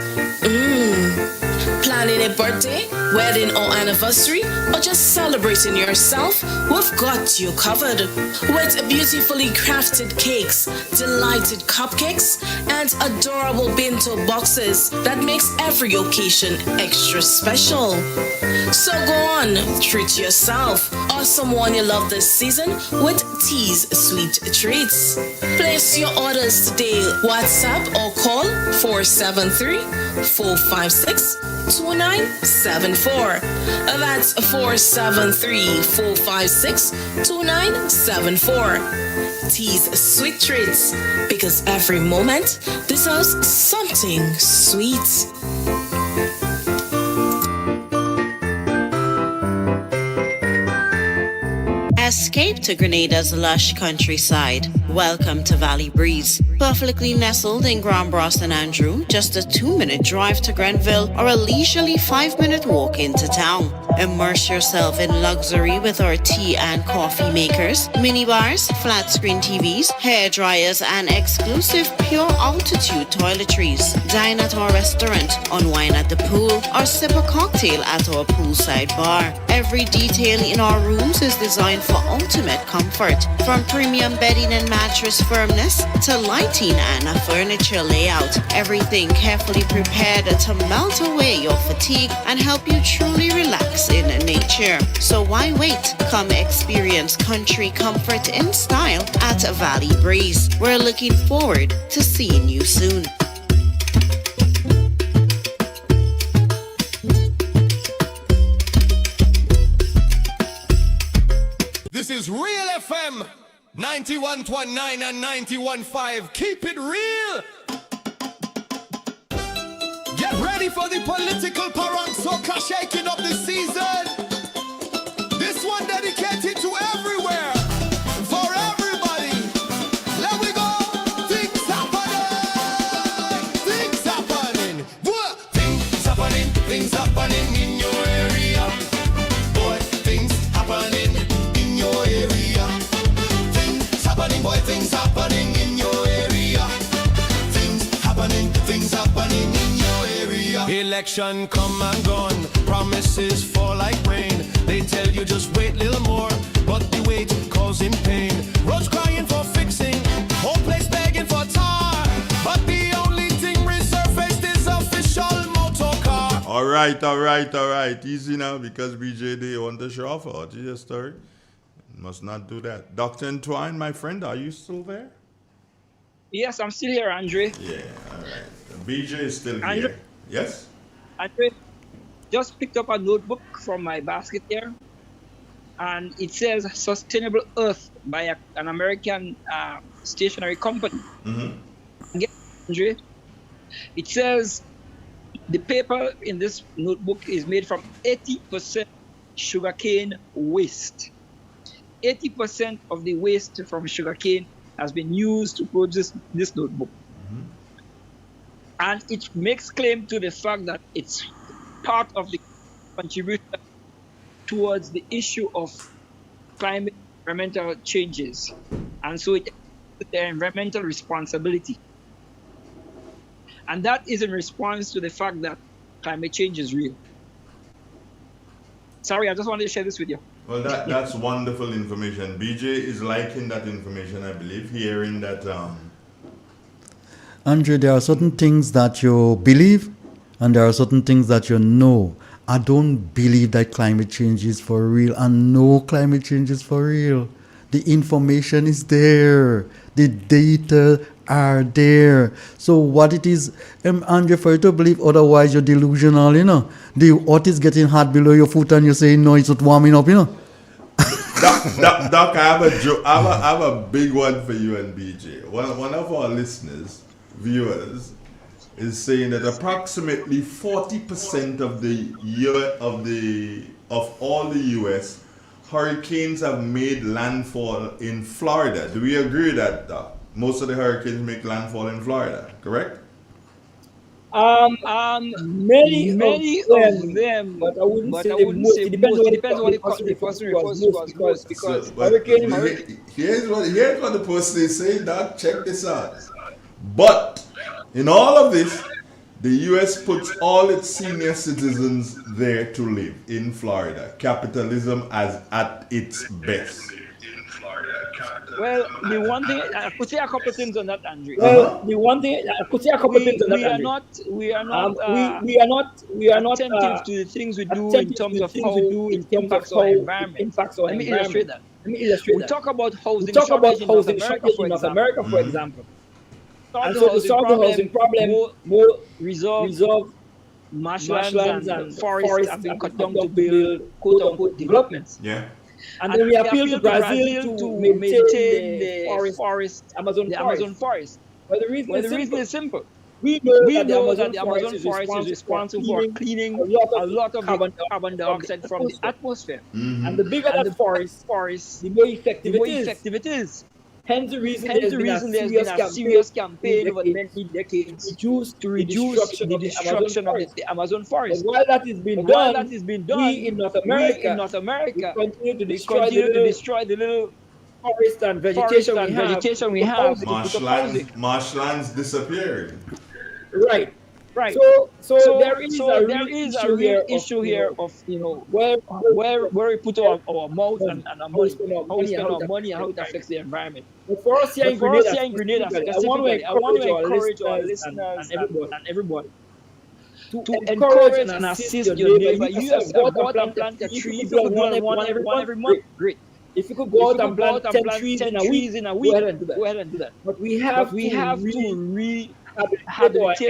Planning a birthday, wedding, or anniversary, or just celebrating yourself, we've got you covered. With beautifully crafted cakes, delighted cupcakes, and adorable bento boxes that makes every occasion extra special. So go on, treat yourself or someone you love this season with Tea's Sweet Treats. Place your orders today. WhatsApp or call 473-456-2974. That's 473-456-2974. Tea's Sweet Treats, because every moment deserves something sweet. Escape to Grenada's lush countryside. Welcome to Valley Breeze. Perfectly nestled in Grand Bras St. Andrew, just a 2-minute drive to Grenville or a leisurely 5-minute walk into town. Immerse yourself in luxury with our tea and coffee makers, mini bars, flat screen TVs, hair dryers, and exclusive pure altitude toiletries. Dine at our restaurant, unwind at the pool, or sip a cocktail at our poolside bar. Every detail in our rooms is designed for ultimate comfort, from premium bedding and mattress firmness to lighting and a furniture layout. Everything carefully prepared to melt away your fatigue and help you truly relax in nature. So why wait? Come experience country comfort in style at Valley Breeze. We're looking forward to seeing you soon. This is Real FM 91.9 and 91.5. Keep it real. Get ready for the political parang soca shaking up the season. This one dedicated to everywhere, for everybody. Let we go. Things happening. Things happening. What? Things happening in your area. Boy, things happening in your area. Things happening, boy, things happening in your area. Things happening in your area. Election come and gone, promises fall like rain. They tell you just wait little more, but the wait causing pain. Roads crying for fixing, whole place begging for tar, but the only thing resurfaced is official motor car. All right. Easy now, because BJ, they want to show off. Or Jesus story. Must not do that. Dr. Entwine, my friend, are you still there? Yes, I'm still here, Andre. Yeah, all right. BJ is still Andre, here. Yes? Andre, just picked up a notebook from my basket here, and it says Sustainable Earth by an American stationery company. Mm-hmm. Andre, it says the paper in this notebook is made from 80% sugarcane waste. 80% of the waste from sugarcane has been used to produce this notebook. Mm-hmm. And it makes claim to the fact that it's part of the contribution towards the issue of climate environmental changes. And so it's their environmental responsibility. And that is in response to the fact that climate change is real. Sorry, I just wanted to share this with you. Well, that's wonderful information. BJ is liking that information, I believe, hearing that. Andre, there are certain things that you believe and there are certain things that you know. I don't believe that climate change is for real. I know climate change is for real. The information is there. The data are there. So what it is, Andre, for you to believe otherwise, you're delusional, you know. The earth is getting hot below your foot and you're saying, no, it's not warming up, you know. Doc, I have a joke. I have a big one for you and BJ. One of our listeners, viewers, is saying that approximately 40% of all the US hurricanes have made landfall in Florida. Do we agree with that, Doc? Most of the hurricanes make landfall in Florida, correct? Many of them, but I wouldn't say most. It depends on what the person refers to as because hurricane. Here's what the person is saying, Doc. Check this out. But in all of this, the U.S. puts all its senior citizens there to live in Florida. Capitalism at its best. Well, the one thing I could say a couple of things on that, Andrew. The one thing I could say a couple of things on that, Andrew. We are not attentive to the things we do in terms of how it impacts our environment. Let me illustrate that. We talk about housing shortage in North America, for example. And so to solve the housing problem, more reserve marshlands and forests have been cut down to build quote-unquote developments. Yeah. And then we appeal to Brazil to maintain the forest, Amazon forest. Well, the reason is simple. We know that the Amazon forest is responsible for cleaning a lot of carbon dioxide from the atmosphere. Mm-hmm. And the bigger that forest, the more effective it is. Hence the reason there's been a serious campaign over many decades to reduce the destruction of the Amazon forest. But while that is being done, we in North America continue to destroy the little forest and vegetation we have. Marshlands disappeared. Right. So there is a real issue here of where we put our mouth and our money, how we spend our money and how it affects the environment. But for us here in Grenada specifically, I want to encourage our listeners and everybody to encourage and assist your neighbor. You have bought and plant a tree. If you could do one every month, great. If you could go out and plant 10 trees in a week, go ahead and do that. But we have to rehabilitate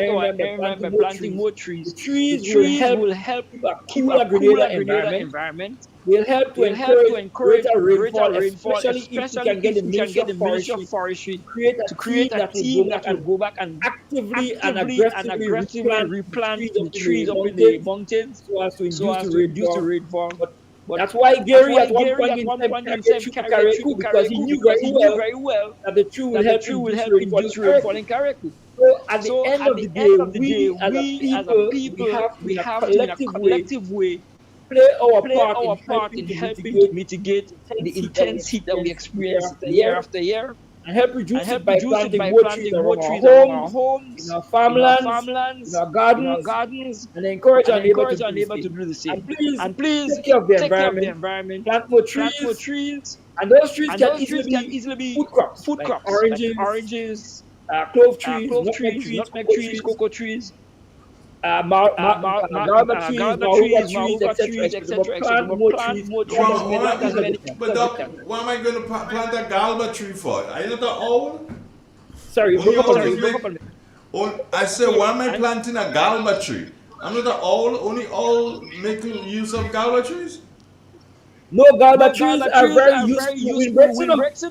our environment by planting more trees. The trees will help keep a cooler Grenada environment. will help to encourage greater rainfall, especially if we can get the Ministry of Forestry to create a team that will go back and actively and aggressively replant the trees up in the mountains so as to reduce the rainfall. But that's why Gary at one point in time carried through Kareku, because he knew very well that the tree will help reduce rainfall in Kareku. So at the end of the day, we as a people, we have to in a collective way play our part in helping to mitigate the intense heat that we experience year after year, and help reduce it by planting more trees around our homes, in our farmlands, in our gardens, and encourage our neighbors to do the same. And please take care of the environment, plant more trees, and those trees can easily be food crops, like oranges, clove trees, nutmeg trees, cocoa trees, guava trees, etc. Plant more trees. But Doc, why am I going to plant a galba tree for? Are you not an owl? Sorry, I said, why am I planting a galba tree? I'm not an owl. Only owl making use of galba trees? No, galba trees are very useful windbreaks.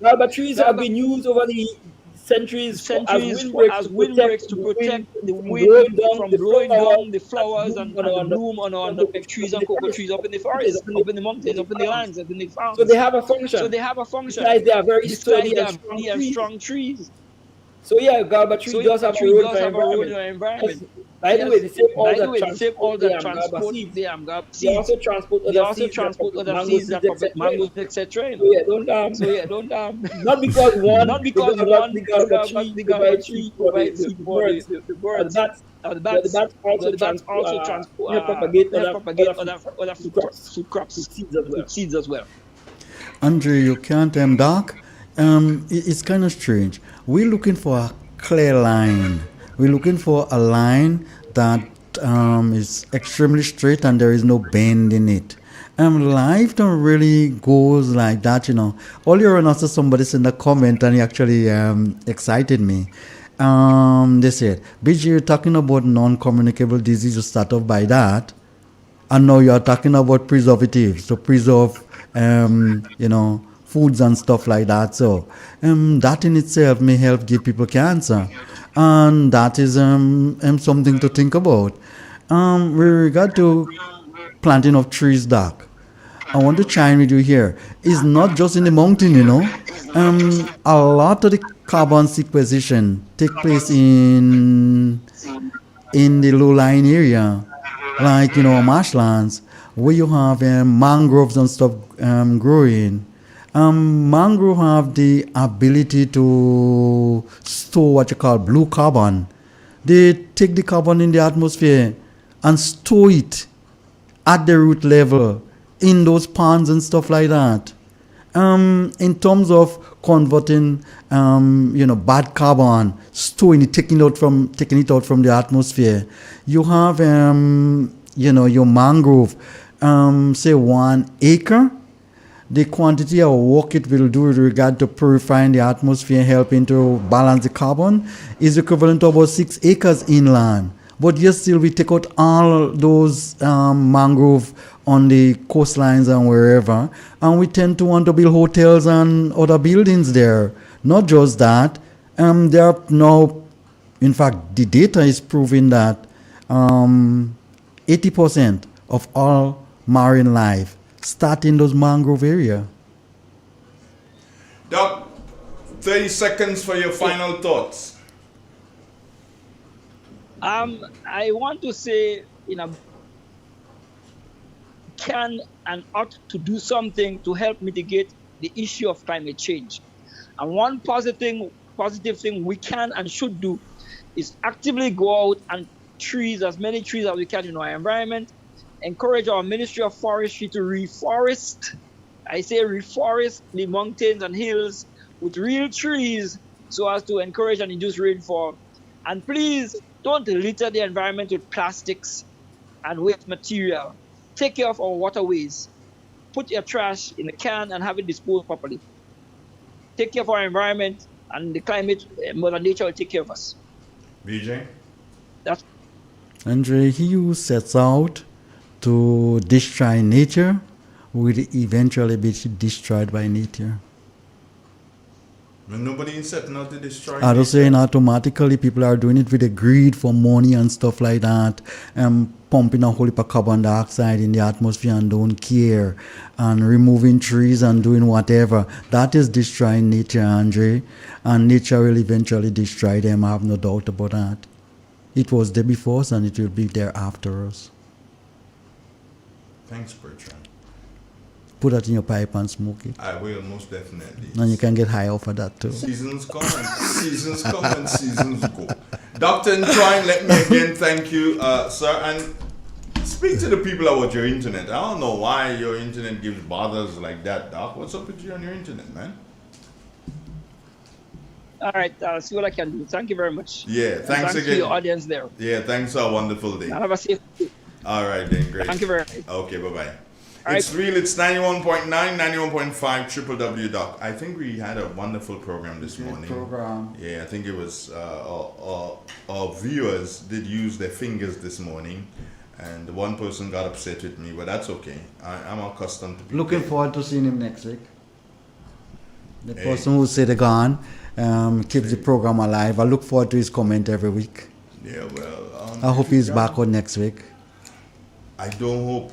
Galba trees have been used over the centuries as windbreaks to protect the wind from blowing down the flowers and the bloom on nutmeg trees and cocoa trees up in the forest, up in the mountains, up in the lands, up in the farms. So they have a function. Besides, they are very sturdy and strong trees. So yeah, galba tree does have a role in our environment. By the way, the same all that transport the they also transport other seeds that protect mangoes, etc. So yeah, don't not because one the galba tree provides seed for the birds. The bats also transport propagate other food crops, seeds as well. Andre, you can't Doc. It's kind of strange. We're looking for a clear line. We're looking for a line that is extremely straight and there is no bend in it. Life don't really goes like that, you know. Earlier on, also somebody sent a comment and he actually excited me. They said, BG, you're talking about non-communicable disease, you start off by that. And now you're talking about preservatives, to preserve, foods and stuff like that. So that in itself may help give people cancer. And that is something to think about. With regard to planting of trees, Doc, I want to chime with you here. It's not just in the mountain, you know. A lot of the carbon sequestration take place in the low-lying area, like, marshlands, where you have mangroves and stuff growing. Mangrove have the ability to store what you call blue carbon. They take the carbon in the atmosphere and store it at the root level in those ponds and stuff like that. In terms of converting, bad carbon, storing it, taking it out from the atmosphere, you have, your mangrove, say 1 acre. The quantity of work it will do with regard to purifying the atmosphere, helping to balance the carbon, is equivalent to about 6 acres inland. But yet still we take out all those mangrove on the coastlines and wherever, and we tend to want to build hotels and other buildings there. Not just that, there are now, in fact, the data is proving that 80% of all marine life start in those mangrove area. Doc, 30 seconds for your final thoughts. I want to say, can and ought to do something to help mitigate the issue of climate change. And one positive thing we can and should do is actively go out and trees as many trees as we can in our environment. Encourage our Ministry of Forestry to reforest. I say reforest the mountains and hills with real trees so as to encourage and induce rainfall. And please don't litter the environment with plastics and waste material. Take care of our waterways. Put your trash in a can and have it disposed properly. Take care of our environment, and the climate, Mother Nature will take care of us. BJ? Andre, he who sets out to destroy nature will eventually be destroyed by nature. When nobody is setting out to destroy I was saying automatically people are doing it with the greed for money and stuff like that, and pumping a whole heap of carbon dioxide in the atmosphere and don't care, and removing trees and doing whatever. That is destroying nature, Andre, and nature will eventually destroy them. I have no doubt about that. It was there before us and it will be there after us. Thanks, Bertrand. Put that in your pipe and smoke it. I will, most definitely. And you can get high off of that too. Seasons come and seasons come and seasons go. Dr. Entwine, let me again thank you, sir. And speak to the people about your internet. I don't know why your internet gives bothers like that, Doc. What's up with you on your internet, man? All right, I'll see what I can do. Thank you very much. Yeah, thanks again. To your audience there. Yeah, thanks for a wonderful day. Have a safe day. All right, then, great. Thank you very much. Okay, bye-bye. All it's right. real, it's 91.9, 91.5, www. I think we had a wonderful program this morning. Program. Yeah, I think it was our viewers did use their fingers this morning, and one person got upset with me, but that's okay. I'm accustomed to people. Looking forward to seeing him next week. The person who said gone keeps the program alive. I look forward to his comment every week. Yeah, well, I hope he's back on next week. I don't hope.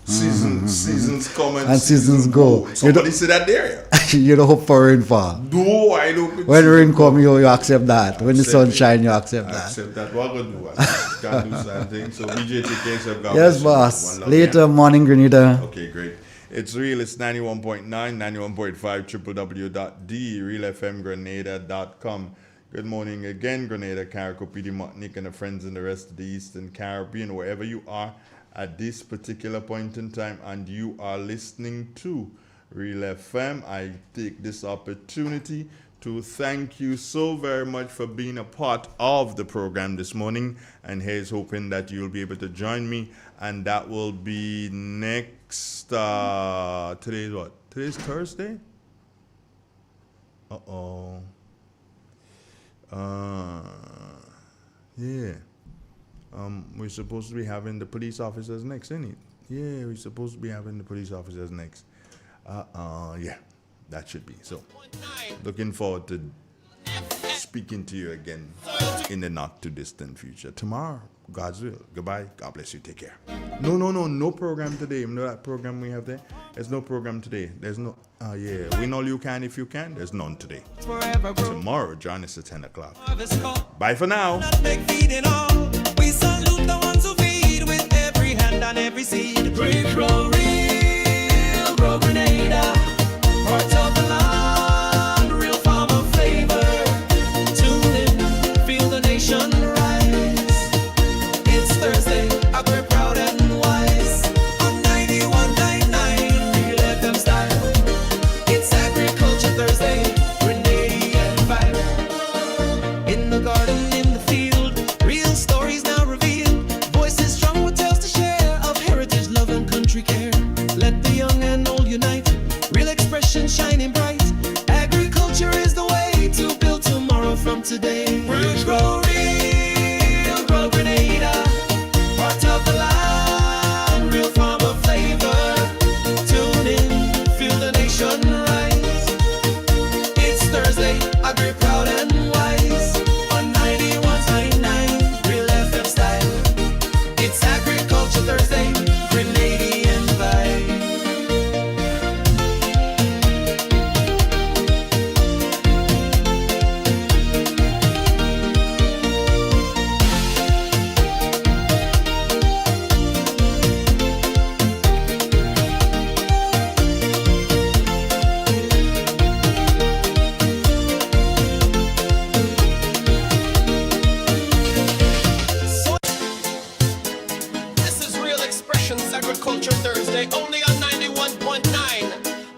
Seasons come and seasons go. Somebody say that there. You don't hope for rainfall. No, I don't. When rain come, you accept that. When the sun shine, you accept that. Accept that. What I'm gonna do? I can't do something. So BJ, take care of God. Yes, boss. Later, morning, Grenada. Okay, great. It's real. It's 91.9, 91.5, www.realfmgrenada.com. Good morning again, Grenada, Carrico, PD, Martinique, and the friends in the rest of the Eastern Caribbean, wherever you are at this particular point in time, and you are listening to Real FM. I take this opportunity to thank you so very much for being a part of the program this morning, and here's hoping that you'll be able to join me, and that will be next, today's what? Today's Thursday? Yeah. We're supposed to be having the police officers next, isn't it? Yeah, we're supposed to be having the police officers next. Yeah, that should be. So, looking forward to speaking to you again in the not too distant future. Tomorrow, God's will. Goodbye. God bless you. Take care. No program today. You know that program we have there? There's no program today. There's no, win all you can if you can. There's none today. Tomorrow, join us at 10 o'clock. Bye for now. We salute the ones who feed with every hand and every seed. Grow real, grow Grenada. Heart of the land, real farmer flavor. Tune in, feel the nation rise. It's Thursday, we're proud and wise. On 91.9, Real FM style. It's Agriculture Thursday, Grenadian vibe. In the garden, in the field, real stories now revealed. Voices strong with tales to share of heritage, love, and country care. Let the young and old unite. Real expression shining bright. Agriculture is the way to build tomorrow from today. Grow real, grow Grenada. Part of the land, real farmer flavor. Tune in, feel the nation rise. It's Thursday, Agri-Pride.